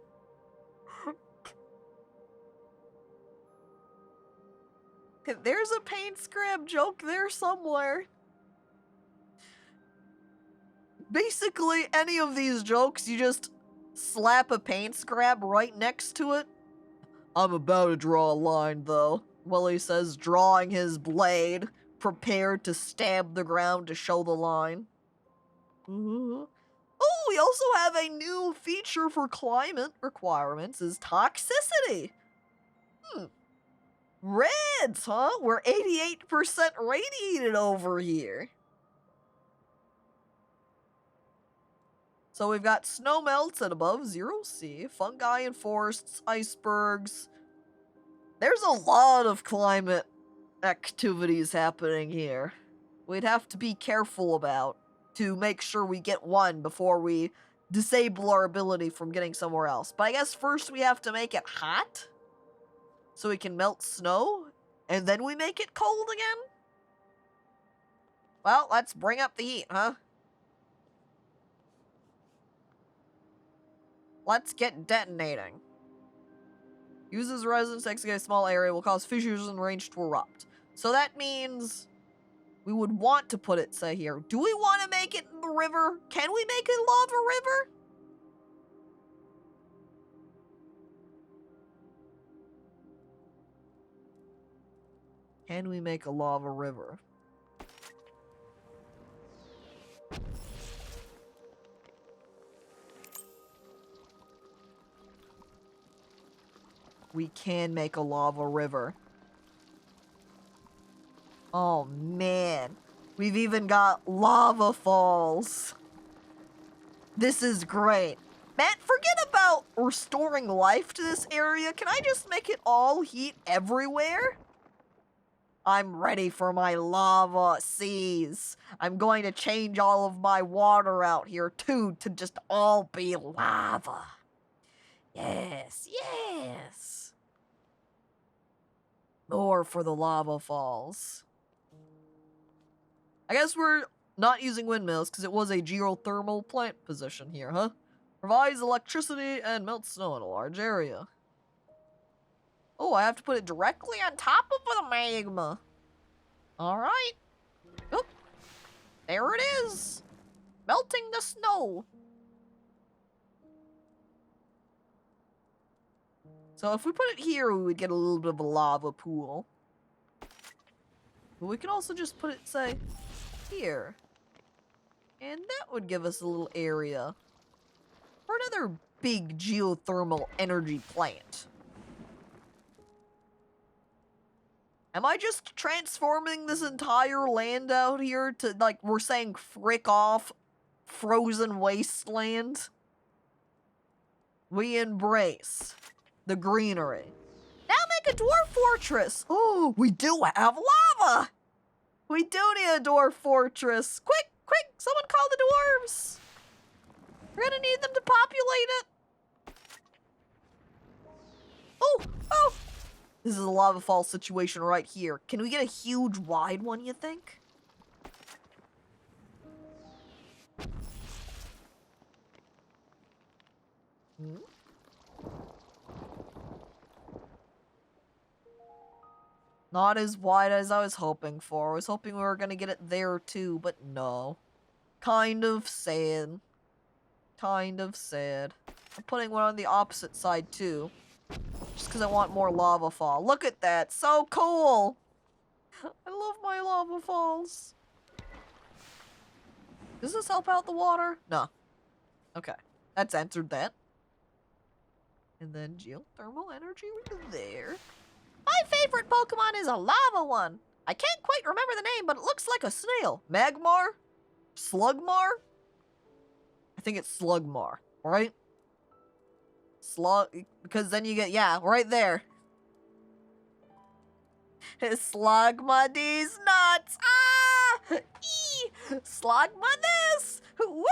There's a paint scrap joke there somewhere. Basically, any of these jokes, you just slap a paint scrap right next to it. I'm about to draw a line, though. Willie says, drawing his blade, prepared to stab the ground to show the line. Oh, we also have a new feature for climate requirements, is toxicity. Reds, huh? We're 88% radiated over here. So we've got snow melts at above 0°C, fungi in forests, icebergs. There's a lot of climate activities happening here. We'd have to be careful about to make sure we get one before we disable our ability from getting somewhere else. But I guess first we have to make it hot so we can melt snow, and then we make it cold again? Well, let's bring up the heat, huh? Let's get detonating. Uses resonance to excavate a small area, will cause fissures in range to erupt. So that means we would want to put it, say, here. Do we want to make it in the river? Can we make a lava river? Can we make a lava river? We can make a lava river. Oh, man. We've even got lava falls. This is great. Man, forget about restoring life to this area. Can I just make it all heat everywhere? I'm ready for my lava seas. I'm going to change all of my water out here, too, to just all be lava. Yes, yes. More for the lava falls. I guess we're not using windmills because it was a geothermal plant position here, huh? Provides electricity and melts snow in a large area. Oh, I have to put it directly on top of the magma. Alright. Oh, there it is. Melting the snow. So if we put it here, we would get a little bit of a lava pool. But we can also just put it, say, here. And that would give us a little area for another big geothermal energy plant. Am I just transforming this entire land out here to, like, we're saying frick off frozen wasteland? We embrace the greenery. Now make a dwarf fortress! Oh, we do have lava! We do need a dwarf fortress. Quick, quick, someone call the dwarves! We're gonna need them to populate it. Oh, oh! This is a lava fall situation right here. Can we get a huge wide one, you think? Hmm? Not as wide as I was hoping for. I was hoping we were gonna get it there too, but no. Kind of sad. Kind of sad. I'm putting one on the opposite side too. Just because I want more lava fall. Look at that. So cool. I love my lava falls. Does this help out the water? No. Okay. That's answered that. And then geothermal energy there. My favorite Pokemon is a lava one. I can't quite remember the name, but it looks like a snail. Magmar? Slugmar? I think it's Slugmar, right? Because then you get, yeah, right there. Slugma these nuts! Ah! Eee! Slugma this! Woo!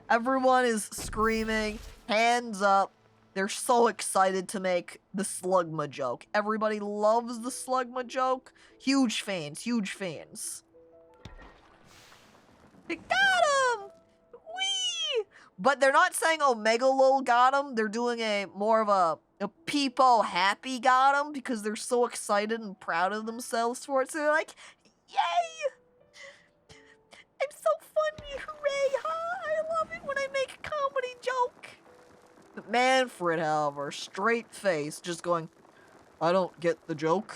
Everyone is screaming, hands up. They're so excited to make the Slugma joke. Everybody loves the Slugma joke. Huge fans, huge fans. Got him! Whee! But they're not saying Omega Lol got him. They're doing a more of a Peepo Happy got him because they're so excited and proud of themselves for it. So they're like, yay! I'm so funny, hooray, huh? I love it when I make a comedy joke. Manfred, however, straight face, just going, I don't get the joke.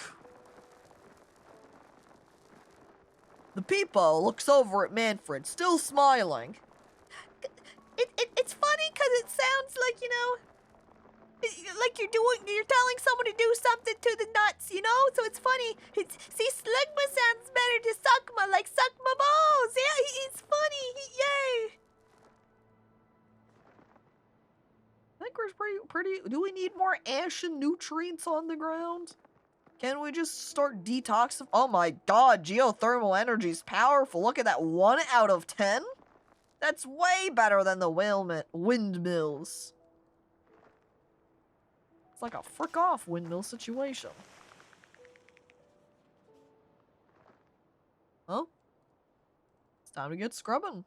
The Peepo looks over at Manfred, still smiling. It's funny because it sounds like, you know, like you're telling someone to do something to the nuts, you know? So it's funny. See, Slugma sounds better to Suckma, like Suckma balls. Yeah, it's funny. Yay. I think we're pretty. Do we need more ash and nutrients on the ground? Can we just start detoxifying? Oh my god, geothermal energy is powerful. Look at that, 1 out of 10? That's way better than the windmills. It's like a frick off windmill situation. Well, it's time to get scrubbing.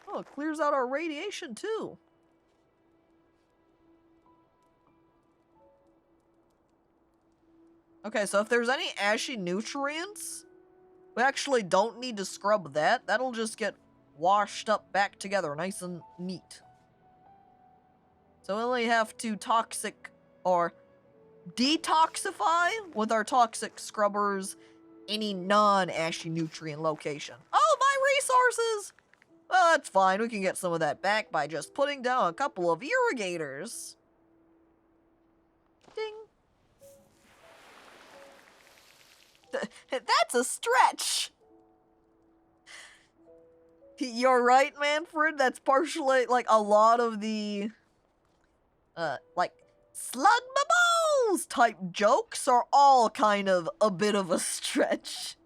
Oh, it clears out our radiation too. Okay, so if there's any ashy nutrients, we actually don't need to scrub that. That'll just get washed up back together, nice and neat. So we only have to toxic or detoxify with our toxic scrubbers any non-ashy nutrient location. Oh, my resources! Well, that's fine. We can get some of that back by just putting down a couple of irrigators. Ding. That's a stretch! You're right, Manfred. That's partially, a lot of the, slug my balls type jokes are all kind of a bit of a stretch.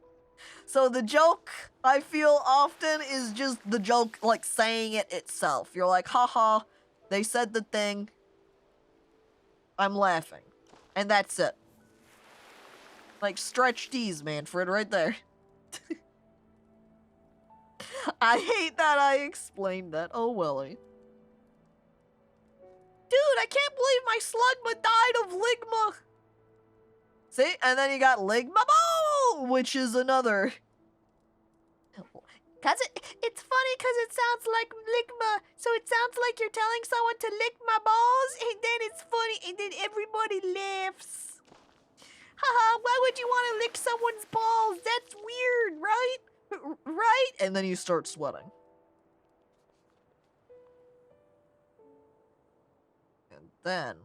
So the joke, I feel often, is just the joke, saying it itself. You're like, haha, they said the thing. I'm laughing. And that's it. Stretch D's, Manfred, right there. I hate that I explained that. Oh, welly. Dude, I can't believe my slugma died of ligma. See? And then you got ligma ball, which is another. It's funny because it sounds like ligma. So it sounds like you're telling someone to lick my balls, and then it's funny, and then everybody laughs. Haha, why would you want to lick someone's balls? That's weird, right? Right? And then you start sweating. And then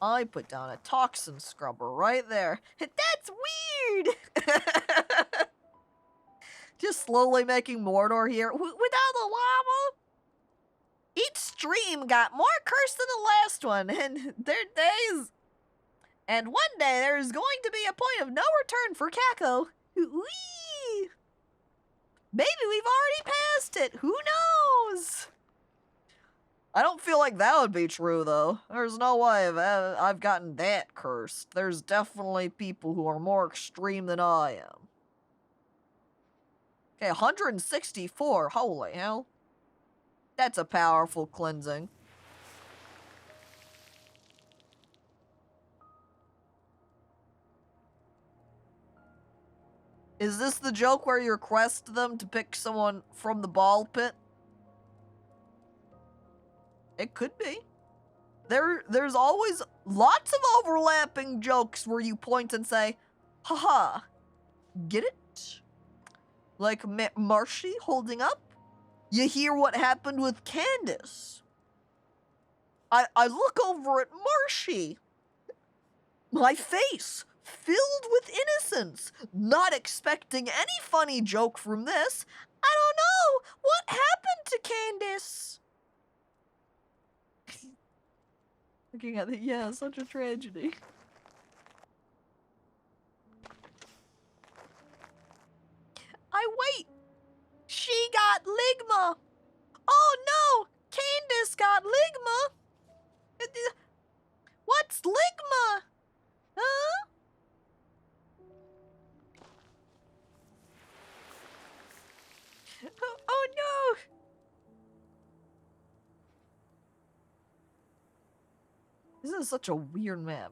I put down a toxin scrubber right there. That's weird! Just slowly making Mordor here. Without the lava, each stream got more cursed than the last one. And one day there's going to be a point of no return for Caco. Whee! Maybe we've already passed it. Who knows? I don't feel like that would be true, though. There's no way I've gotten that cursed. There's definitely people who are more extreme than I am. Okay, 164. Holy hell. That's a powerful cleansing. Is this the joke where you request them to pick someone from the ball pit? It could be. There's always lots of overlapping jokes where you point and say, haha, get it? Like Marshy holding up? You hear what happened with Candace. I look over at Marshy. My face filled with innocence, not expecting any funny joke from this. I don't know. What happened to Candace? Looking at it, yeah, such a tragedy. Wait. She got ligma. Oh no, Candace got ligma. What's ligma? Huh? Oh no! This is such a weird map.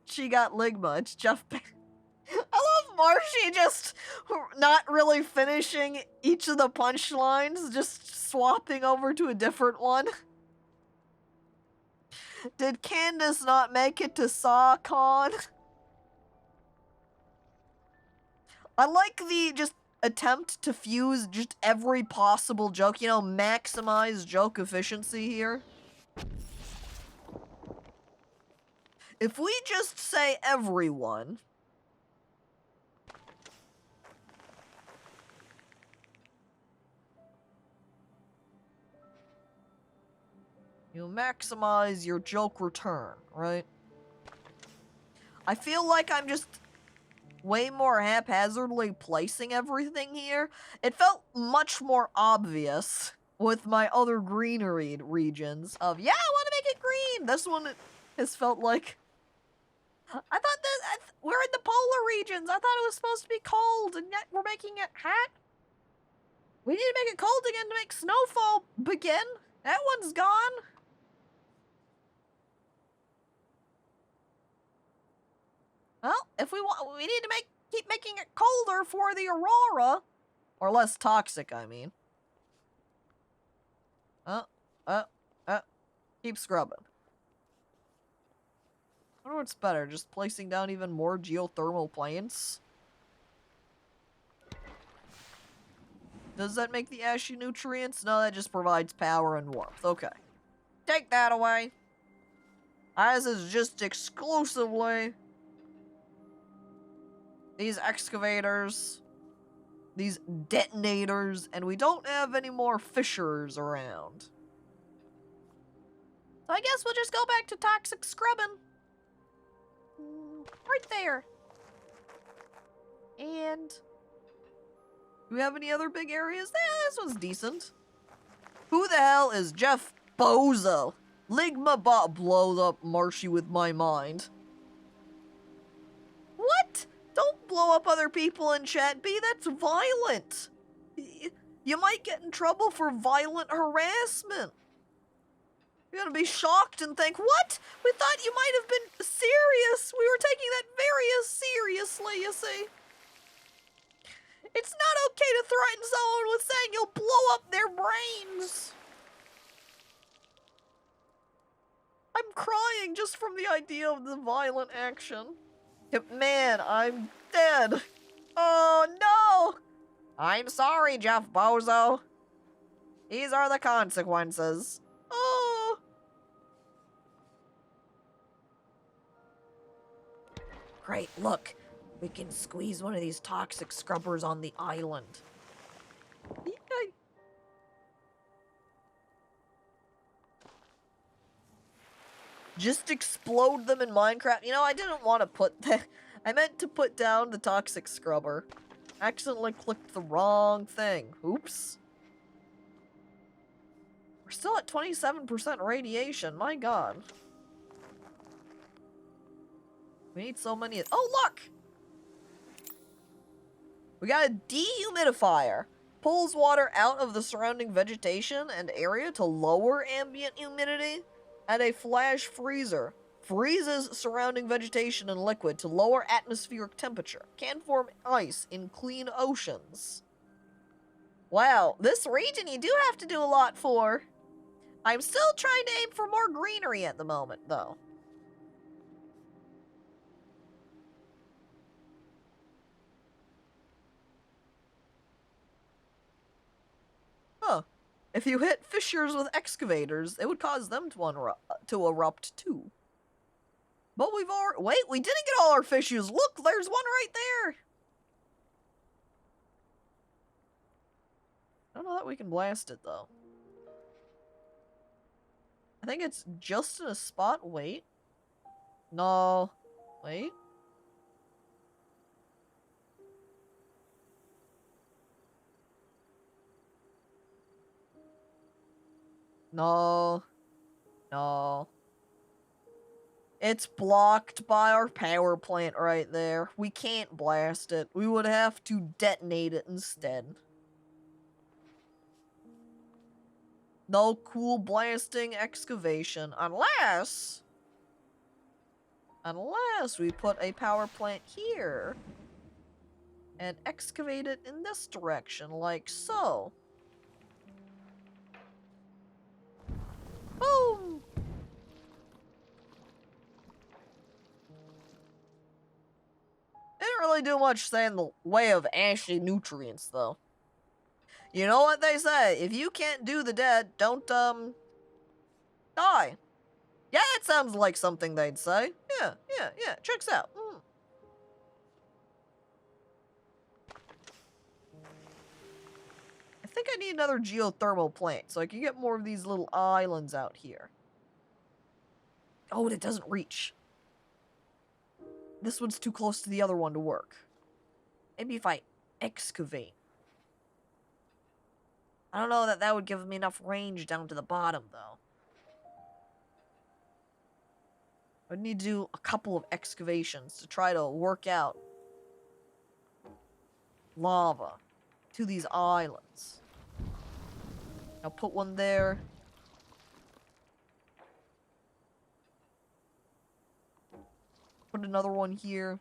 She got ligma. It's Jeff. I love Marshy just not really finishing each of the punchlines, just swapping over to a different one. Did Candace not make it to SawCon? I like the just attempt to fuse just every possible joke, you know, maximize joke efficiency here. If we just say everyone, you maximize your joke return, right? I feel like I'm just way more haphazardly placing everything here. It felt much more obvious with my other greenery regions of, yeah, I want to make it green. This one has felt like, I thought that we're in the polar regions. I thought it was supposed to be cold, and yet we're making it hot. We need to make it cold again to make snowfall begin. That one's gone. Well, if we want, we need to keep making it colder for the aurora. Or less toxic, I mean. Keep scrubbing. I wonder what's better, just placing down even more geothermal planes? Does that make the ashy nutrients? No, that just provides power and warmth. Okay. Take that away. As is just exclusively these excavators, these detonators, and we don't have any more fissures around. So I guess we'll just go back to toxic scrubbing. Right there. And do we have any other big areas? Yeah, this one's decent. Who the hell is Jeff Bozo? Ligma bot blows up Marshy with my mind. What? Don't blow up other people in chat, B. That's violent. You might get in trouble for violent harassment. You're gonna be shocked and think, what? We thought you might have been serious. We were taking that very seriously, you see. It's not okay to threaten someone with saying you'll blow up their brains. I'm crying just from the idea of the violent action. Man, I'm dead. Oh no! I'm sorry, Jeff Bozo. These are the consequences. Oh! Great, look. We can squeeze one of these toxic scrubbers on the island. Yay. Just explode them in Minecraft. You know, I didn't want to put that. I meant to put down the toxic scrubber. Accidentally clicked the wrong thing. Oops. We're still at 27% radiation. My god. We need so many. Oh, look! We got a dehumidifier. Pulls water out of the surrounding vegetation and area to lower ambient humidity. And a flash freezer. Freezes surrounding vegetation and liquid to lower atmospheric temperature. Can form ice in clean oceans. Wow, this region you do have to do a lot for. I'm still trying to aim for more greenery at the moment, though. Huh. If you hit fissures with excavators, it would cause them to erupt too. But we've already— wait, we didn't get all our fissures. Look, there's one right there. I don't know that we can blast it, though. I think it's just in a spot. Wait. No. Wait. No. No. It's blocked by our power plant right there. We can't blast it. We would have to detonate it instead. No cool blasting excavation. Unless we put a power plant here. And excavate it in this direction, like so. Boom! Didn't really do much in the way of ashy nutrients, though. You know what they say, if you can't do the dead, don't, die. Yeah, it sounds like something they'd say. Yeah, checks out. I think I need another geothermal plant, so I can get more of these little islands out here. Oh, and it doesn't reach. This one's too close to the other one to work. Maybe if I excavate. I don't know that that would give me enough range down to the bottom, though. I'd need to do a couple of excavations to try to work out lava to these islands. I'll put one there. Put another one here.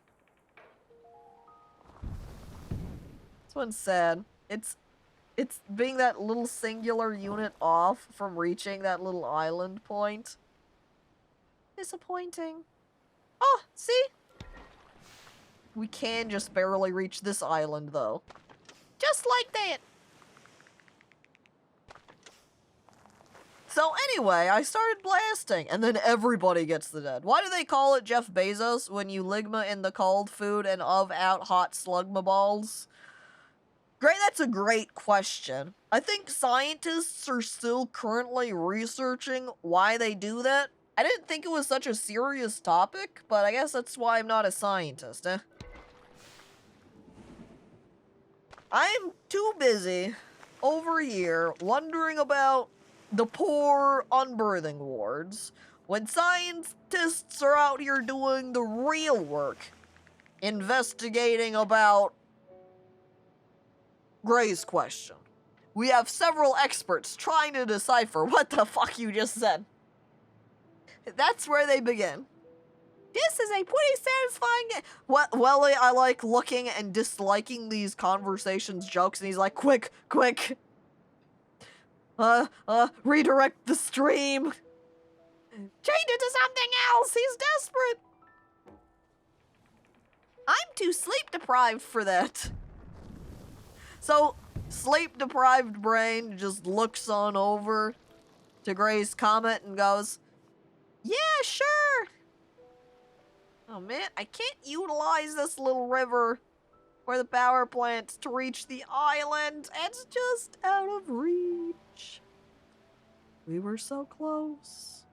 one's sad. It's being that little singular unit off from reaching that little island point. Disappointing. Oh, see? We can just barely reach this island, though. Just like that. So anyway, I started blasting, and then everybody gets the dead. Why do they call it Jeff Bezos when you ligma in the cold food and of out hot slugma balls? Great, that's a great question. I think scientists are still currently researching why they do that. I didn't think it was such a serious topic, but I guess that's why I'm not a scientist, eh? I'm too busy over here wondering about the poor unbirthing wards when scientists are out here doing the real work, investigating about Gray's question. We have several experts trying to decipher what the fuck you just said. That's where they begin. This is a pretty satisfying game. Welly, I like looking and disliking these conversations jokes, and he's like, quick, redirect the stream. Change it to something else, he's desperate. I'm too sleep deprived for that. So, sleep deprived brain just looks on over to Gray's comment and goes, yeah, sure. Oh man, I can't utilize this little river for the power plants to reach the island. It's just out of reach. We were so close.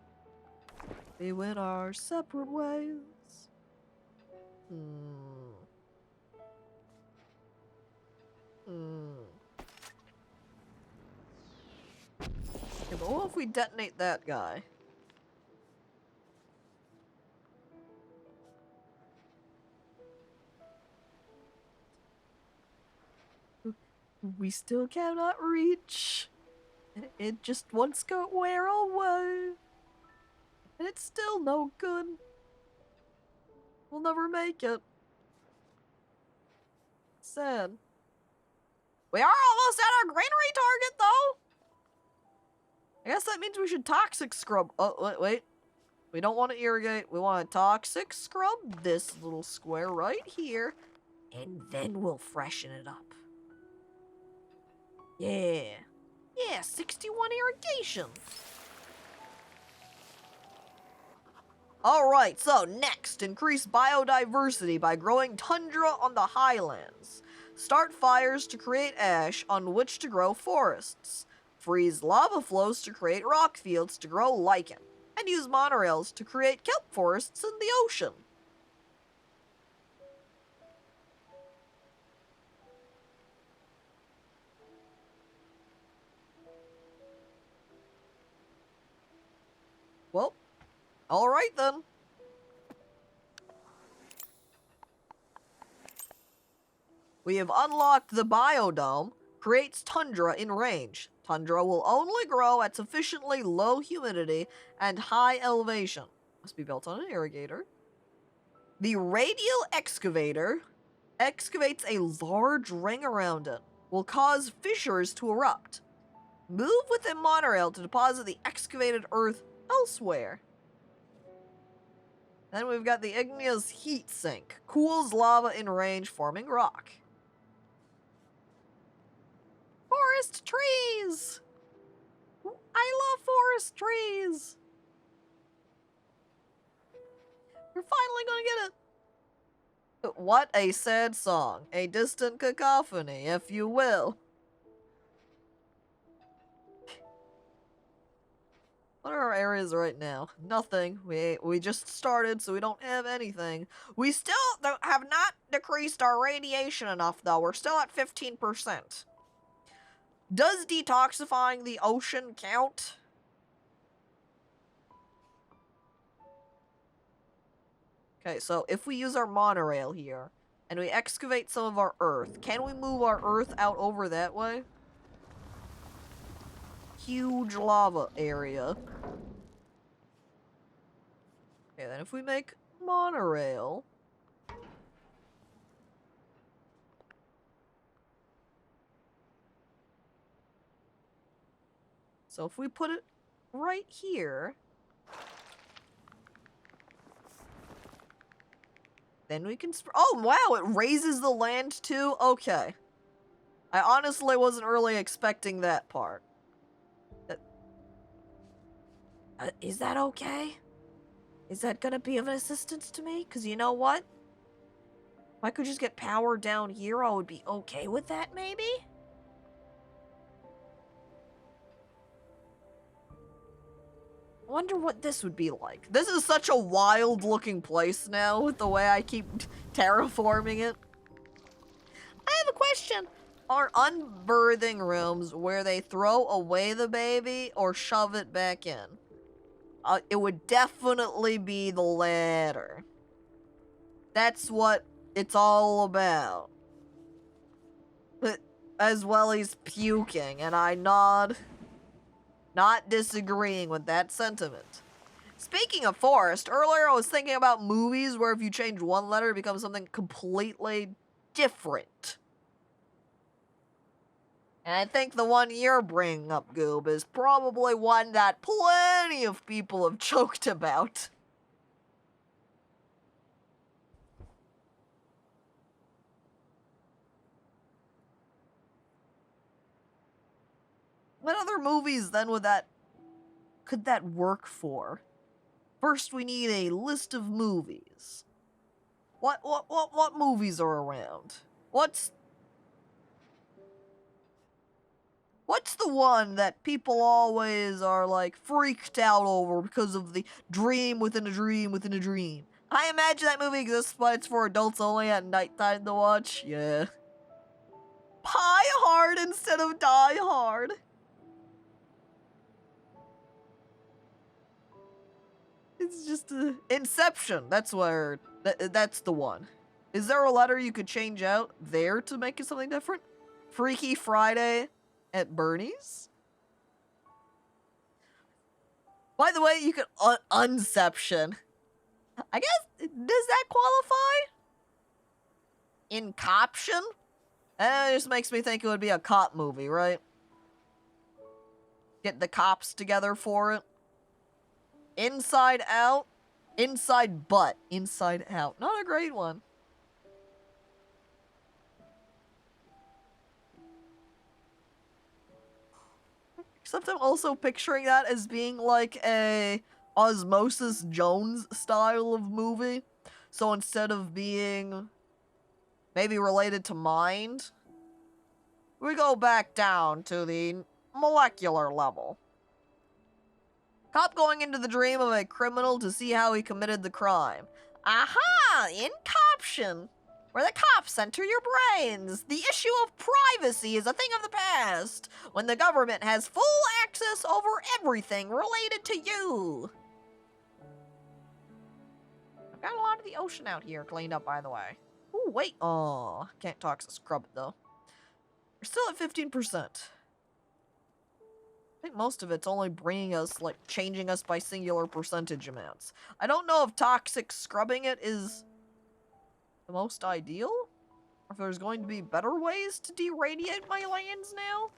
We went our separate ways. Yeah, but what if we detonate that guy? We still cannot reach. It just wants to wear away. And it's still no good. We'll never make it. Sad. We are almost at our greenery target, though. I guess that means we should toxic scrub. Oh, wait. We don't want to irrigate. We want to toxic scrub this little square right here. And then we'll freshen it up. Yeah. Yeah, 61 irrigation. Alright, so next, increase biodiversity by growing tundra on the highlands. Start fires to create ash on which to grow forests. Freeze lava flows to create rock fields to grow lichen. And use monorails to create kelp forests in the ocean. Well, alright then. We have unlocked the biodome, creates tundra in range. Tundra will only grow at sufficiently low humidity and high elevation. Must be built on an irrigator. The radial excavator excavates a large ring around it. Will cause fissures to erupt. Move with a monorail to deposit the excavated earth elsewhere. Then we've got the igneous heat sink. Cools lava in range, forming rock. Forest trees! I love forest trees! We're finally gonna get it! What a sad song. A distant cacophony, if you will. What are our areas right now? Nothing. We just started, so we don't have anything. We still have not decreased our radiation enough, though. We're still at 15%. Does detoxifying the ocean count? Okay, so if we use our monorail here, and we excavate some of our earth, can we move our earth out over that way? Huge lava area. Okay, then if we make monorail... So if we put it right here, then we can oh wow, it raises the land too? Okay. I honestly wasn't really expecting that part. Is that okay? Is that gonna be of an assistance to me? Because you know what? If I could just get power down here, I would be okay with that, maybe? I wonder what this would be like. This is such a wild-looking place now, with the way I keep terraforming it. I have a question. Are unbirthing rooms where they throw away the baby or shove it back in? It would definitely be the latter. That's what it's all about. But as well, he's puking, and I nod, not disagreeing with that sentiment. Speaking of forest, earlier I was thinking about movies where if you change one letter, it becomes something completely different. And I think the one you're bringing up, Goob, is probably one that plenty of people have joked about. What other movies then could that work for? First, we need a list of movies. What movies are around? What's the one that people always are, like, freaked out over because of the dream within a dream within a dream? I imagine that movie exists, but it's for adults only at nighttime to watch. Yeah. Pie Hard instead of Die Hard. It's just a... Inception. That's where... That's the one. Is there a letter you could change out there to make it something different? Freaky Friday at Bernie's? By the way, you could... Unception. I guess... Does that qualify? Incoption? It just makes me think it would be a cop movie, right? Get the cops together for it. Inside Out? Inside Butt. Inside Out. Not a great one. Except I'm also picturing that as being like a Osmosis Jones style of movie. So instead of being maybe related to mind, we go back down to the molecular level. Cop going into the dream of a criminal to see how he committed the crime. Aha! Incoption! Where the cops enter your brains. The issue of privacy is a thing of the past, when the government has full access over everything related to you. I've got a lot of the ocean out here cleaned up, by the way. Ooh, wait. Oh, can't toxic scrub it, though. We're still at 15%. I think most of it's only bringing us, like, changing us by singular percentage amounts. I don't know if toxic scrubbing it is the most ideal, or if there's going to be better ways to deradiate my lands now.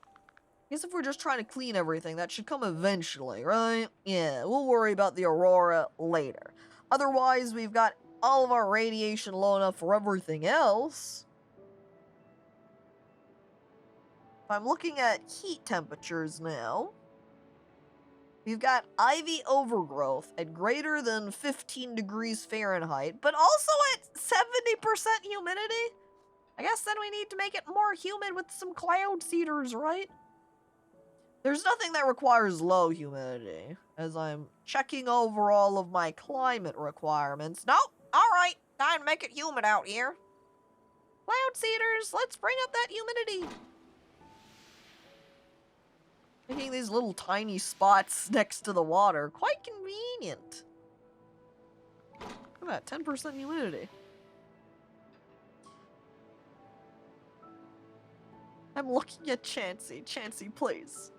I guess if we're just trying to clean everything, that should come eventually, right? Yeah, we'll worry about the aurora later. Otherwise, we've got all of our radiation low enough for everything else. If I'm looking at heat temperatures now, we've got ivy overgrowth at greater than 15 degrees Fahrenheit, but also at 70% humidity? I guess then we need to make it more humid with some cloud seeders, right? There's nothing that requires low humidity, as I'm checking over all of my climate requirements. Nope, alright, time to make it humid out here. Cloud seeders, let's bring up that humidity. Making these little tiny spots next to the water. Quite convenient. Look at that, 10% humidity. I'm looking at Chansey. Chansey, please.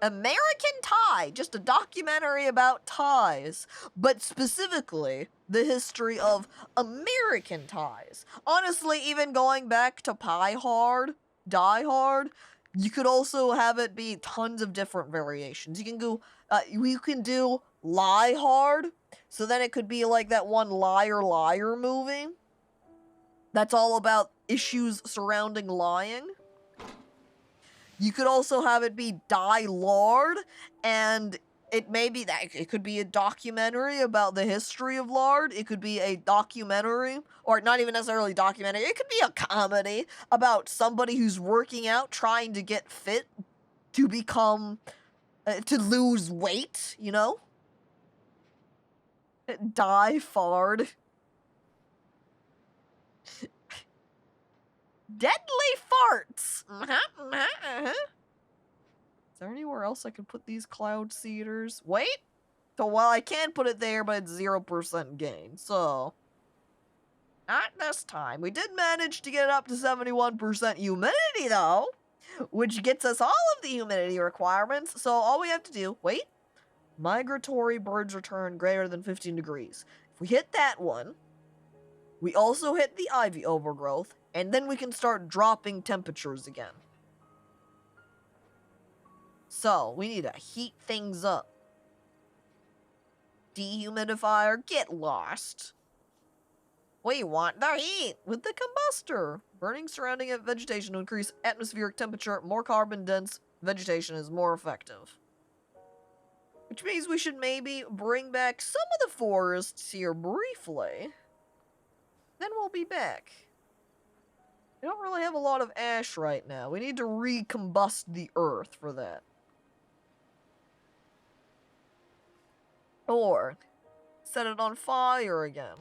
American Tie! Just a documentary about ties. But specifically, the history of American ties. Honestly, even going back to Die Hard, You could also have it be tons of different variations. You can go, you can do lie hard. So then it could be like that one Liar Liar movie. That's all about issues surrounding lying. You could also have it be Die Lard, and it may be that it could be a documentary about the history of lard. It could be a documentary, or not even necessarily documentary. It could be a comedy about somebody who's working out, trying to get fit to become, to lose weight, you know? Die Fard. Deadly farts. Is there anywhere else I could put these cloud seeders? Wait. So, well, I can put it there, but it's 0% gain. So, not this time. We did manage to get it up to 71% humidity, though, which gets us all of the humidity requirements. So, all we have to do, wait, migratory birds return greater than 15 degrees. If we hit that one, we also hit the ivy overgrowth, and then we can start dropping temperatures again. So, we need to heat things up. Dehumidifier, get lost. We want the heat with the combustor. Burning surrounding vegetation to increase atmospheric temperature. More carbon dense vegetation is more effective. Which means we should maybe bring back some of the forests here briefly. Then we'll be back. We don't really have a lot of ash right now. We need to recombust the earth for that. Or set it on fire again.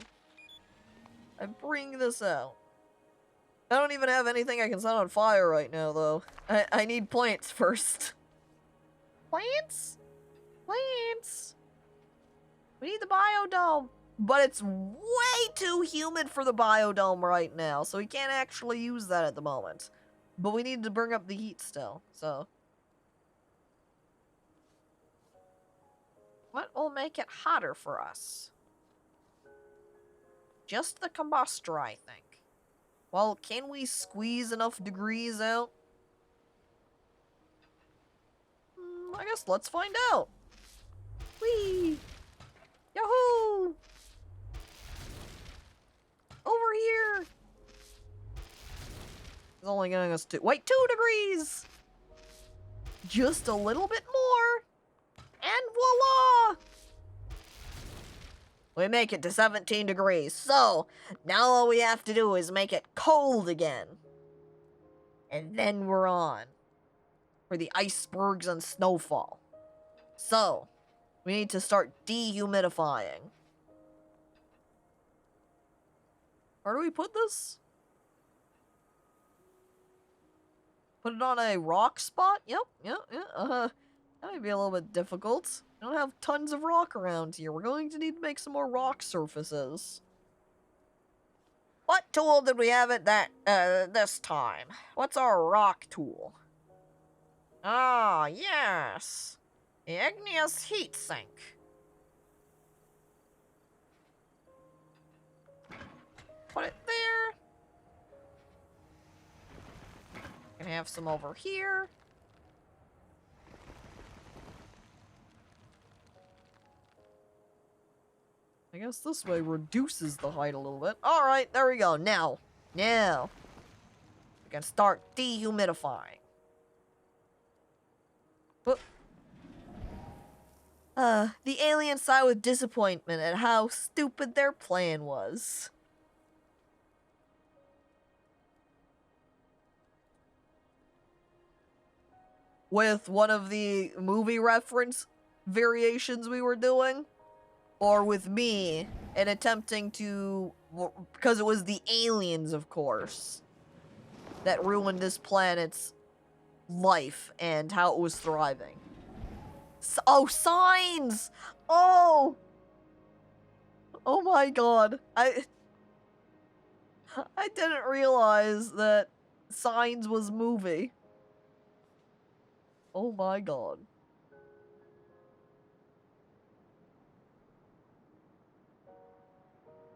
I bring this out. I don't even have anything I can set on fire right now, though. I need plants first. Plants? Plants? We need the biodome. But it's way too humid for the biodome right now, so we can't actually use that at the moment. But we need to bring up the heat still, so. What will make it hotter for us? Just the combustor, I think. Well, can we squeeze enough degrees out? I guess let's find out. Whee! Yahoo! Over here! It's only getting us to— wait, 2 degrees! Just a little bit more! And voila! We make it to 17 degrees. So, now all we have to do is make it cold again. And then we're on for the icebergs and snowfall. So, we need to start dehumidifying. Where do we put this? Put it on a rock spot? Yep. That might be a little bit difficult. I don't have tons of rock around here. We're going to need to make some more rock surfaces. What tool did we have at this time? What's our rock tool? Ah, yes. The igneous heat sink. Put it there. Gonna have some over here. I guess this way reduces the height a little bit. Alright, there we go. Now, we can start dehumidifying. The aliens sigh with disappointment at how stupid their plan was. With one of the movie reference variations we were doing, or with me and attempting to, because it was the aliens, of course, that ruined this planet's life and how it was thriving. Oh, signs! Oh my god. I didn't realize that Signs was movie. Oh my god.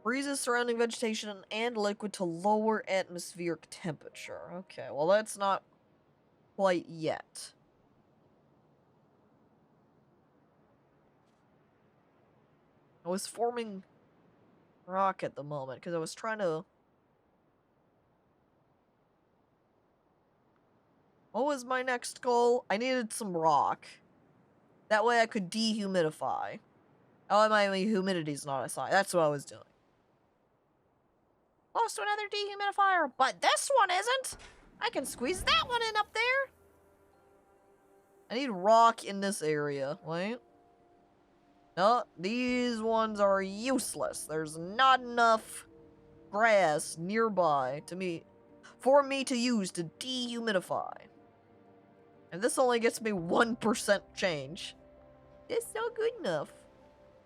Freezes surrounding vegetation and liquid to lower atmospheric temperature. Okay, well that's not quite yet. I was forming rock at the moment because I was trying to... What was my next goal? I needed some rock. That way I could dehumidify. Oh, my humidity's not as high. That's what I was doing. Close to another dehumidifier, but this one isn't. I can squeeze that one in up there. I need rock in this area. Wait. No, these ones are useless. There's not enough grass nearby for me to use to dehumidify. And this only gets me 1% change. It's not good enough.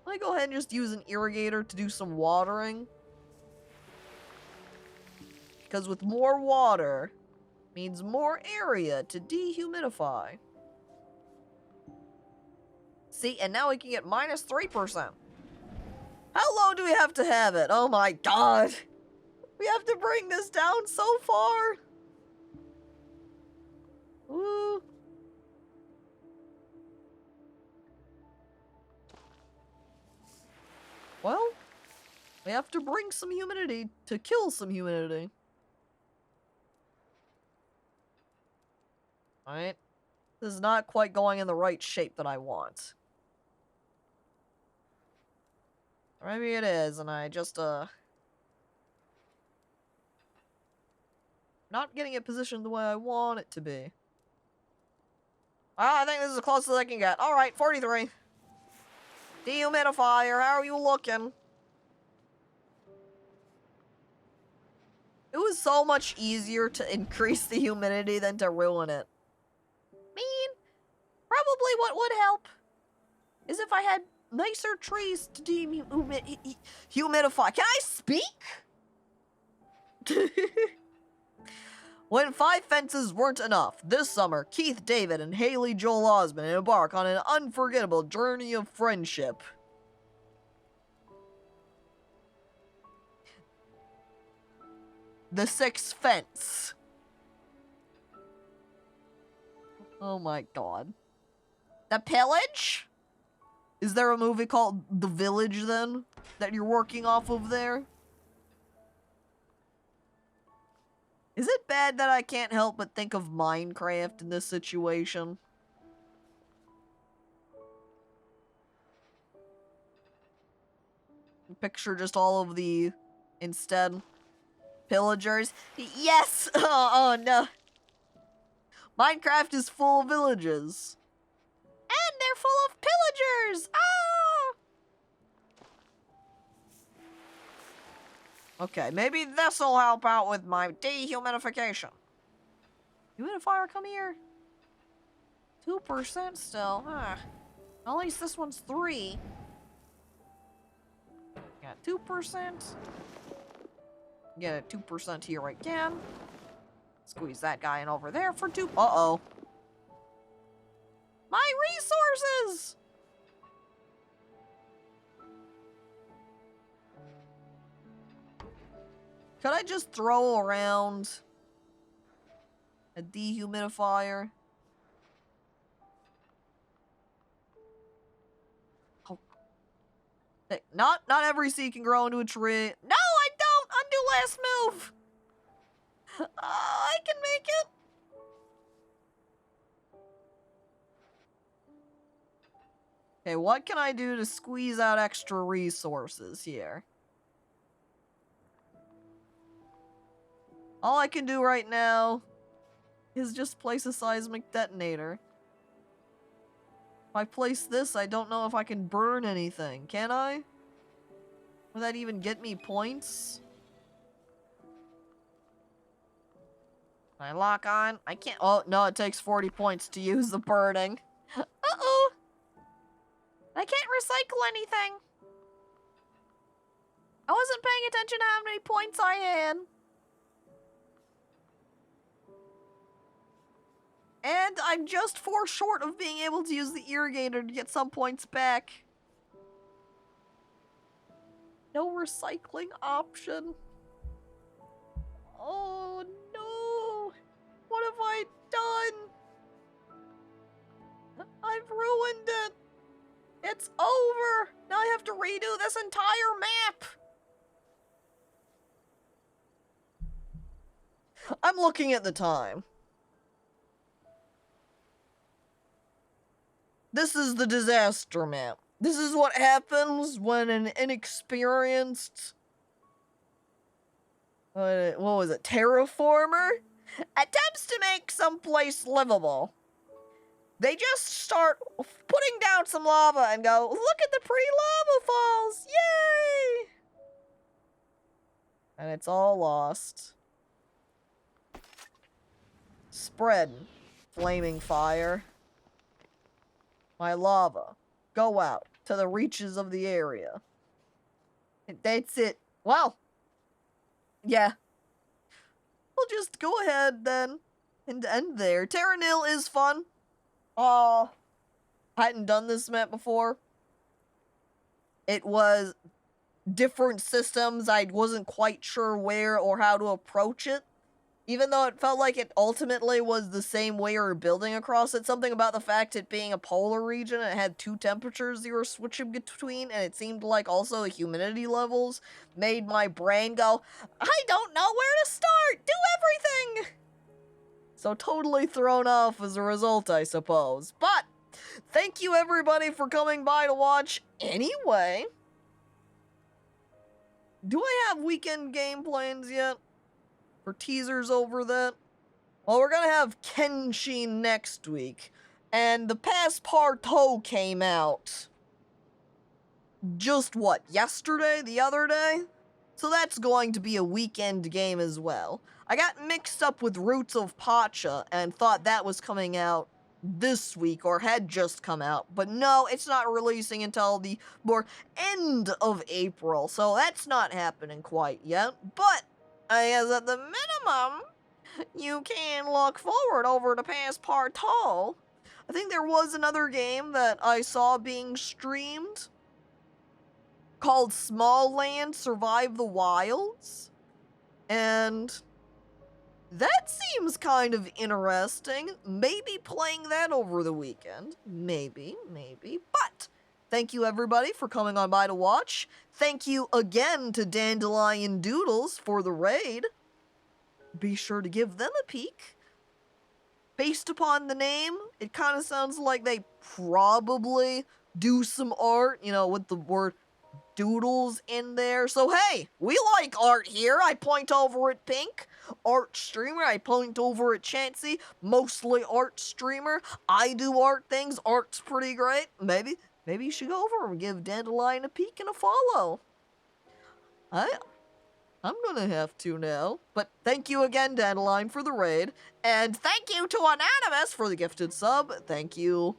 Let me go ahead and just use an irrigator to do some watering. Because with more water means more area to dehumidify. See, and now we can get minus 3%. How low do we have to have it? Oh my god. We have to bring this down so far. Ooh. Well, we have to bring some humidity to kill some humidity. Alright. This is not quite going in the right shape that I want. Or maybe it is, and I just, not getting it positioned the way I want it to be. Well, I think this is as close as I can get. Alright, 43. Dehumidifier, how are you looking? It was so much easier to increase the humidity than to ruin it. Probably what would help is if I had nicer trees to dehumidify. Can I speak? When 5 fences weren't enough, this summer, Keith David and Haley Joel Osment embark on an unforgettable journey of friendship. The 6th fence. Oh my god. The Pillage? Is there a movie called The Village, then? That you're working off of there? Is it bad that I can't help but think of Minecraft in this situation? Picture just all of the, instead, pillagers. Yes! Oh no. Minecraft is full of villages. And they're full of pillagers! Ah! Okay, maybe this'll help out with my dehumidification. Humidifier, come here. 2% still, huh? At least this one's 3. Got 2%. Get a 2% here again. Squeeze that guy in over there for 2. Uh-oh. My resources! Could I just throw around a dehumidifier? Oh. Hey, not every seed can grow into a tree. No, I don't! Undo last move! I can make it! Okay, what can I do to squeeze out extra resources here? All I can do right now is just place a seismic detonator. If I place this, I don't know if I can burn anything, can I? Will that even get me points? Can I lock on? I can't. Oh, no, it takes 40 points to use the burning. Uh-oh. I can't recycle anything. I wasn't paying attention to how many points I had. And I'm just 4 short of being able to use the irrigator to get some points back. No recycling option. Oh no. What have I done? I've ruined it. It's over. Now I have to redo this entire map. I'm looking at the time. This is the disaster map. This is what happens when an inexperienced... what was it? Terraformer? Attempts to make someplace livable. They just start putting down some lava and go, look at the pretty lava falls! Yay! And it's all lost. Spread. Flaming fire. My lava. Go out to the reaches of the area. That's it. Well. Yeah. We'll just go ahead then and end there. Terra Nil is fun. Hadn't done this map before. It was different systems. I wasn't quite sure where or how to approach it. Even though it felt like it ultimately was the same way you were building across it. Something about the fact it being a polar region and it had two temperatures you were switching between, and it seemed like also the humidity levels made my brain go, I don't know where to start! Do everything! So totally thrown off as a result, I suppose. But, thank you everybody for coming by to watch anyway. Do I have weekend game plans yet? For teasers over that? Well, we're gonna have Kenshi next week. And the Passepartout came out just what, yesterday? The other day? So that's going to be a weekend game as well. I got mixed up with Roots of Pacha and thought that was coming out this week or had just come out. But no, it's not releasing until the more end of April. So that's not happening quite yet. But I guess at the minimum, you can look forward over to Passepartout. I think there was another game that I saw being streamed called Small Land Survive the Wilds. And that seems kind of interesting. Maybe playing that over the weekend. Maybe. But thank you everybody for coming on by to watch. Thank you again to Dandelion Doodles for the raid. Be sure to give them a peek. Based upon the name, it kind of sounds like they probably do some art, you know, with the word doodles in there. So hey, we like art here. I point over at Pink. Art streamer. I point over at Chansey. Mostly art streamer. I do art things. Art's pretty great. Maybe you should go over and give Dandelion a peek and a follow. I'm gonna have to now. But thank you again, Dandelion, for the raid. And thank you to Anonymous for the gifted sub. Thank you.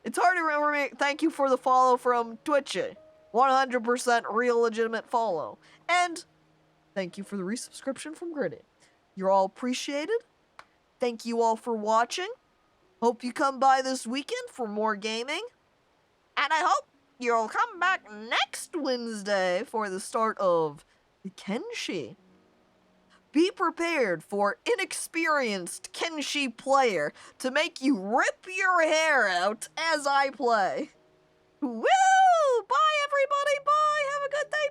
It's hard to remember me. Thank you for the follow from Twitchy. 100% real legitimate follow. And thank you for the resubscription from Gritty. You're all appreciated. Thank you all for watching. Hope you come by this weekend for more gaming. And I hope you'll come back next Wednesday for the start of the Kenshi. Be prepared for inexperienced Kenshi player to make you rip your hair out as I play. Woo! Bye everybody, bye! Have a good day,